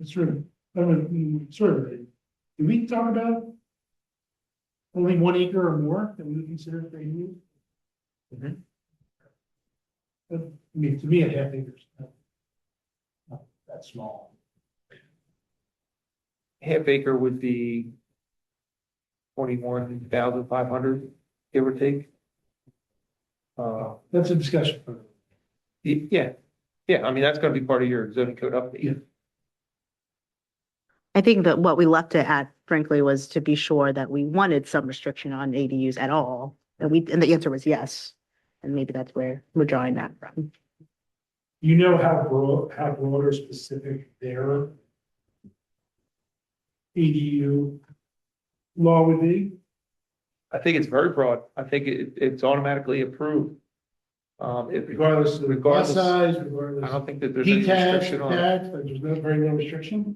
sort of, I don't know, sort of, do we talk about only 1 acre or more that we would consider for ADU? I mean, to me, a half acre is not that small. Half acre would be 21,500, give or take. That's a discussion. Yeah, I mean, that's gonna be part of your zoning code update. I think that what we left it at, frankly, was to be sure that we wanted some restriction on ADUs at all. And the answer was yes. And maybe that's where we're drawing that from. You know how broad or specific their ADU law would be? I think it's very broad. I think it's automatically approved. Regardless of the class size, regardless. I don't think that there's any Detached, restriction on it. attached, like there's no, very no restriction.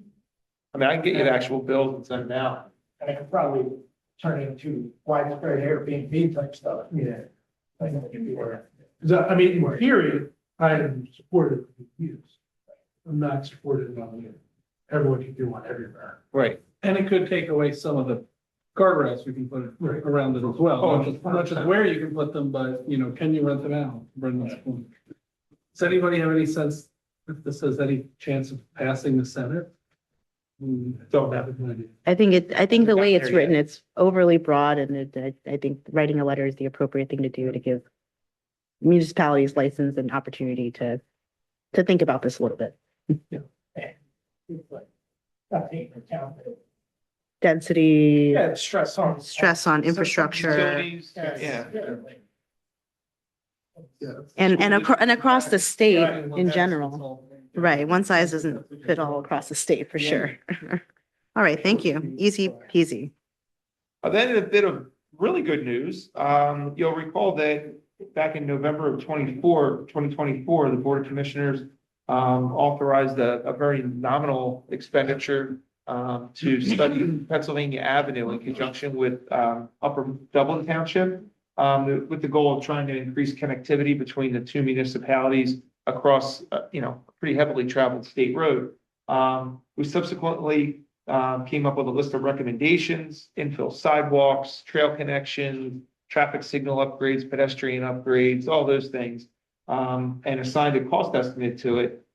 I mean, I can get you the actual bills and send them out. And I could probably turn it into widespread Airbnb type stuff. Yeah. I mean, in theory, I am supportive of use. I'm not supportive of everyone can do one everywhere. Right. And it could take away some of the guardrails we can put around it as well. Oh, Not just where you can put them, but, can you rent them out? Brendan's point. Does anybody have any sense if this has any chance of passing the Senate? Don't have an idea. I think the way it's Not there written, it's overly broad and I think writing a letter is the appropriate thing to do to give municipalities license and opportunity to think about this a little bit. Not taking into account that. Density, Yeah, stress on infrastructure. Facilities, yeah. and across the state in general. Right, one size doesn't fit all across the state for sure. All right, thank you. Easy peasy. Then a bit of really good news. You'll recall that back in November of 2024, the Board of Commissioners authorized a very nominal expenditure to study Pennsylvania Avenue in conjunction with Upper Dublin Township, with the goal of trying to increase connectivity between the two municipalities across, a pretty heavily traveled state road. We subsequently came up with a list of recommendations: infill sidewalks, trail connections, traffic signal upgrades, pedestrian upgrades, all those things, and assigned a cost estimate to it.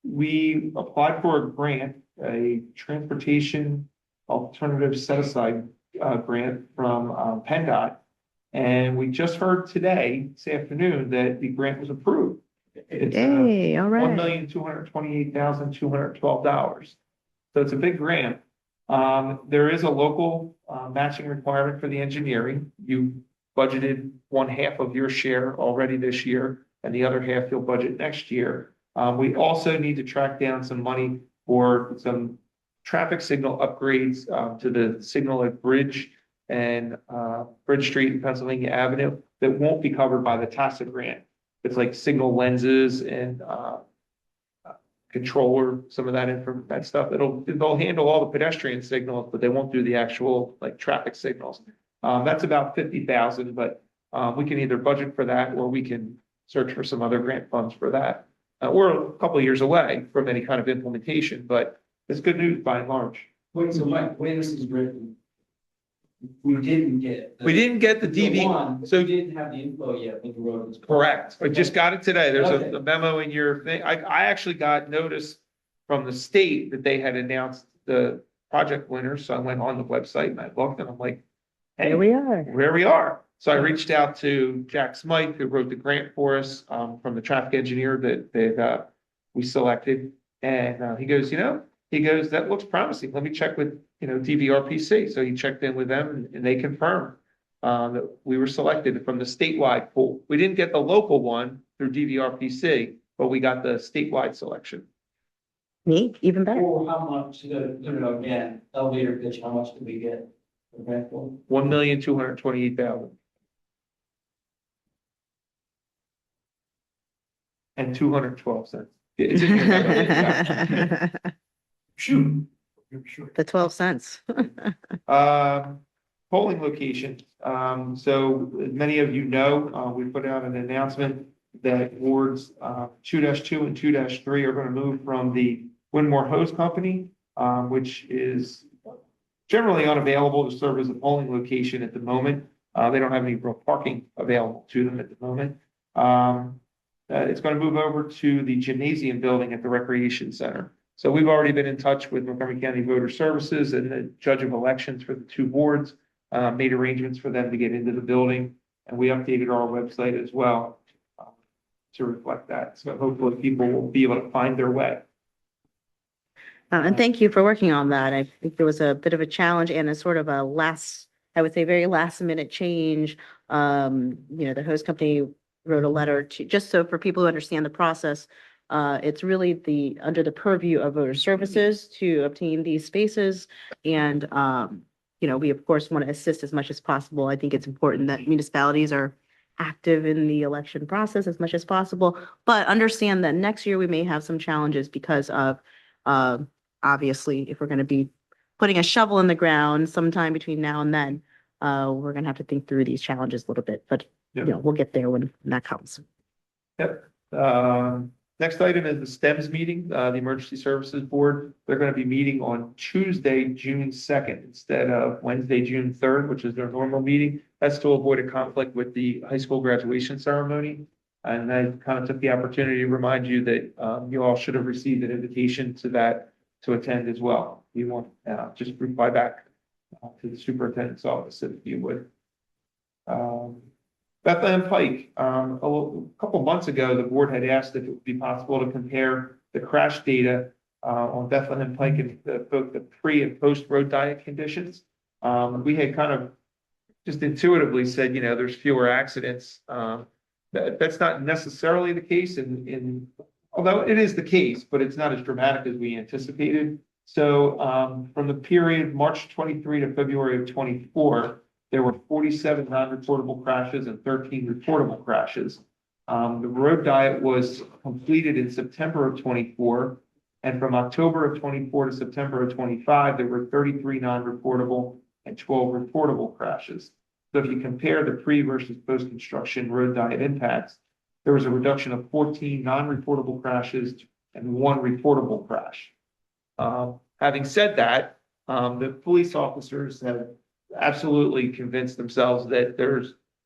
We applied for a grant, a transportation alternative set aside grant from PennDOT. And we just heard today, this afternoon, that the grant was approved. It's Hey, all right. $1,228,212. So it's a big grant. There is a local matching requirement for the engineering. You budgeted one half of your share already this year, and the other half you'll budget next year. We also need to track down some money for some traffic signal upgrades to the signal at Bridge and Bridge Street and Pennsylvania Avenue that won't be covered by the TASA grant. It's like signal lenses and controller, some of that stuff. They'll handle all the pedestrian signals, but they won't do the actual like traffic signals. That's about 50,000, but we can either budget for that or we can search for some other grant funds for that. We're a couple of years away from any kind of implementation, but it's good news by and large. Wait, so Mike, the way this is written, we didn't get. The DV. So we didn't have the info yet when the road was. Correct. I just got it today. There's Okay. a memo in your thing. I actually got notice from the state that they had announced the project winner. So I went on the website and I looked and I'm like, hey, Here we are. where we are. So I reached out to Jack Smythe, who wrote the grant for us, from the traffic engineer that we selected. And he goes, that looks promising. Let me check with, DVRPC. So he checked in with them and they confirmed that we were selected from the statewide pool. We didn't get the local one through DVRPC, but we got the statewide selection. Neat, even better. Or how much, again, elevator pitch, how much did we get? Okay, well, $1,228,000. And 212 cents. It's in here. Shoot. The 12 cents. Polling locations. So as many of you know, we put out an announcement that wards 2-2 and 2-3 are going to move from the Winmore Hose Company, which is generally unavailable to serve as a polling location at the moment. They don't have any real parking available to them at the moment. It's going to move over to the gymnasium building at the Recreation Center. So we've already been in touch with Montgomery County Voter Services and the judge of elections for the two boards, made arrangements for them to get into the building. And we updated our website as well to reflect that. So hopefully people will be able to find their way. And thank you for working on that. I think there was a bit of a challenge and a sort of a very last minute change. The host company wrote a letter to, just so for people who understand the process, it's really under the purview of voter services to obtain these spaces. And, we of course want to assist as much as possible. I think it's important that municipalities are active in the election process as much as possible, but understand that next year we may have some challenges because of, obviously, if we're going to be putting a shovel in the ground sometime between now and then, we're going to have to think through these challenges a little bit, but you know, we'll get there when that comes. Yep. Next item is the STEMS meeting, the Emergency Services Board. They're going to be meeting on Tuesday, June 2nd, instead of Wednesday, June 3rd, which is their normal meeting. That's to avoid a conflict with the high school graduation ceremony. And I kind of took the opportunity to remind you that you all should have received an invitation to that to attend as well. You want just reply back to the superintendent's office if you would. Bethlehem Pike, a couple months ago, the board had asked if it would be possible to compare the crash data on Bethlehem Pike and both the pre and post road diet conditions. We had kind of just intuitively said, you know, there's fewer accidents. That's not necessarily the case although it is the case, but it's not as dramatic as we anticipated. So from the period March 23 to February of 24, there were 47 non-reportable crashes and 13 reportable crashes. The road diet was completed in September of 24, and from October of 24 to September of 25, there were 33 non-reportable and 12 reportable crashes. So if you compare the pre versus post-construction road diet impacts, there was a reduction of 14 non-reportable crashes and 1 reportable crash. Having said that, the police officers have absolutely convinced themselves that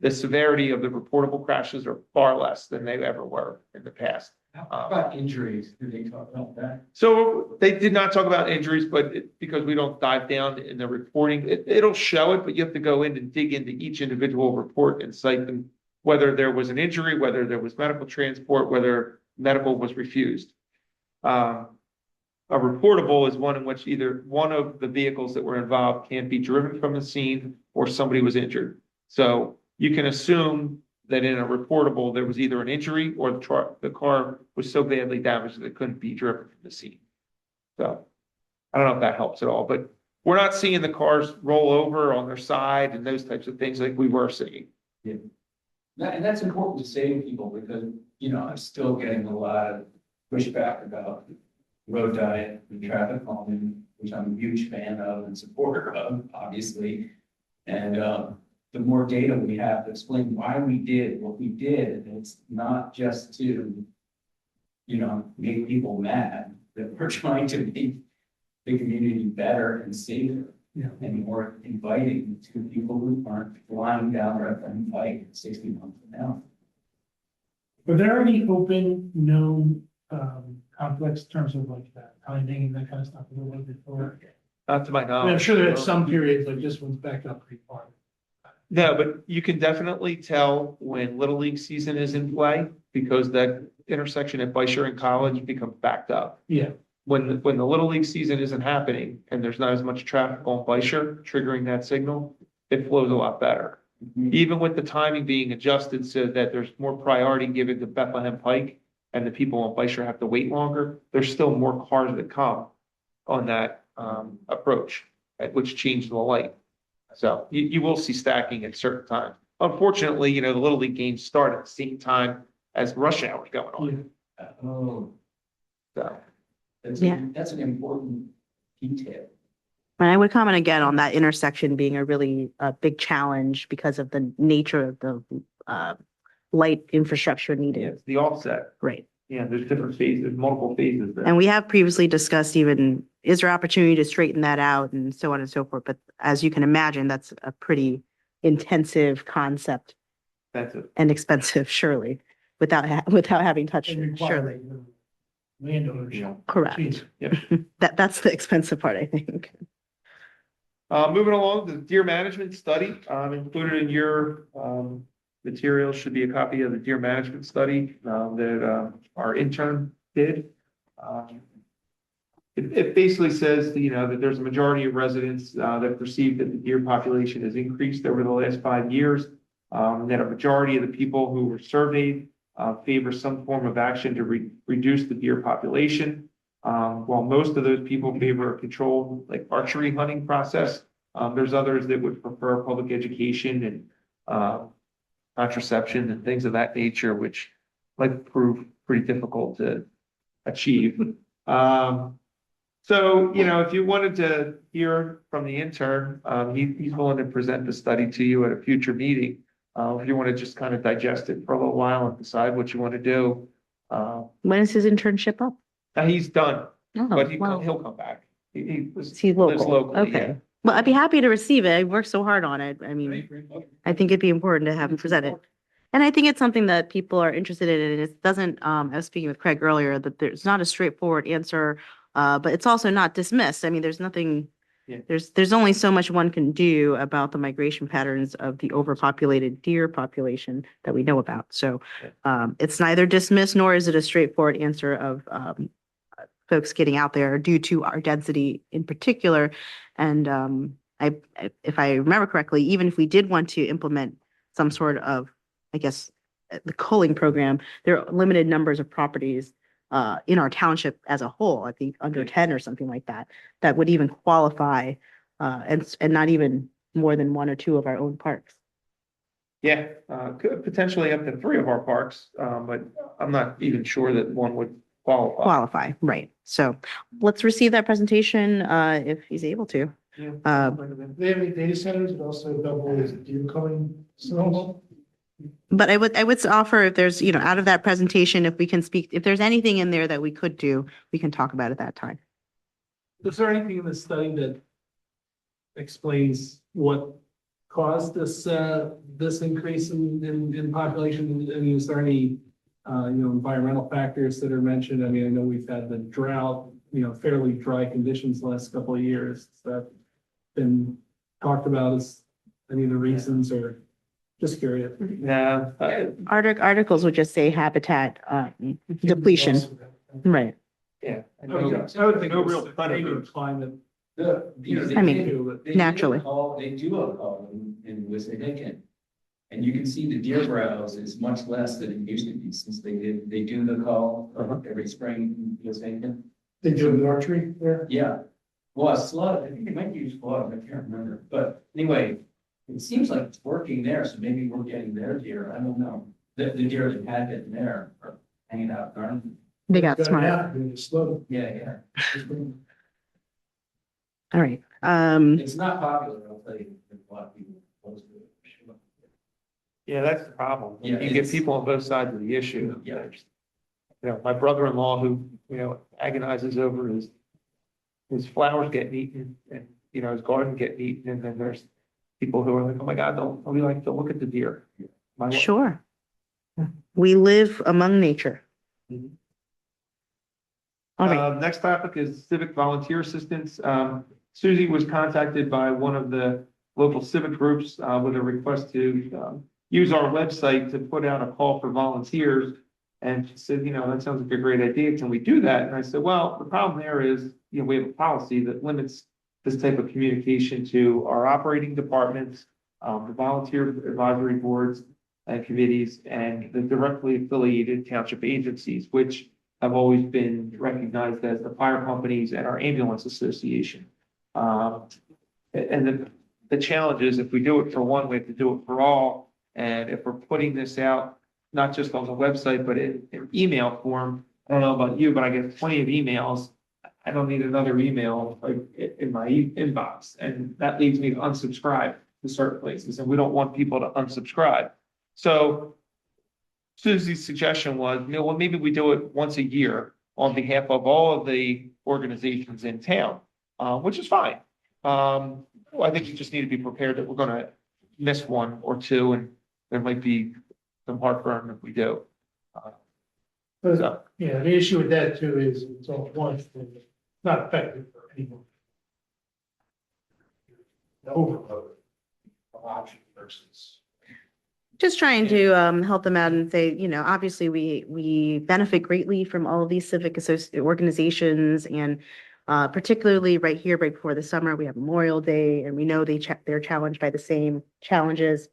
the severity of the reportable crashes are far less than they ever were in the past. How about injuries? Did they talk about that? So they did not talk about injuries, but because we don't dive down in the reporting, it'll show it, but you have to go in and dig into each individual report and cite them, whether there was an injury, whether there was medical transport, whether medical was refused. A reportable is one in which either one of the vehicles that were involved can't be driven from the scene or somebody was injured. So you can assume that in a reportable, there was either an injury or the car was so badly damaged that it couldn't be driven from the scene. So I don't know if that helps at all, but we're not seeing the cars roll over on their side and those types of things like we were seeing. Yeah. And that's important to say to people because, you know, I'm still getting a lot of pushback about road diet and traffic calming, which I'm a huge fan of and supporter of, obviously. And the more data we have to explain why we did what we did, it's not just to, you know, make people mad, that we're trying to make the community better and safer and more inviting to people who aren't flying down and fight 60 miles an hour. Are there any open, known conflicts in terms of like that timing and that kind of stuff a little bit before? Not to my I knowledge. mean, I'm sure there are some periods like this one's backed up pretty far. No, but you can definitely tell when Little League season is in play because that intersection at Beischer and College becomes backed up. Yeah. When the Little League season isn't happening and there's not as much traffic on Beischer triggering that signal, it flows a lot better. Even with the timing being adjusted so that there's more priority given to Bethlehem Pike and the people on Beischer have to wait longer, there's still more cars that come on that approach, which change the light. So you will see stacking at certain times. Unfortunately, you know, the Little League games start at the same time as rush hour going on. Oh, So that's an important detail. And I would comment again on that intersection being a really big challenge because of the nature of the light infrastructure needed. it's the offset. Right. Yeah, there's different phases, there's multiple phases there. And we have previously discussed even, is there opportunity to straighten that out and so on and so forth. But as you can imagine, that's a pretty intensive concept and expensive, surely, without having touched it, surely. Landowners. Correct. That's the expensive part, I think. Moving along, the deer management study included in your materials should be a copy of the deer management study that our intern did. It basically says, you know, that there's a majority of residents that perceive that the deer population has increased over the last 5 years. That a majority of the people who were surveyed favor some form of action to reduce the deer population. While most of those people favor a controlled, like archery hunting process, there's others that would prefer public education and contraception and things of that nature, which might prove pretty difficult to achieve. So, if you wanted to hear from the intern, he's willing to present the study to you at a future meeting. If you want to just kind of digest it for a little while and decide what you want to do. When is his internship up? He's done, Oh, but wow. he'll come back. Is he lives local? locally, yeah. Okay. Well, I'd be happy to receive it. I worked so hard on it. I mean, I think it'd be important to have him present it. And I think it's something that people are interested in. And it doesn't, I was speaking with Craig earlier, that there's not a straightforward answer, but it's also not dismissed. I mean, there's nothing, Yeah. there's only so much one can do about the migration patterns of the overpopulated deer population that we know about. So it's neither dismissed nor is it a straightforward answer of folks getting out there due to our density in particular. And if I remember correctly, even if we did want to implement some sort of, I guess, the culling program, there are limited numbers of properties in our township as a whole, I think under 10 or something like that, that would even qualify and not even more than one or two of our own parks. Yeah, could potentially up to 3 of our parks, but I'm not even sure that one would qualify. Right. So let's receive that presentation if he's able to. Yeah. They have any data centers that also double as deer culling zones? But I would offer if there's, out of that presentation, if we can speak, if there's anything in there that we could do, we can talk about it that time. Is there anything in the study that explains what caused this, this increase in population? I mean, is there any, environmental factors that are mentioned? I mean, I know we've had the drought, fairly dry conditions the last couple of years. Has that been talked about as any of the reasons, or just curious? Yeah. Articles would just say habitat depletion. Right. Yeah. I would think no real climate. I mean, naturally. They do a call in Wissahickon. And you can see the deer browse is much less than it used to be since they do the call every spring in Wissahickon. They do the archery there? Yeah. Well, a slug, I think they might use slug, I can't remember. But anyway, it seems like it's working there, so maybe we're getting their deer. I don't know. The deer that had been there are hanging out garden. They got smart. Yeah. All right. It's not popular, I'll tell you. A lot of people opposed to it. Yeah, that's the problem. Yeah, You get people on both sides of the issue. Yeah. My brother-in-law who, agonizes over his flowers getting eaten and, his garden getting eaten. And then there's people who are like, oh my God, don't we like to look at the deer? Sure. We live among nature. Mhm. All right. Next topic is civic volunteer assistance. Susie was contacted by one of the local civic groups with a request to use our website to put out a call for volunteers. And she said, that sounds like a great idea. Can we do that? And I said, well, the problem there is, we have a policy that limits this type of communication to our operating departments, the volunteer advisory boards and committees, and the directly affiliated township agencies, which have always been recognized as the fire companies and our ambulance association. And the challenge is if we do it for one, we have to do it for all. And if we're putting this out, not just on the website, but in email form, I don't know about you, but I get plenty of emails. I don't need another email in my inbox. And that leads me to unsubscribe to certain places. And we don't want people to unsubscribe. So Susie's suggestion was, well, maybe we do it once a year on behalf of all of the organizations in town, which is fine. I think you just need to be prepared that we're going to miss one or two, and there might be some heartburn if we do. But, yeah, the issue with that too is it's all once, and it's not effective for anyone. The overload of option versus. Just trying to help them out and say, obviously we benefit greatly from all of these civic organizations, and particularly right here, right before the summer, we have Memorial Day, and we know they're challenged by the same challenges.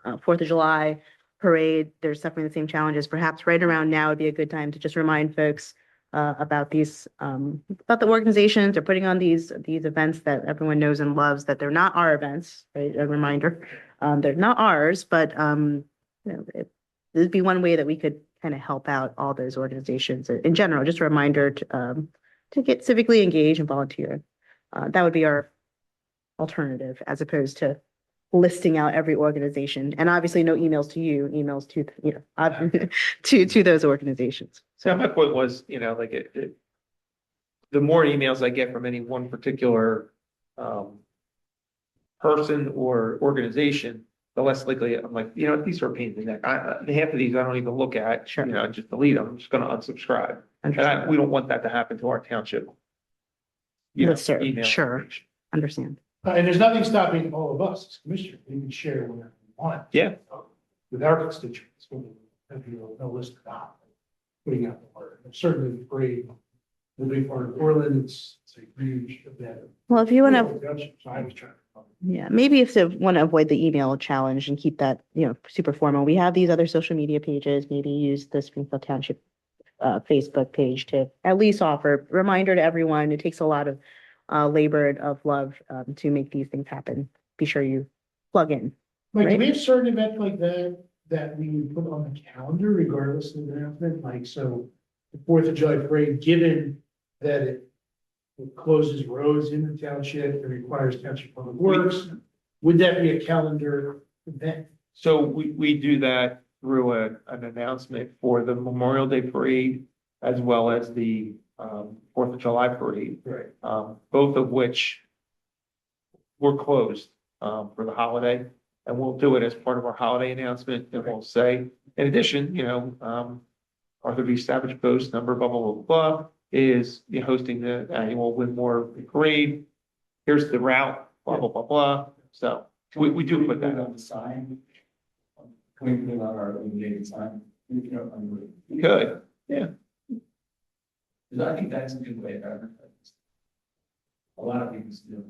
4th of July parade, they're suffering the same challenges. Perhaps right around now would be a good time to just remind folks about about the organizations they're putting on these events that everyone knows and loves, that they're not our events, right? A reminder, they're not ours, but This would be one way that we could kind of help out all those organizations in general, just a reminder to get civically engaged and volunteer. That would be our alternative as opposed to listing out every organization, and obviously no emails to you, emails to, to those organizations. So my point was, like the more emails I get from any one particular person or organization, the less likely I'm like, these are pains in the neck. Half of these I don't even look at, just delete them. I'm just going to unsubscribe. And we don't want that to happen to our township. Yes, sir. Email Sure. information. Understand. And there's nothing stopping all of us as commissioners, we can share whatever we want. Yeah. With our constituents, when we have no list of that, putting out the word. And certainly great, the big part of Orland, it's a huge event. Well, if you want to, So I was trying to. yeah, maybe if you want to avoid the email challenge and keep that, super formal, we have these other social media pages, maybe use the Springfield Township Facebook page to at least offer reminder to everyone. It takes a lot of labor and of love to make these things happen. Be sure you plug in. Like, do Right. we have certain events like that we would put on the calendar regardless of the announcement? Like, so the 4th of July parade, given that it closes roads in the township, it requires township public works, would that be a calendar event? So we do that through an announcement for the Memorial Day parade as well as the 4th of July parade. Right. Both of which were closed for the holiday. And we'll do it as part of our holiday announcement. And we'll say, in addition, Arthur B. Savage Post number, blah, blah, blah, blah, is hosting the annual Winmore parade. Here's the route, blah, blah, blah, blah. So we do put that on the sign. Can we put on our illuminated sign? Good, yeah. I think that's a good way of advertising. A lot of people do.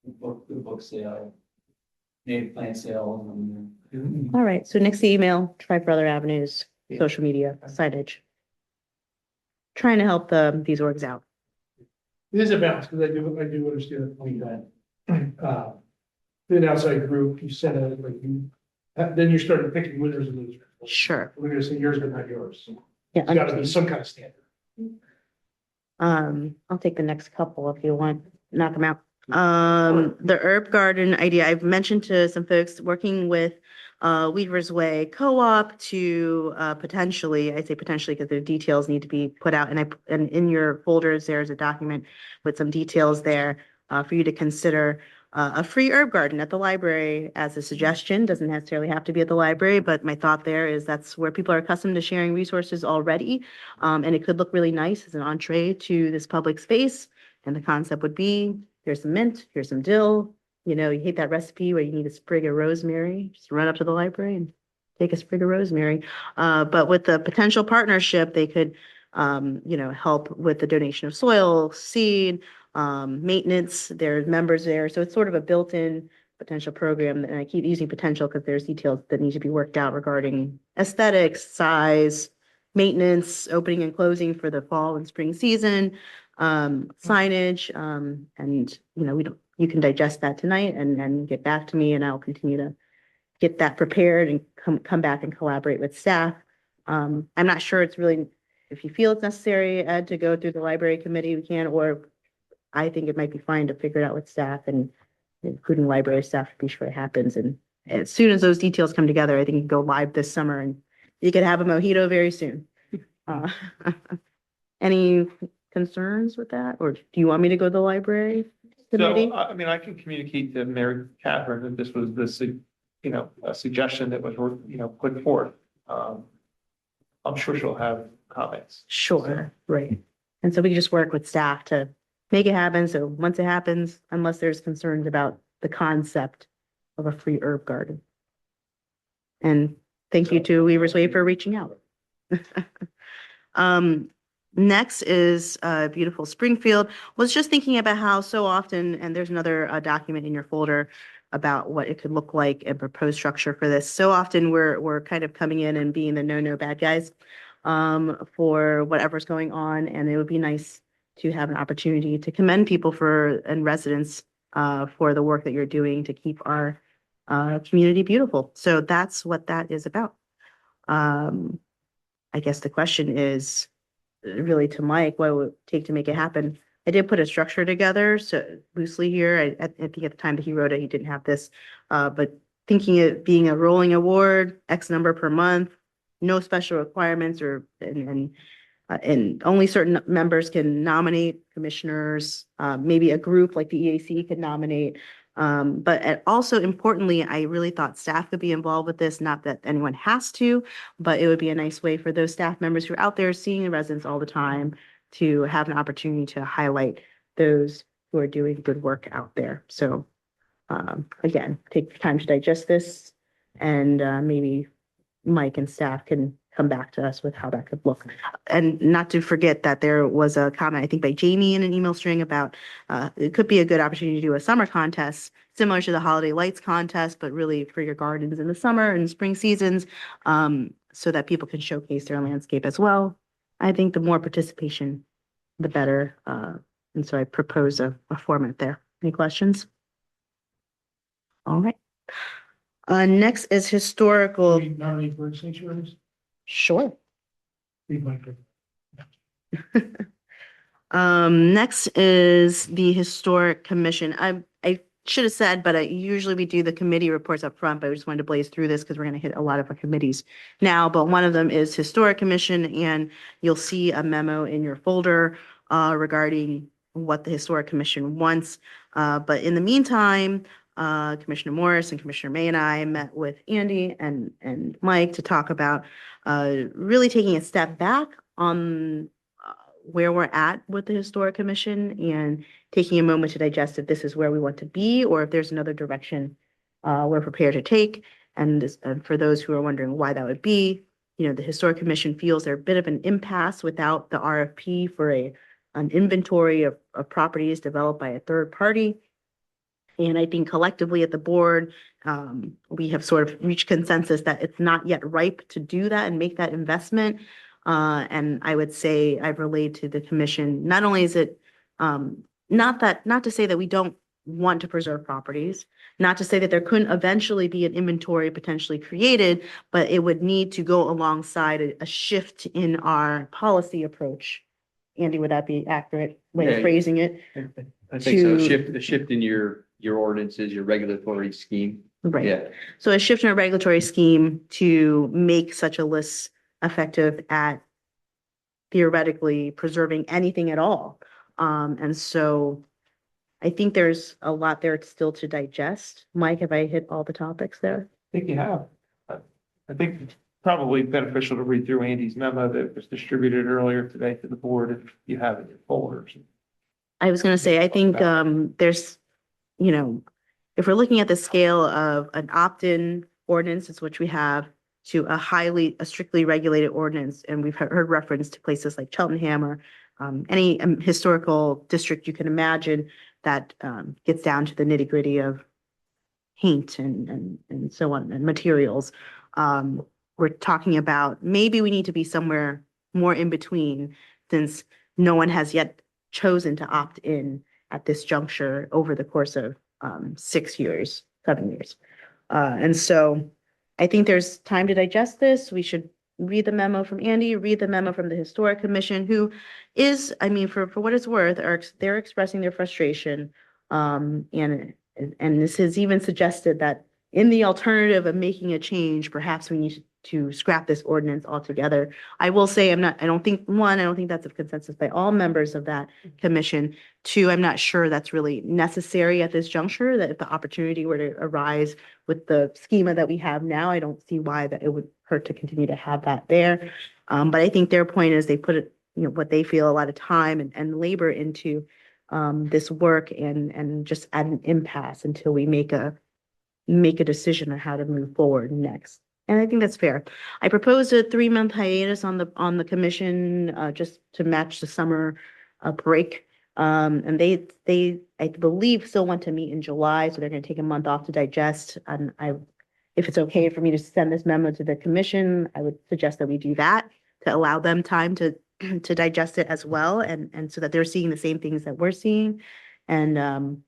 The book sale, native plant sale. All right. So next email, try for other avenues, social media, signage. Trying to help these orgs out. It is a balance, because I do understand the point that an outside group, you set it, like then you're starting picking winners and losers. Sure. We're gonna say yours, but not yours. So Yeah, There's gotta be understand. some kind of standard. I'll take the next couple if you want, knock them out. The herb garden idea, I've mentioned to some folks working with Weaver's Way Co-op to potentially, I say potentially because the details need to be put out, and in your folders, there's a document with some details there for you to consider a free herb garden at the library as a suggestion. Doesn't necessarily have to be at the library, but my thought there is that's where people are accustomed to sharing resources already. And it could look really nice as an entree to this public space. And the concept would be, here's some mint, here's some dill. You hate that recipe where you need a sprig of rosemary, just run up to the library and take a sprig of rosemary. But with the potential partnership, they could, help with the donation of soil, seed, maintenance. There's members there. So it's sort of a built-in potential program. And I keep using potential because there's details that need to be worked out regarding aesthetics, size, maintenance, opening and closing for the fall and spring season, signage, and you can digest that tonight and get back to me, and I'll continue to get that prepared and come back and collaborate with staff. I'm not sure it's really, if you feel it's necessary, Ed, to go through the library committee, we can, or I think it might be fine to figure it out with staff and including library staff to be sure it happens. And as soon as those details come together, I think you can go live this summer and you could have a mojito very soon. Any concerns with that? Or do you want me to go to the library committee? So, I can communicate to Mary Catherine that this was a suggestion that was, put forth. I'm sure she'll have comments. Sure, right. And so we just work with staff to make it happen. So once it happens, unless there's concerns about the concept of a free herb garden. And thank you to Weaver's Way for reaching out. Next is beautiful Springfield. Was just thinking about how so often, and there's another document in your folder about what it could look like and proposed structure for this. So often we're kind of coming in and being the no bad guys for whatever's going on, and it would be nice to have an opportunity to commend people and residents for the work that you're doing to keep our community beautiful. So that's what that is about. I guess the question is really to Mike, what would it take to make it happen? I did put a structure together, so loosely here. I think at the time that he wrote it, he didn't have this. But thinking it being a rolling award, X number per month, no special requirements and only certain members can nominate commissioners, maybe a group like the EAC could nominate. Also importantly, I really thought staff could be involved with this, not that anyone has to, but it would be a nice way for those staff members who are out there seeing the residents all the time to have an opportunity to highlight those who are doing good work out there. So again, take time to digest this and maybe Mike and staff can come back to us with how that could look. And not to forget that there was a comment, I think by Jamie in an email string about it could be a good opportunity to do a summer contest similar to the holiday lights contest, but really for your gardens in the summer and spring seasons, so that people can showcase their landscape as well. I think the more participation, the better. And so I propose a format there. Any questions? All right. Next is historical. Nominate bird sanctuaries? Sure. Leave my. Next is the Historic Commission. I should have said, but usually we do the committee reports up front, but I just wanted to blaze through this because we're going to hit a lot of our committees now. But one of them is Historic Commission, and you'll see a memo in your folder regarding what the Historic Commission wants. But in the meantime, Commissioner Morris and Commissioner May and I met with Andy and Mike to talk about really taking a step back on where we're at with the Historic Commission and taking a moment to digest if this is where we want to be or if there's another direction we're prepared to take. And for those who are wondering why that would be, the Historic Commission feels they're a bit of an impasse without the RFP for an inventory of properties developed by a third party. And I think collectively at the board, we have sort of reached consensus that it's not yet ripe to do that and make that investment. And I would say I've relayed to the commission, not only is it not to say that we don't want to preserve properties, not to say that there couldn't eventually be an inventory potentially created, but it would need to go alongside a shift in our policy approach. Andy, would that be accurate way of phrasing it? I think so. A shift in your ordinances, your regulatory scheme. Right. Yeah. So a shift in our regulatory scheme to make such a list effective at theoretically preserving anything at all. And so I think there's a lot there still to digest. Mike, have I hit all the topics there? I think you have. I think it's probably beneficial to read through Andy's memo that was distributed earlier today to the board if you have it in your folders. I was going to say, I think there's, if we're looking at the scale of an opt-in ordinance, which we have, to a strictly regulated ordinance, and we've heard reference to places like Cheltenham or any historical district you can imagine that gets down to the nitty-gritty of paint and so on and materials. We're talking about maybe we need to be somewhere more in between since no one has yet chosen to opt in at this juncture over the course of 6 years, 7 years. And so I think there's time to digest this. We should read the memo from Andy, read the memo from the Historic Commission, who is, for what it's worth, they're expressing their frustration. And this has even suggested that in the alternative of making a change, perhaps we need to scrap this ordinance altogether. I will say I don't think that's a consensus by all members of that commission. 2, I'm not sure that's really necessary at this juncture, that if the opportunity were to arise with the schema that we have now, I don't see why that it would hurt to continue to have that there. But I think their point is they put it, what they feel a lot of time and labor into this work and just at an impasse until we make a decision on how to move forward next. And I think that's fair. I proposed a 3-month hiatus on the commission just to match the summer break. And they I believe still want to meet in July, so they're going to take a month off to digest. And if it's okay for me to send this memo to the commission, I would suggest that we do that to allow them time to digest it as well, and so that they're seeing the same things that we're seeing. And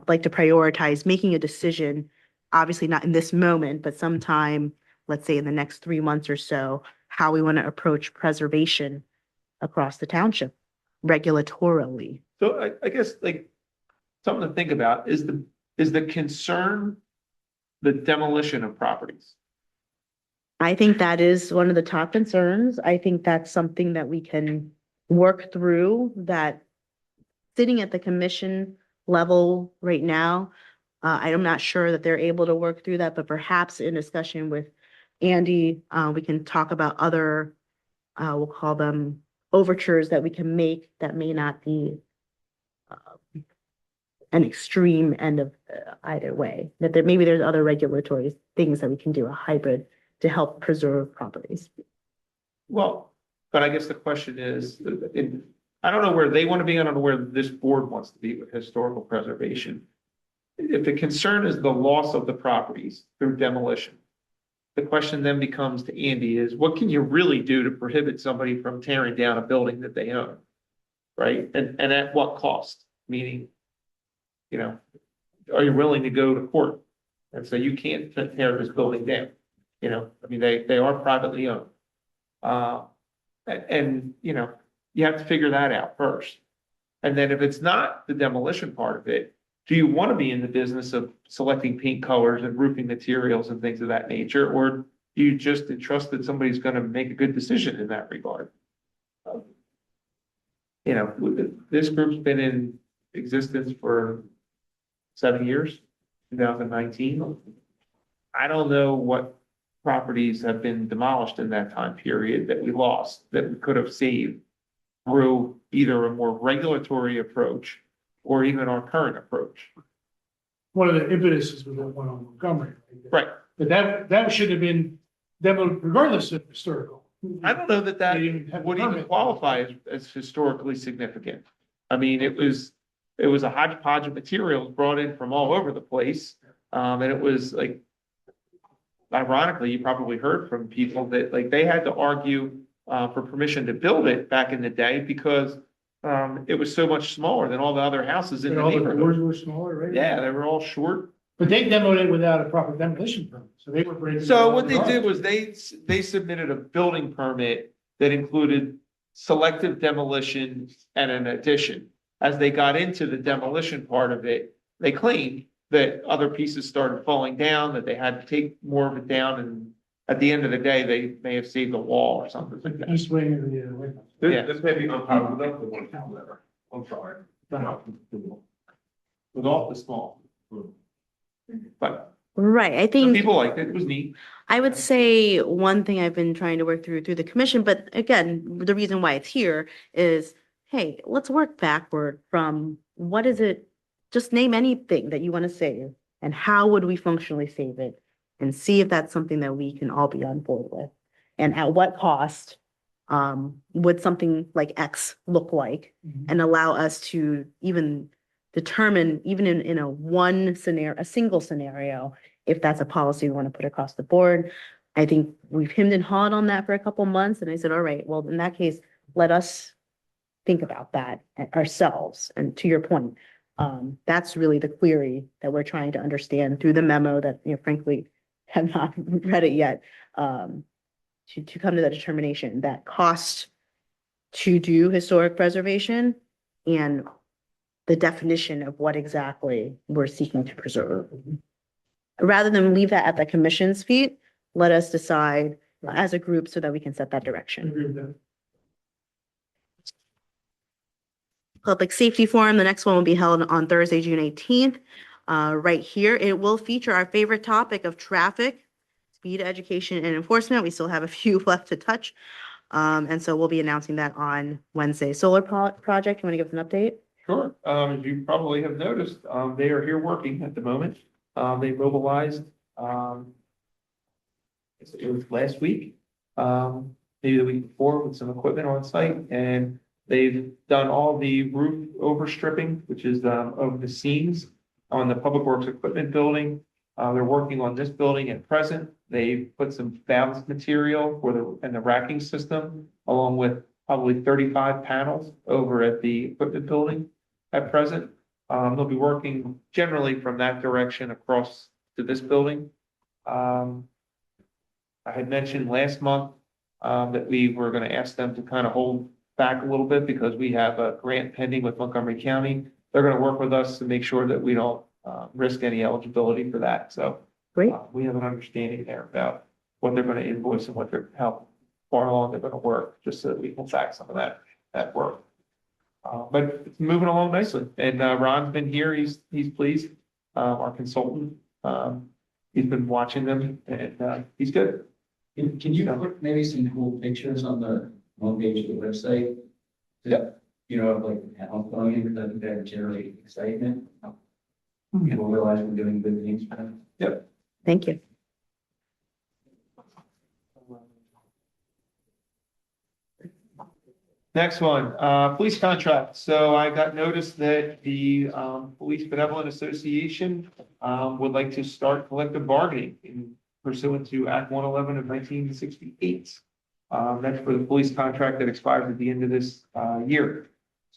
like to prioritize making a decision obviously not in this moment, but sometime, let's say in the next 3 months or so, how we want to approach preservation across the township regulatorily. So I guess like something to think about is the concern the demolition of properties? I think that is one of the top concerns. I think that's something that we can work through, that sitting at the commission level right now, I'm not sure that they're able to work through that, but perhaps in discussion with Andy, we can talk about other, we'll call them overtures that we can make that may not be an extreme end of either way, that there, maybe there's other regulatory things that we can do, a hybrid to help preserve properties. Well, but I guess the question is, I don't know where they want to be, I don't know where this board wants to be with historical preservation. If the concern is the loss of the properties through demolition, the question then becomes to Andy is, what can you really do to prohibit somebody from tearing down a building that they own? Right? And at what cost? Meaning, you know, are you willing to go to court and say you can't tear this building down? You know, I mean, they are privately owned. And, you know, you have to figure that out first. And then if it's not the demolition part of it, do you want to be in the business of selecting paint colors and roofing materials and things of that nature? Or do you just trust that somebody's going to make a good decision in that regard? You know, this group's been in existence for 7 years, 2019. I don't know what properties have been demolished in that time period that we lost, that we could have saved through either a more regulatory approach or even our current approach. One of the impetuses was the one on Montgomery. Right. But that should have been demoed regardless of historical. I don't know that that They didn't have a would even permit. qualify as historically significant. I mean, it was a hodgepodge of materials brought in from all over the place. And it was like, ironically, you probably heard from people that like they had to argue for permission to build it back in the day because it was so much smaller than all the other houses in And the all the neighborhood. doors were smaller, right? Yeah, they were all short. But they demoed it without a proper demolition permit, so they were breaking. So the what they law. did was they submitted a building permit that included selective demolition and an addition. As they got into the demolition part of it, they claimed that other pieces started falling down, that they had to take more of it down, and at the end of the day, they may have saved a wall or something like that. East wing of the window. Yeah. This may be unpopular, but one however, I'm sorry. With all the small. But Right, I some think. people liked it, it was neat. I would say one thing I've been trying to work through the commission, but again, the reason why it's here is, hey, let's work backward from what is it? Just name anything that you want to save and how would we functionally save it? And see if that's something that we can all be on board with. And at what cost would something like X look like? And allow us to even determine, even in a single scenario, if that's a policy we want to put across the board. I think we've hemmed and hawed on that for a couple months, and I said, all right, well, in that case, let us think about that ourselves. And to your point, that's really the query that we're trying to understand through the memo that, you know, frankly, have not read it yet, to come to that determination, that cost to do historic preservation and the definition of what exactly we're seeking to preserve. Rather than leave that at the commission's feet, let us decide as a group so that we can set that I direction. agree with that. Public Safety Forum, the next one will be held on Thursday, June 18th. Right here, it will feature our favorite topic of traffic, speed education and enforcement. We still have a few left to touch. And so we'll be announcing that on Wednesday. Solar project, you want to give us an update? Sure. As you probably have noticed, they are here working at the moment. They mobilized, it was last week, maybe the week before with some equipment on site, and they've done all the roof overstripping, which is of the seams on the Public Works Equipment Building. They're working on this building at present. They put some ballast material and the racking system, along with probably 35 panels over at the equipment building at present. They'll be working generally from that direction across to this building. I had mentioned last month, that we were gonna ask them to kind of hold back a little bit because we have a grant pending with Montgomery County. They're gonna work with us to make sure that we don't, risk any eligibility for that, so. Great. We have an understanding there about what they're gonna invoice and how far along they're gonna work, just so that we can back some of that work. But it's moving along nicely, and, Ron's been here, he's pleased, our consultant, he's been watching them, and, he's good. Can you put maybe some cool pictures on the homepage of the website? Yep. You know, of like how going in, because I think that would generate excitement. People realize we're doing good things for them. Yep. Thank you. Next one, police contract. So I got notice that the Police Benevolent Association would like to start collective bargaining in pursuant to Act 111 of 1968. That's for the police contract that expires at the end of this year.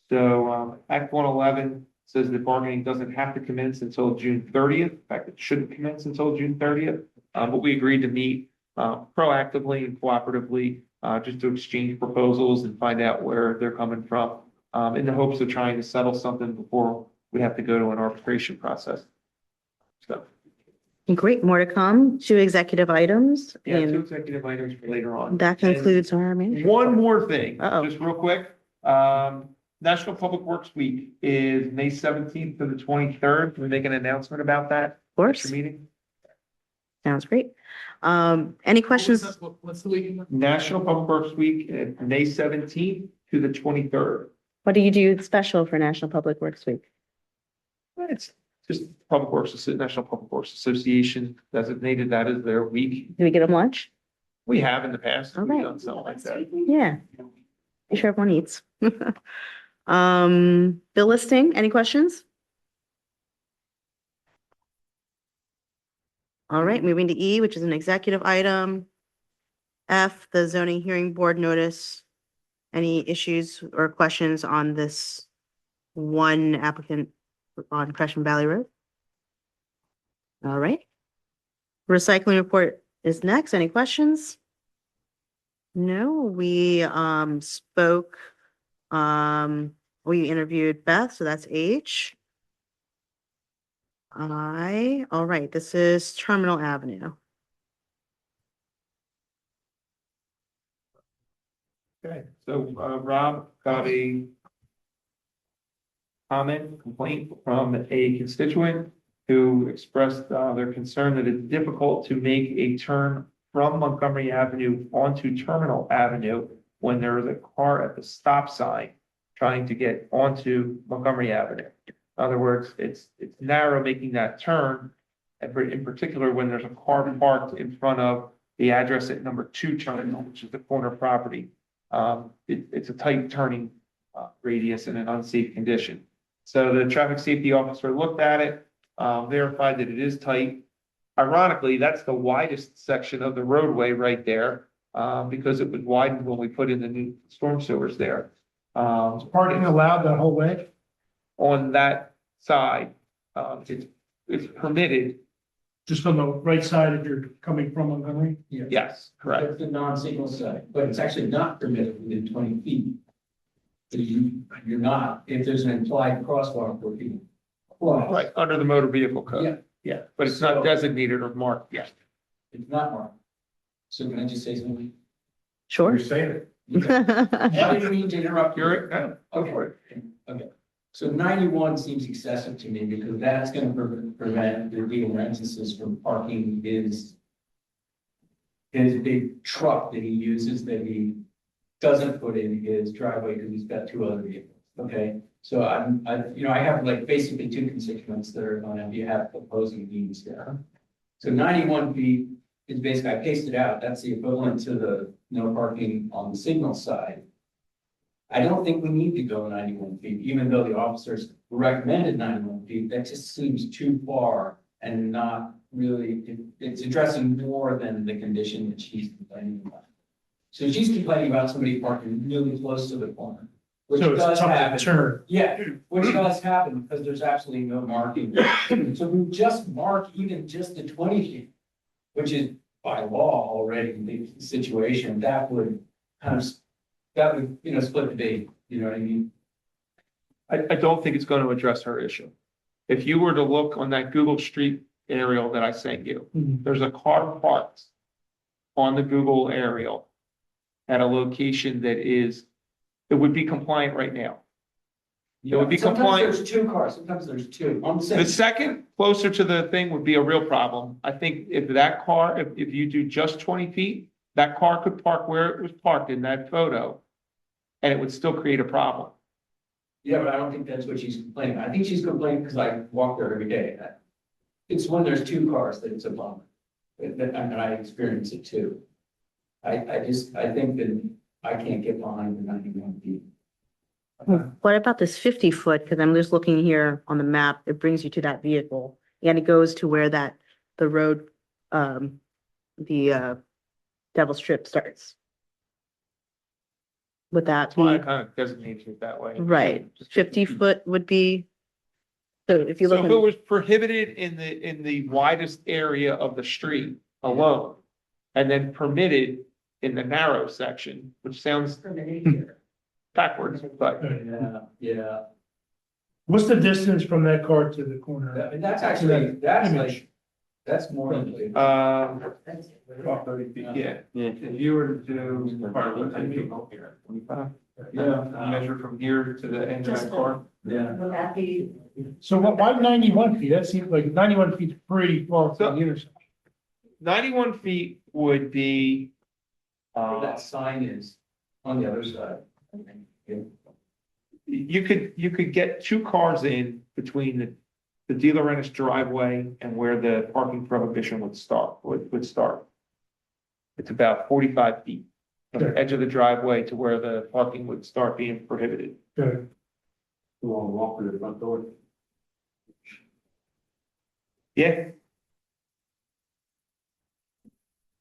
So Act 111 says that bargaining doesn't have to commence until June 30th. In fact, it shouldn't commence until June 30th. But we agreed to meet proactively and cooperatively just to exchange proposals and find out where they're coming from, in the hopes of trying to settle something before we have to go to an arbitration process. So, Great, more to come. 2 executive items. yeah, 2 And executive items for later on. that concludes our manager. One more thing, Uh-oh. just real quick. National Public Works Week is May 17th to the 23rd. Can we make an announcement about that? Of course. At your meeting? Sounds great. Any questions? What's the week? National Public Works Week, May 17th to the 23rd. What do you do special for National Public Works Week? It's just National Public Works Association designated that as their week. Do we get them lunch? We have in the past. We've Okay. done something like that. Yeah. Be sure everyone eats. Bill listing, any questions? All right, moving to E, which is an executive item. F, the zoning hearing board notice. Any issues or questions on this one applicant on Crescent Valley Road? All right. Recycling report is next. Any questions? No, we spoke, we interviewed Beth, so that's H. All right, this is Terminal Avenue. Okay, so Rob got a complaint from a constituent who expressed their concern that it's difficult to make a turn from Montgomery Avenue onto Terminal Avenue when there is a car at the stop sign trying to get onto Montgomery Avenue. In other words, it's narrow making that turn, and in particular, when there's a car parked in front of the address at number 2 Terminal, which is the corner property. It's a tight turning radius in an unsafe condition. So the traffic safety officer looked at it, verified that it is tight. Ironically, that's the widest section of the roadway right there, because it was widened when we put in the new storm sewers there. Parking allowed the whole way? On that side, it's permitted. Just on the right side if you're coming from Montgomery? Yes, correct. That's the non-signal side, but it's actually not permitted within 20 feet. So you're not, if there's an implied crosswalk where people cross. Right, under the motor vehicle code. Yeah, but it's not designated or marked yet. It's not marked. So can I just say something? Sure. You're saying it. I didn't mean to interrupt. You're, go for it. Okay, so 91 seems excessive to me because that's gonna prevent the legal instances from parking his big truck that he uses that he doesn't put in his driveway because he's got 2 other vehicles, okay? So I have like basically 2 constituents that are on behalf of opposing needs there. So 91 feet is basically, I pasted out, that's the equivalent to the no parking on the signal side. I don't think we need to go 91 feet, even though the officers recommended 91 feet, that just seems too far and not really, it's addressing more than the condition that she's complaining about. So she's complaining about somebody parking really close to the corner. Which So it's does tough to happen. turn. Yeah, which does happen because there's absolutely no marking. So we just mark even just the 20 feet, which is by law already the situation, that would kind of, that would, split the baby, you know what I mean? I don't think it's going to address her issue. If you were to look on that Google Street aerial that I sent you, there's a car parked on the Google aerial at a location that is, it would be compliant right now. It would be Sometimes compliant. there's two cars, sometimes there's two. I'm The saying, second closer to the thing would be a real problem. I think if that car, if you do just 20 feet, that car could park where it was parked in that photo, and it would still create a problem. yeah, but I don't think that's what she's complaining. I think she's complaining because I walk there every day. It's when there's two cars that it's a bummer. And I experience it too. I think that I can't get behind the 91 feet. What about this 50-foot? Because I'm just looking here on the map, it brings you to that vehicle and it goes to where the road, the Devil Strip starts. Would that That's why I be, kind of designated it that way. right, 50-foot would be, so if you So look, if it was prohibited in the widest area of the street alone, and then permitted in the narrow section, which sounds backwards, but Yeah. What's the distance from that car to the corner? And that's actually, that's more than. about 30 feet, yeah. If you were to do, part of what you go here, 25. Yeah, measure from here to the end of that car. Yeah. Would that be, So why 91 feet? That seems like 91 feet is pretty far from the intersection. 91 feet would be, Where that sign is on the other side. you could get two cars in between the dealer and his driveway and where the parking prohibition would start. It's about 45 feet from the edge of the driveway to where the parking would start being prohibited. Good. Long walk to the front door. Yeah.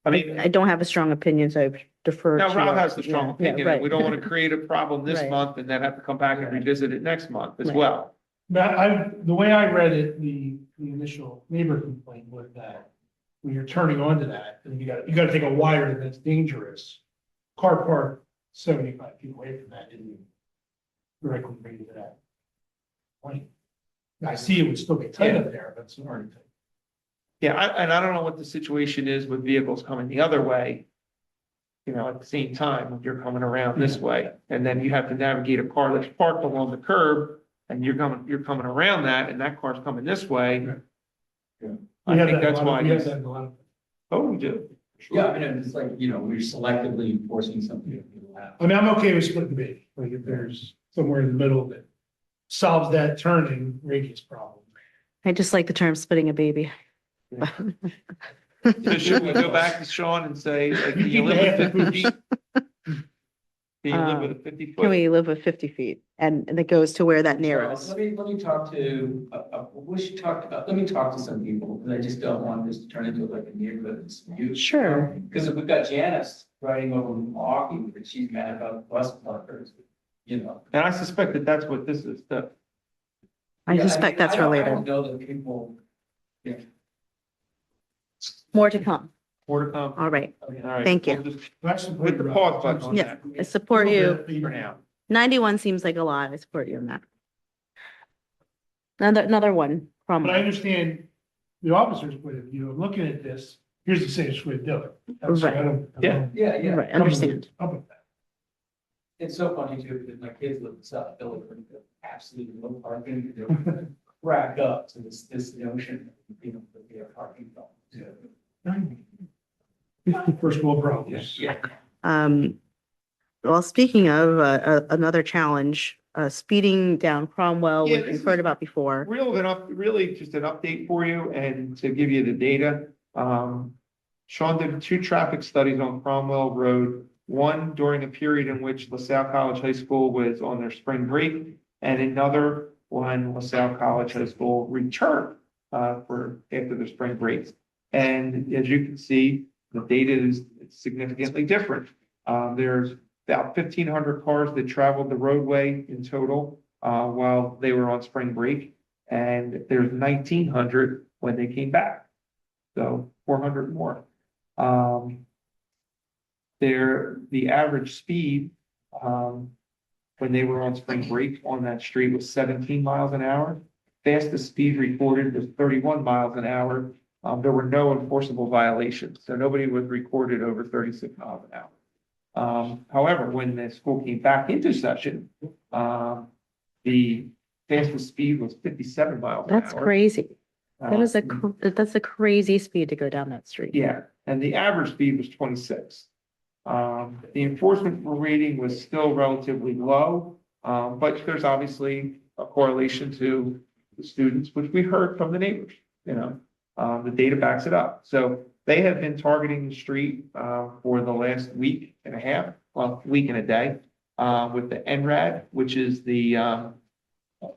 I mean, I don't have a strong opinion, so I defer. now to Rob your- has the strong yeah, opinion, right. and we don't want to create a problem this Right. month and then have to come back and revisit it next month as Right. well. But the way I read it, the initial neighbor complaint was that when you're turning onto that, and you gotta take a wider that's dangerous. Car park 75 feet away from that didn't directly bring you to that point. I see it would still be tight up there, but it's already tight. Yeah, and I don't know what the situation is with vehicles coming the other way. At the same time, when you're coming around this way, and then you have to navigate a car that's parked along the curb, and you're coming around that, and that car's coming this way. Right. I We have think that in that's a lot why. of- we have he's- that in a lot of- Oh, we do. Yeah, I mean, it's like, we're selectively enforcing something that people have. I mean, I'm okay with splitting baby, like if there's somewhere in the middle that solves that turning radius problem. I just like the term splitting a baby. So should we go back to Sean and say, like, can you Keep live half with the 50 feet? Can you live with a 50 Can foot? we live with 50 feet? And it goes to where that narrows. Let me talk to, let me talk to some people, because I just don't want this to turn into like a neighborhood dispute. Sure. Because if we've got Janice riding over Milwaukee, but she's mad about bus parkers, And I suspect that that's what this is, I suspect that's I don't related. know that people. More to come. More to come. All right. All right. Thank you. We'll just hit the pause button on Yeah, that I support you. for now. 91 seems like a lot. I support you on that. Another one from. But I understand the officer's point of view of looking at this, here's the safest way to do it. That's- Right. I don't- Yeah. Right, understand. Up with that. It's so funny too, because my kids live in South Philly, where there's absolutely no parking, they're cracked up to this notion, that we have parking problems. First world problems. Yeah. Well, speaking of another challenge, speeding down Cromwell, Yeah, which this we've heard is about before. Really just an update for you and to give you the data. Sean did 2 traffic studies on Cromwell Road. One during a period in which LaSalle College High School was on their spring break, and another when LaSalle College High School returned after the spring breaks. And as you can see, the data is significantly different. There's about 1,500 cars that traveled the roadway in total, while they were on spring break. And there's 1,900 when they came back. So 400 more. The average speed, when they were on spring break on that street was 17 miles an hour. Fastest speed recorded was 31 miles an hour. There were no enforceable violations, so nobody was recorded over 36 miles an hour. However, when the school came back into session, the fastest speed was 57 miles an hour. That's crazy. That is Uh, that's a crazy speed to go down that street. Yeah, and the average speed was 26. The enforcement rating was still relatively low, but there's obviously a correlation to the students, which we heard from the neighbors, the data backs it up. So they have been targeting the street, for the last week and a half, week and a day, with the NRAD, which is the,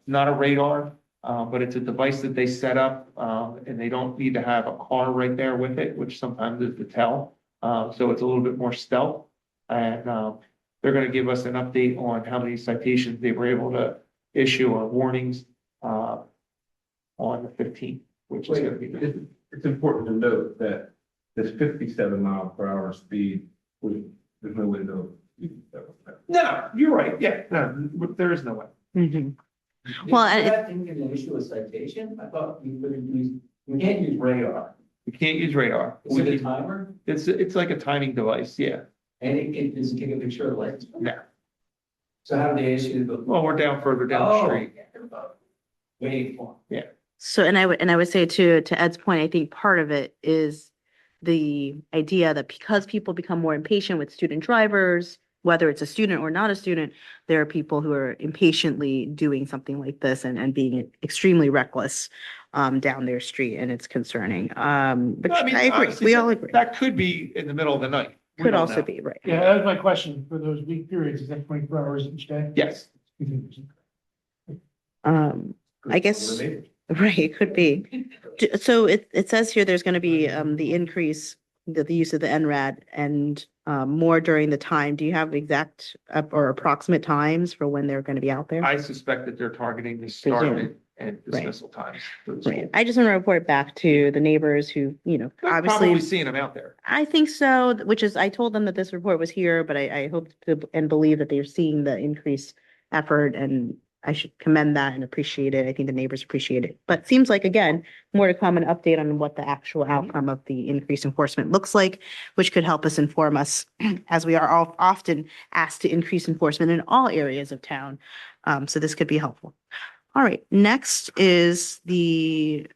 not a radar, but it's a device that they set up, and they don't need to have a car right there with it, which sometimes is the tell. So it's a little bit more stealth, and they're going to give us an update on how many citations they were able to issue or warnings on the 15th, which is going to be good. It's important to note that this 57-mile-per-hour speed, there's no way to know. No, you're right. Yeah, no, there is no way. Well, and That thing can issue a citation? I thought we couldn't use, we can't use radar. We can't use radar. Is it a timer? It's like a timing device, yeah. And it doesn't take a picture of the lights? No. So how do they issue the? Well, we're down further down the street. Wait for. Yeah. so, and I would say to Ed's point, I think part of it is the idea that because people become more impatient with student drivers, whether it's a student or not a student, there are people who are impatiently doing something like this and being extremely reckless down their street, and it's concerning. But No, I mean, I agree. honestly, We all agree. That could be in the middle of the night. We Could don't also know. be, right. Yeah, that was my question for those week periods. Is that 24 hours each day? Yes. I guess, right, it could be. So it says here there's going to be the increase, the use of the NRAD and more during the time. Do you have exact or approximate times for when they're going to be out there? I suspect that they're targeting the start Presume. and dismissal times. for the Right. school. I just want to report back to the neighbors who, They're obviously. probably seeing them out there. I think so, which is, I told them that this report was here, but I hope and believe that they're seeing the increased effort, and I should commend that and appreciate it. I think the neighbors appreciate it. But seems like, again, more to come, an update on what the actual outcome of the increased enforcement looks like, which could help us inform us as we are all often asked to increase enforcement in all areas of town. So this could be helpful. All right, next is the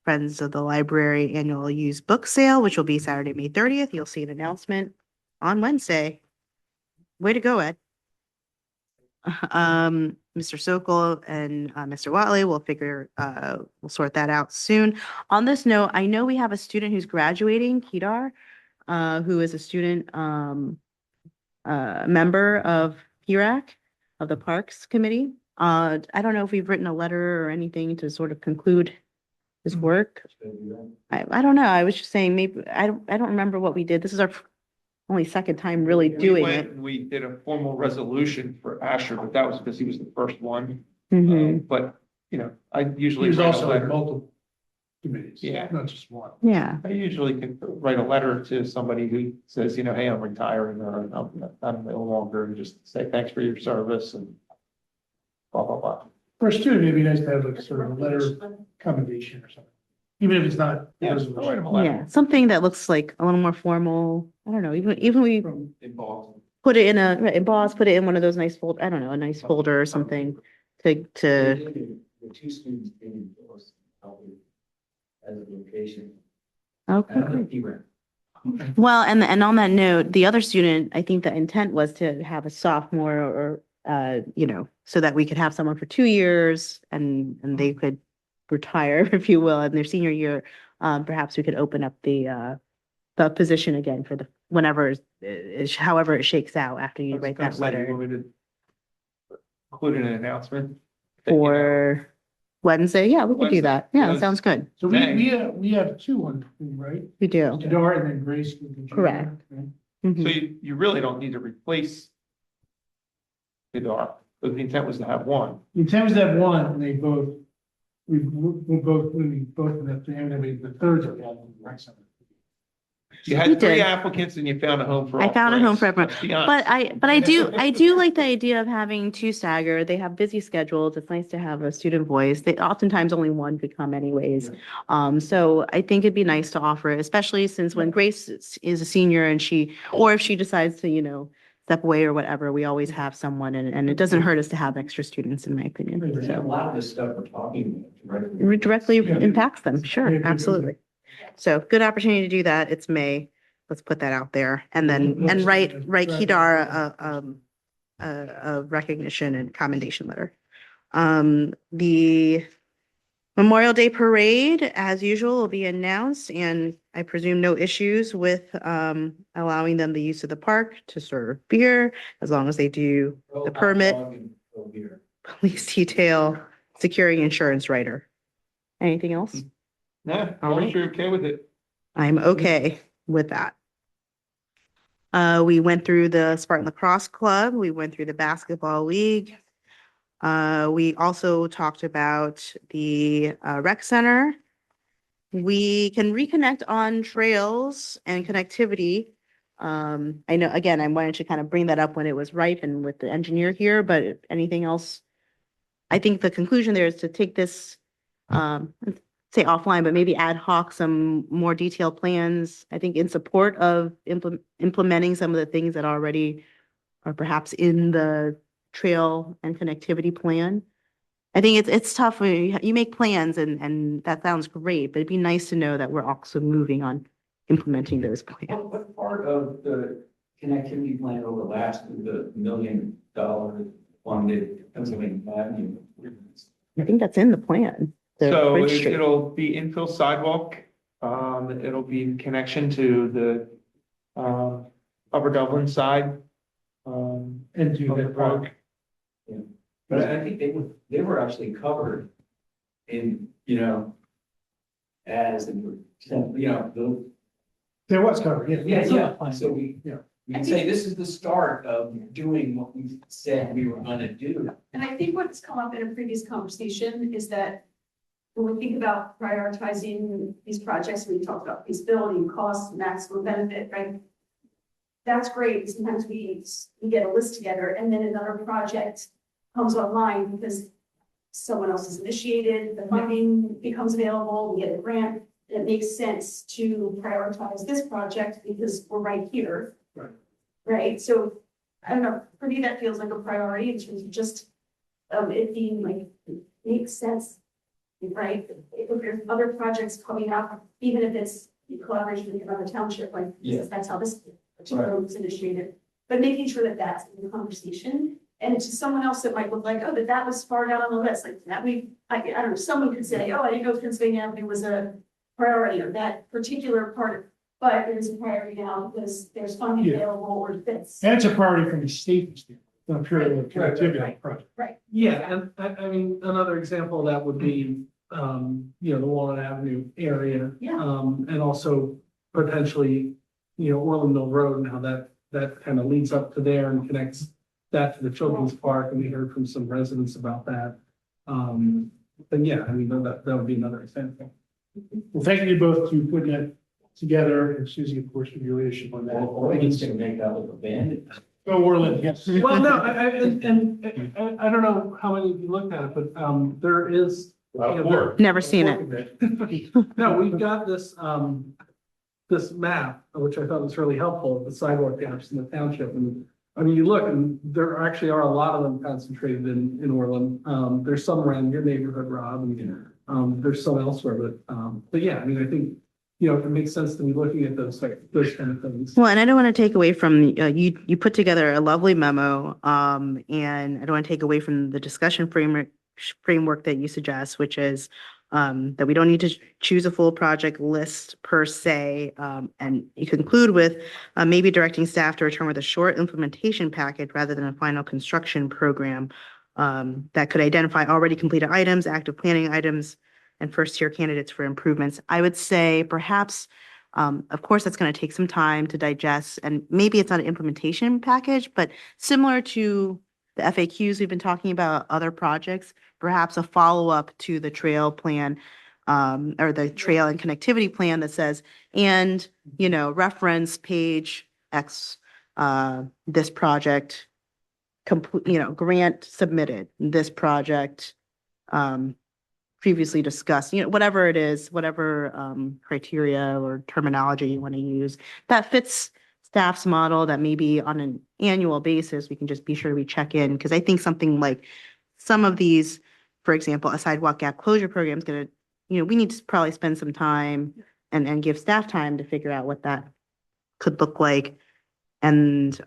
Friends of the Library Annual Used Book Sale, which will be Saturday, May 30th. You'll see an announcement on Wednesday. Way to go, Ed. Mr. Sokol and Mr. Watley we'll sort that out soon. On this note, I know we have a student who's graduating, Kedar, who is a student member of PRAC, of the Parks Committee. I don't know if we've written a letter or anything to sort of conclude his work. I don't know. I was just saying, maybe, I don't remember what we did. This is our only second time really We doing went it. and we did a formal resolution for Asher, but that was because he was the first one. Mhm. But, I usually. He was write a also like letter. multiple committees. Yeah. Not just one. Yeah. I usually can write a letter to somebody who says, hey, I'm retiring or I'm no longer, and just say, thanks for your service and blah, blah, blah. For a student, it'd be nice to have like sort of a letter of commendation or something, even if it's not. a Yeah, resolution. I'll write him a letter. Yeah, something that looks like a little more formal. I don't know, even we Involved. put it in emboss, put it in one of those nice I don't know, a nice folder or something to, The two students came to us as a location. okay. I don't know if you were. Well, and on that note, the other student, I think the intent was to have a sophomore or, so that we could have someone for 2 years and they could retire, if you will, in their senior year. Perhaps we could open up the position again for whenever, however it shakes out after you write that letter Include an announcement. for Wednesday. Yeah, we could do Wednesday. that. Yeah, that Yes. sounds good. So we have two on the team, right? We do. Kedar and then Grace. with the junior, Correct. okay? So Mhm. you really don't need to replace the dock, but the intent was to have one. The intent was to have one, and they both, we both, the thirds are down in the right side. You We had three did. applicants and you found a home for all I found a three. home for everyone, Let's be honest. but I do like the idea of having two staggered. They have busy schedules. It's nice to have a student voice. They oftentimes only one could come anyways. So I think it'd be nice to offer it, especially since when Grace is a senior and or if she decides to, step away or whatever, we always have someone and it doesn't hurt us to have extra students, in my opinion. A So lot of this stuff we're talking about it directly impacts them. Sure, absolutely. So good opportunity to do that. It's May. Let's put that out there and write Kedar a recognition and commendation letter. The Memorial Day Parade, as usual, will be announced, and I presume no issues with allowing them the use of the park to serve beer, as long as they do the permit, police detail, securing insurance writer. Anything else? Yeah, All right. you're okay with it. I'm okay with that. We went through the Spartan Lacrosse Club. We went through the Basketball League. We also talked about the rec center. We can reconnect on trails and connectivity. I know, again, I wanted to kind of bring that up when it was ripe and with the engineer here, but if anything else, I think the conclusion there is to take this, say offline, but maybe ad hoc some more detailed plans, I think in support of implementing some of the things that already are perhaps in the trail and connectivity plan. I think it's tough when you make plans and that sounds great, but it'd be nice to know that we're also moving on implementing those plans. What part of the connectivity plan overlaps with the $1 million funded Pennsylvania Avenue? I think that's in the plan. the So Bridge Street. it'll be infill sidewalk. It'll be in connection to the Upper Dublin side. And to of the the park. park. But I think they were actually covered in, as, the. There was covered, yeah. So we can say this is the start of doing what we said we were gonna do. And I think what's come up in a previous conversation is that when we think about prioritizing these projects, we talked about feasibility, cost, maximum benefit, right? That's great. Sometimes we get a list together and then another project comes online because someone else has initiated, the funding becomes available, we get a grant. It makes sense to prioritize this project because we're right here. Right. Right, so I don't know, for me, that feels like a priority in terms of just it being like, it makes sense. Right, if there's other projects coming up, even if it's in collaboration with another township, like, that's how this particular was initiated. But making sure that that's in the conversation, and to someone else that might look like, oh, that was far down on the list, like that I don't know, someone could say, oh, I didn't know Pennsylvania Avenue was a priority, or that particular part, but it is a priority now because there's funding available or it fits. And it's a priority from the state standpoint, not purely a connectivity project. Right. Yeah, and I mean, another example of that would be, the Walnut Avenue area. Yeah. And also potentially, Orland Mill Road and how that kind of leads up to there and connects that to the children's park. And we heard from some residents about that. But yeah, I mean, that would be another example. Well, thank you both for putting that together, and Susie, of course, for your leadership on that. Orland's gonna make that look abandoned. Oh, Orland, yes. Well, no, I don't know how many of you looked at it, but there is. Never seen it. No, we've got this this map, which I thought was really helpful, of the sidewalk gaps in the township. And I mean, you look and there actually are a lot of them concentrated in Orland. There's some around your neighborhood, Rob, and there's some elsewhere, but yeah, I mean, I think, it makes sense to be looking at those kind of things. Well, and I don't want to take away from, you put together a lovely memo, and I don't want to take away from the discussion framework that you suggest, which is that we don't need to choose a full project list per se. And you conclude with maybe directing staff to return with a short implementation package rather than a final construction program that could identify already completed items, active planning items, and first-tier candidates for improvements. I would say perhaps Of course, that's going to take some time to digest, and maybe it's not an implementation package, but similar to the FAQs we've been talking about, other projects, perhaps a follow-up to the trail plan, or the trail and connectivity plan that says, and, reference page X, this project, complete, grant submitted, this project, previously discussed, whatever it is, whatever criteria or terminology you want to use that fits staff's model, that maybe on an annual basis, we can just be sure we check in. Because I think something like some of these, for example, a sidewalk gap closure program is going to, we need to probably spend some time and give staff time to figure out what that could look like. And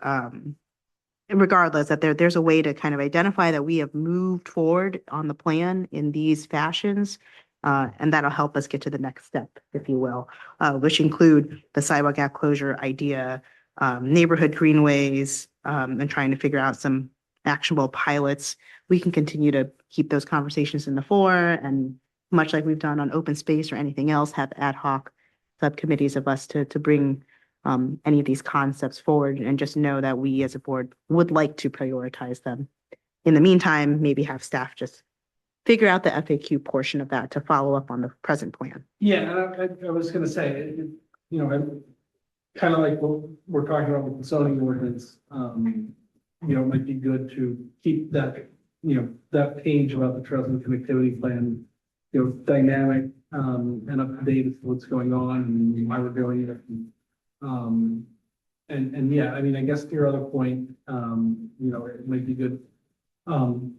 regardless, that there's a way to kind of identify that we have moved forward on the plan in these fashions. And that'll help us get to the next step, if you will, which include the sidewalk gap closure idea, neighborhood greenways, and trying to figure out some actionable pilots. We can continue to keep those conversations in the fore, and much like we've done on open space or anything else, have ad hoc subcommittees of us to bring any of these concepts forward, and just know that we as a board would like to prioritize them. In the meantime, maybe have staff just figure out the FAQ portion of that to follow up on the present plan. Yeah, and I was gonna say, kind of like what we're talking about with the zoning ordinance, it might be good to keep that, that page about the trails and connectivity plan, dynamic, and up to date with what's going on and why we're doing it. And yeah, I mean, I guess to your other point, it might be good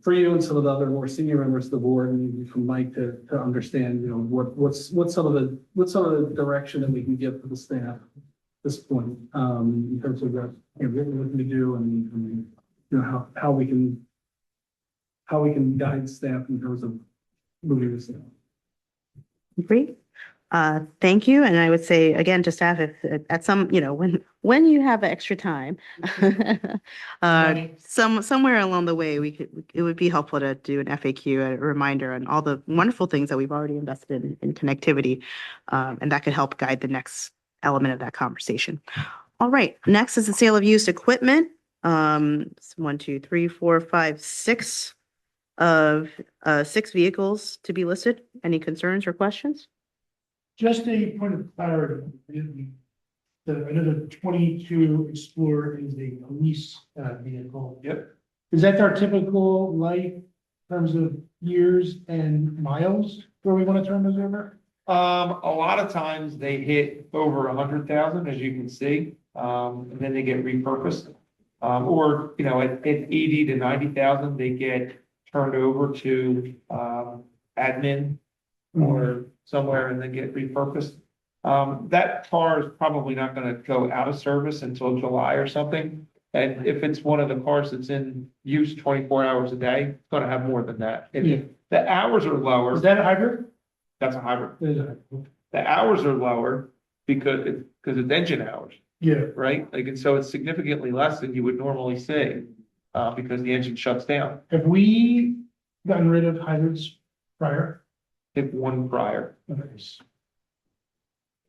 for you and some of the other more senior members of the board, and maybe from Mike to understand, what's some of the direction that we can give to the staff at this point, in terms of what we're looking to do, and how we can guide staff in terms of moving this along. Great. Thank you. And I would say again to staff, if at some, when you have extra time, somewhere along the way, it would be helpful to do an FAQ, a reminder on all the wonderful things that we've already invested in connectivity. And that could help guide the next element of that conversation. All right. Next is the sale of used equipment. 1, 2, 3, 4, 5, 6 of 6 vehicles to be listed. Any concerns or questions? Just a point of clarity, I know the 22 Explorer is a lease vehicle. Yep. Is that our typical life in terms of years and miles where we want to turn those over? A lot of times they hit over 100,000, as you can see, and then they get repurposed. Or, at 80 to 90,000, they get turned over to admin or somewhere and then get repurposed. That car is probably not going to go out of service until July or something. And if it's one of the cars that's in use 24 hours a day, it's going to have more than that. If the hours are lower. Is that a hybrid? That's a hybrid. The hours are lower because it's engine hours. Yeah. Right? And so it's significantly less than you would normally see, because the engine shuts down. Have we gotten rid of hybrids prior? I think one prior. Nice.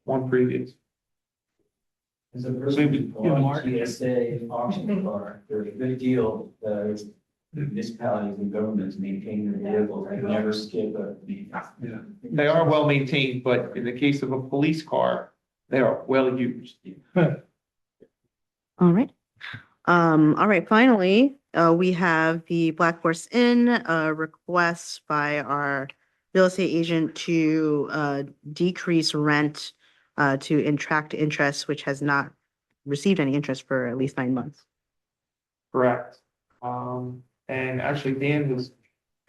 One previous. As a person who owns GSA auction car, there's a good deal that municipalities and governments maintain their vehicles, they never skip a beat. Yeah. They are well maintained, but in the case of a police car, they are well used. All right. All right. Finally, we have the Black Horse Inn request by our real estate agent to decrease rent to attract interest, which has not received any interest for at least 9 months. Correct. And actually, Dan was,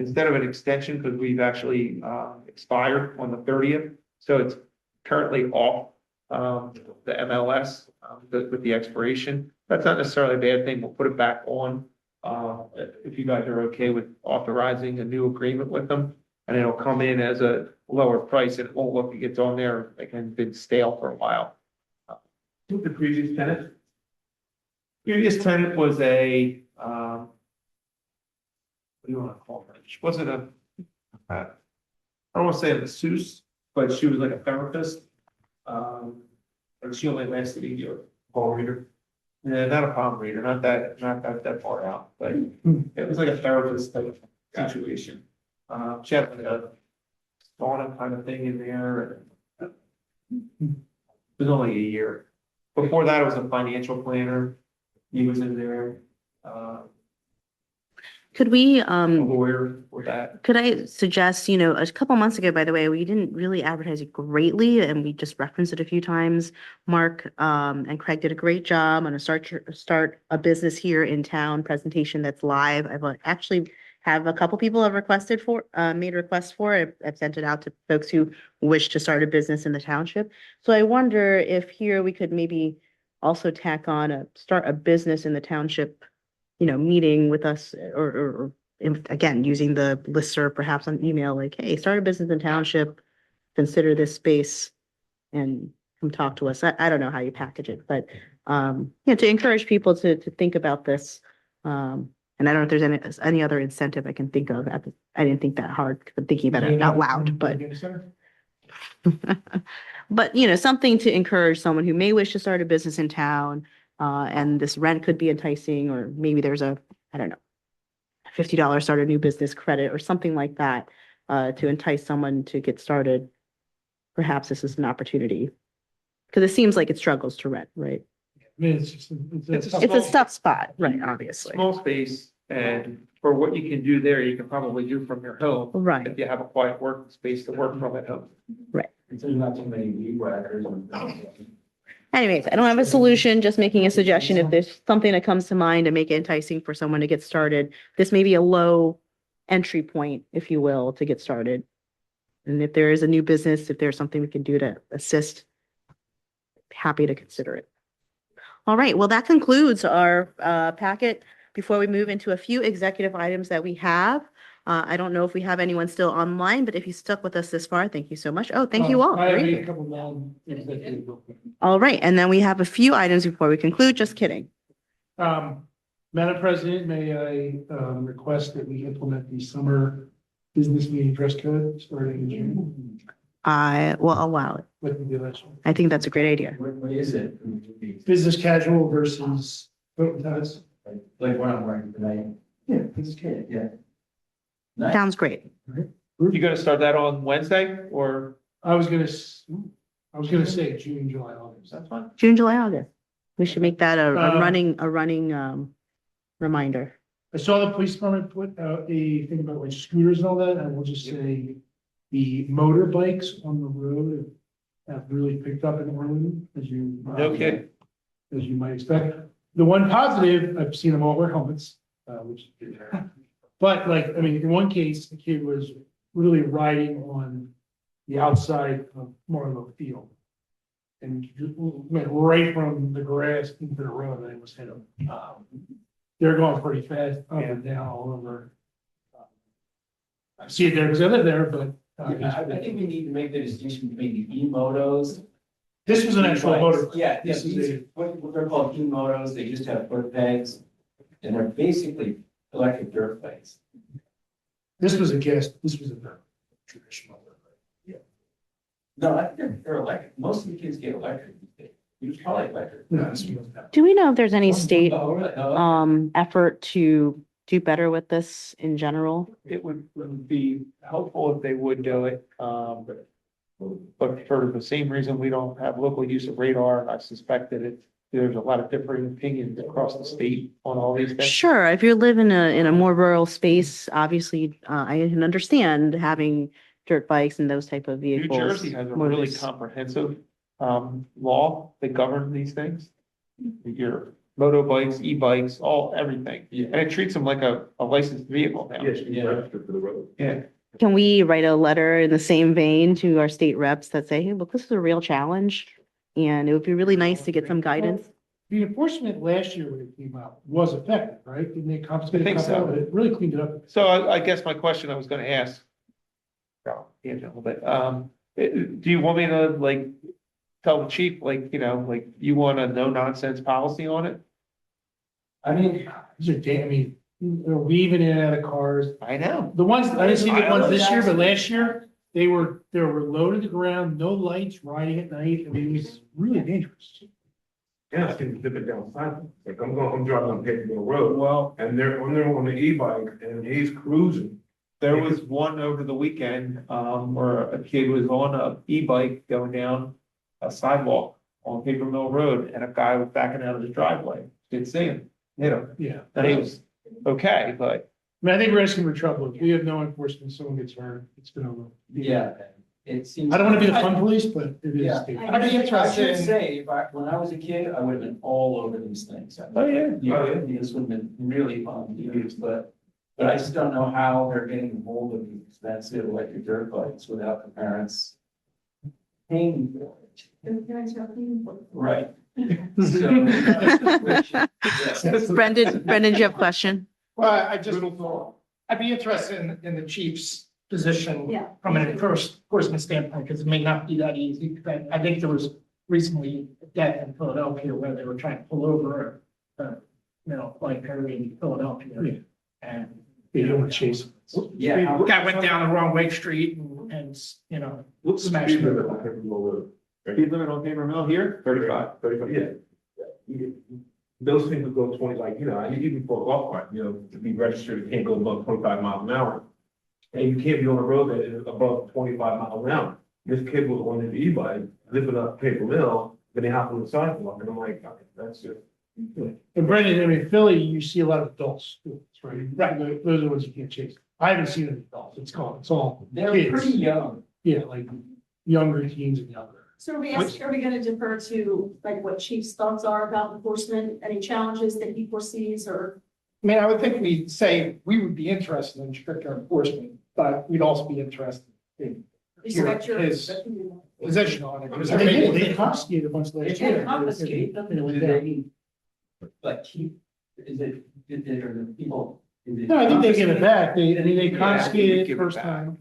instead of an extension, because we've actually expired on the 30th, so it's currently off the MLS with the expiration. That's not necessarily a bad thing. We'll put it back on if you guys are okay with authorizing a new agreement with them, and it'll come in as a lower price, and it won't look like it's on there like it's been stale for a while. The previous tenant? Previous tenant was a what do you want to call her? She wasn't I don't want to say a masseuse, but she was like a therapist. She only lasted a year, palm reader. Yeah, not a palm reader, not that far out, but it was like a therapist type of situation. She had like a sauna kind of thing in there. And it was only a year. Before that, it was a financial planner. He was in there. Could we, A lawyer for that. could I suggest, a couple months ago, by the way, we didn't really advertise it greatly and we just referenced it a few times. Mark and Craig did a great job on a start a business here in town presentation that's live. I've actually have a couple people have made requests for it. I've sent it out to folks who wish to start a business in the township. So I wonder if here we could maybe also tack on start a business in the township, meeting with us or again, using the listserv, perhaps on email, like, hey, start a business in township, consider this space and come talk to us. I don't know how you package it, but, to encourage people to think about this. And I don't know if there's any other incentive I can think of. I didn't think that hard because I'm thinking about it out loud, but. But, something to encourage someone who may wish to start a business in town, and this rent could be enticing, or maybe there's I don't know, $50 start a new business credit or something like that, to entice someone to get started. Perhaps this is an opportunity. Because it seems like it struggles to rent, right? I mean, it's It's a tough spot, right, obviously. Small space, and for what you can do there, you can probably do from your home. Right. If you have a quiet work space to work from at home. Right. There's not too many weed whackers. Anyways, I don't have a solution, just making a suggestion. If there's something that comes to mind to make it enticing for someone to get started, this may be a low entry point, if you will, to get started. And if there is a new business, if there's something we can do to assist, happy to consider it. All right, well, that concludes our packet. Before we move into a few executive items that we have, I don't know if we have anyone still online, but if you stuck with us this far, thank you so much. Oh, thank you all. I have Great. a couple long executive. All right, and then we have a few items before we conclude. Just kidding. Madam President, may I request that we implement the summer business meeting dress code starting in June? I will allow it. Like we did last year. I think that's a great idea. What is it? Business casual versus boat ties. Like what I'm wearing tonight? Yeah, business casual. Yeah. Sounds great. You gonna start that on Wednesday or? I was gonna say June, July, August. That's fine. June, July, August. We should make that a Um, running reminder. I saw the police department put out a thing about like scooters and all that. I will just say the motorbikes on the road have really picked up in Orland, as you. No kidding. As you might expect. The one positive, I've seen them all wear helmets, which. But like, I mean, in one case, the kid was really riding on the outside of Marlowe Field. And went right from the grass into the road and it was hit him. They're going pretty fast up and down all over. I see it there because I live there, but. I think we need to make the distinction between the e-motos. This was an actual motor. Yeah, This is these, what they're called e-motos, they just have foot pegs. And they're basically electric dirt bikes. This was a traditional. No, I think they're electric. Most of the kids get electric. It's probably electric. No, this was not. Do we know if there's any state Oh, really? Oh, effort to do better with this in general? It would be helpful if they would do it, but for the same reason we don't have local use of radar, I suspect that there's a lot of differing opinions across the state on all these things. Sure, if you live in a more rural space, obviously, I can understand having dirt bikes and those type of New vehicles. Jersey has a really motors. comprehensive law that governs these things. Your motorbikes, e-bikes, everything. And it treats them like a licensed vehicle now. Yes, you register for the road. Yeah. Can we write a letter in the same vein to our state reps that say, hey, look, this is a real challenge? And it would be really nice to get some guidance. The enforcement last year when it came out was effective, right? Didn't they confiscate? I think so. It really cleaned it up. So I guess my question I was gonna ask. A little bit, do you want me to like tell the chief, like, you want a no nonsense policy on it? I mean, these are, I mean, they're weaving in and out of cars. I know. The ones, I didn't see the ones this year, but last year, they were low to the ground, no lights, riding at night. I mean, it was really dangerous. Yeah, I can dip it down sidewalk. Like I'm driving on Paper Mill Road Well, and they're on the e-bike and he's cruising. there was one over the weekend, where a kid was on a e-bike going down a sidewalk on Paper Mill Road and a guy was backing out of the driveway. Didn't see him, hit him. Yeah. And he was okay, but I mean, I think we're asking for trouble. If we have no enforcement, someone gets hurt, it's gonna. Yeah, it seems. I don't want to be the fun police, but it is. Yeah. I'd be I interested should in. say, when I was a kid, I would have been all over these things. Oh, yeah. Yeah, this would have been really fun to use, but I just don't know how they're getting hold of these expensive electric dirt bikes without the parents paying for it. The parents are paying for it. Right. Brendan, do you have a question? Well, I'd be interested in the chief's position Yeah. from an enforcement standpoint, because it may not be that easy. But I think there was recently a death in Philadelphia where they were trying to pull over like in Philadelphia. And they don't chase. Yeah. Guy went down the wrong way street and What's the smashed speed it. limit on Paper Mill Road? speed limit on Paper Mill here, 35. 35, yeah. Those things would go 20, like, even for a golf cart, to be registered, it can't go above 25 miles an hour. And you can't be on a road that is above 25 miles an hour. This kid was on his e-bike, zipping up Paper Mill, then he hopped on the sidewalk, and I'm like, okay, that's just. And Brendan, I mean, Philly, you see a lot of adults, right? Right, those are the ones you can't chase. I haven't seen any adults, it's all They're kids. pretty young. Yeah, like younger teens and younger. So are we gonna defer to like what chief's thoughts are about enforcement, any challenges that he foresees or? I mean, I would think we'd say we would be interested in stricter enforcement, but we'd also be interested in Respect your. his position on it. Because they confiscated a bunch of those. They can't confiscate them. Do they, like, keep, is it, are the people? is it No, I think they give it confiscated? back. They Yeah, confiscated give it it first back. time.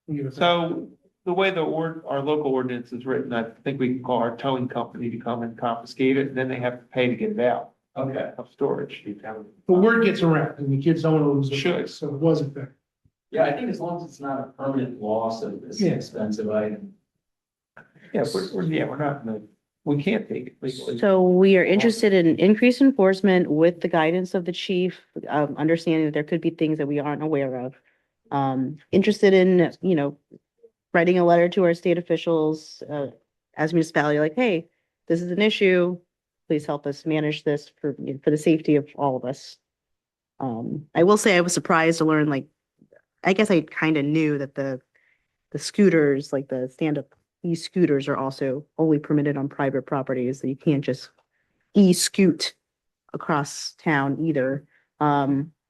We give it back. So the way our local ordinance is written, I think we can call our towing company to come and confiscate it, and then they have to pay to get it out Okay, of storage. The word gets around and the kids don't want to lose it. Should. So it wasn't fair. yeah, I think as long as it's not a permanent loss of this Yeah. expensive item. Yeah, we're not, we can't take it legally. So we are interested in increased enforcement with the guidance of the chief, understanding that there could be things that we aren't aware of. Interested in, writing a letter to our state officials, as a municipality, like, hey, this is an issue. Please help us manage this for the safety of all of us. I will say I was surprised to learn, I guess I kind of knew that the scooters, like the stand-up e-scooters, are also only permitted on private properties. So you can't just e-scoot across town either.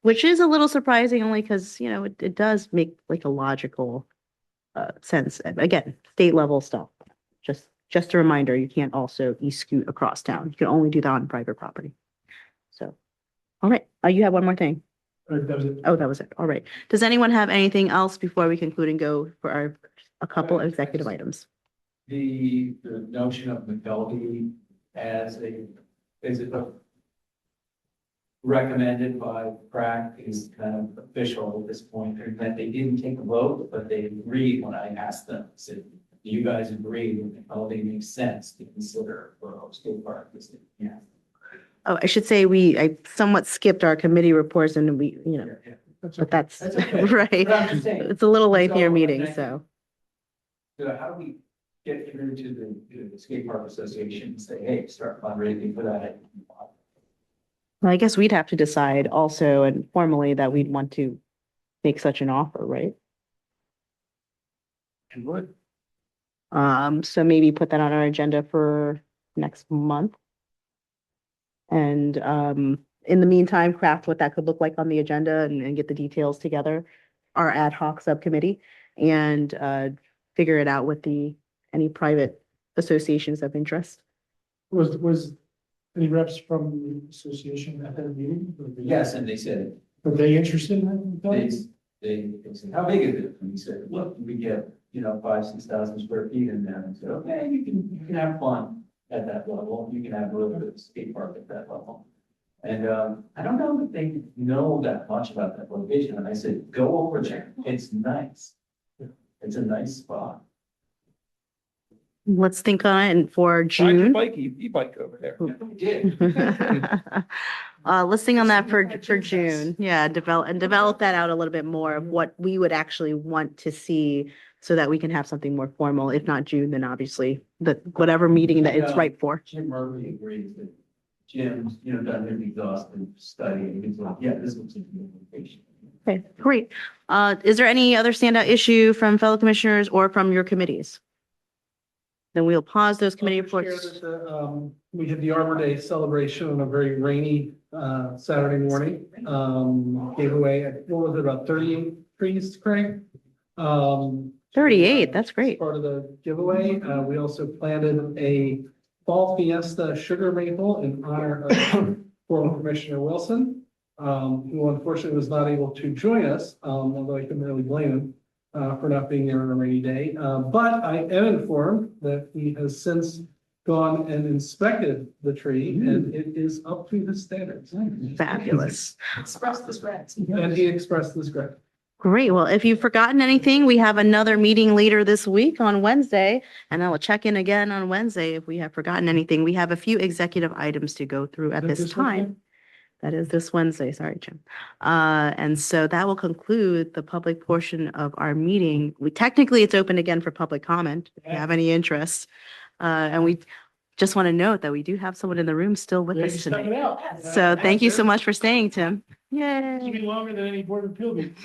Which is a little surprising only because, it does make like a logical sense. Again, state level stuff. Just a reminder, you can't also e-scoot across town. You can only do that on private property. So, all right, you have one more thing. That was it. Oh, that was it. All right. Does anyone have anything else before we conclude and go for a couple executive items? The notion of McDelvey as is it recommended by PrAC is kind of official at this point, and that they didn't take a vote, but they agreed when I asked them, said, do you guys agree that McDelvey makes sense to consider for a state park? They said, yeah. Oh, I should say I somewhat skipped our committee reports and we, but that's okay. right. But I'm just saying. It's a little lengthier So, meeting, thank so. So how do we get through to the skate park association and say, hey, start fundraising for that? Well, I guess we'd have to decide also and formally that we'd want to make such an offer, right? You would. So maybe put that on our agenda for next month. And in the meantime, craft what that could look like on the agenda and get the details together, our ad hoc subcommittee, and figure it out with any private associations of interest. Was any reps from the association at that meeting? Yes, and they said, Are they interested in they, that? they said, how big is it? And we said, look, we get, 5,000-6,000 square feet in there. And said, okay, you can have fun at that level. You can have a little bit of skate park at that level. And I don't know if they know that much about that location. And I said, go over there. It's nice. It's a nice spot. Let's think on it and for Ride your June. bike, e-bike over there. Let's think on that for June. Yeah, develop that out a little bit more of what we would actually want to see so that we can have something more formal. If not June, then obviously whatever meeting that it's right for. Jim Murphy agrees that Jim's, done his exhaustive study and he's like, yeah, this looks like a location. Okay, great. Is there any other standout issue from fellow commissioners or from your committees? Then we'll pause those committee I'll share reports. that, we had the Arbor Day celebration on a very rainy Saturday morning. Gave away, what was it, about 38 trees, Craig? 38, that's great. Part of the giveaway. We also planted a fall fiesta sugar maple in honor of former Commissioner Wilson, who unfortunately was not able to join us, although I couldn't really blame him for not being there on a rainy day. But I am informed that he has since gone and inspected the tree and it is up to his standards. Fabulous. Express this red. And he expressed this great. Great. Well, if you've forgotten anything, we have another meeting later this week on Wednesday, and I will check in again on Wednesday if we have forgotten anything. We have a few executive items to go through at this time. That is this Wednesday. Sorry, Jim. And so that will conclude the public portion of our meeting. Technically, it's open again for public comment if you have any interest. And we just want to note that we do have someone in the room still with us tonight. So thank you so much for staying, Tim. Yay. It's gonna be longer than any board of appeal meeting.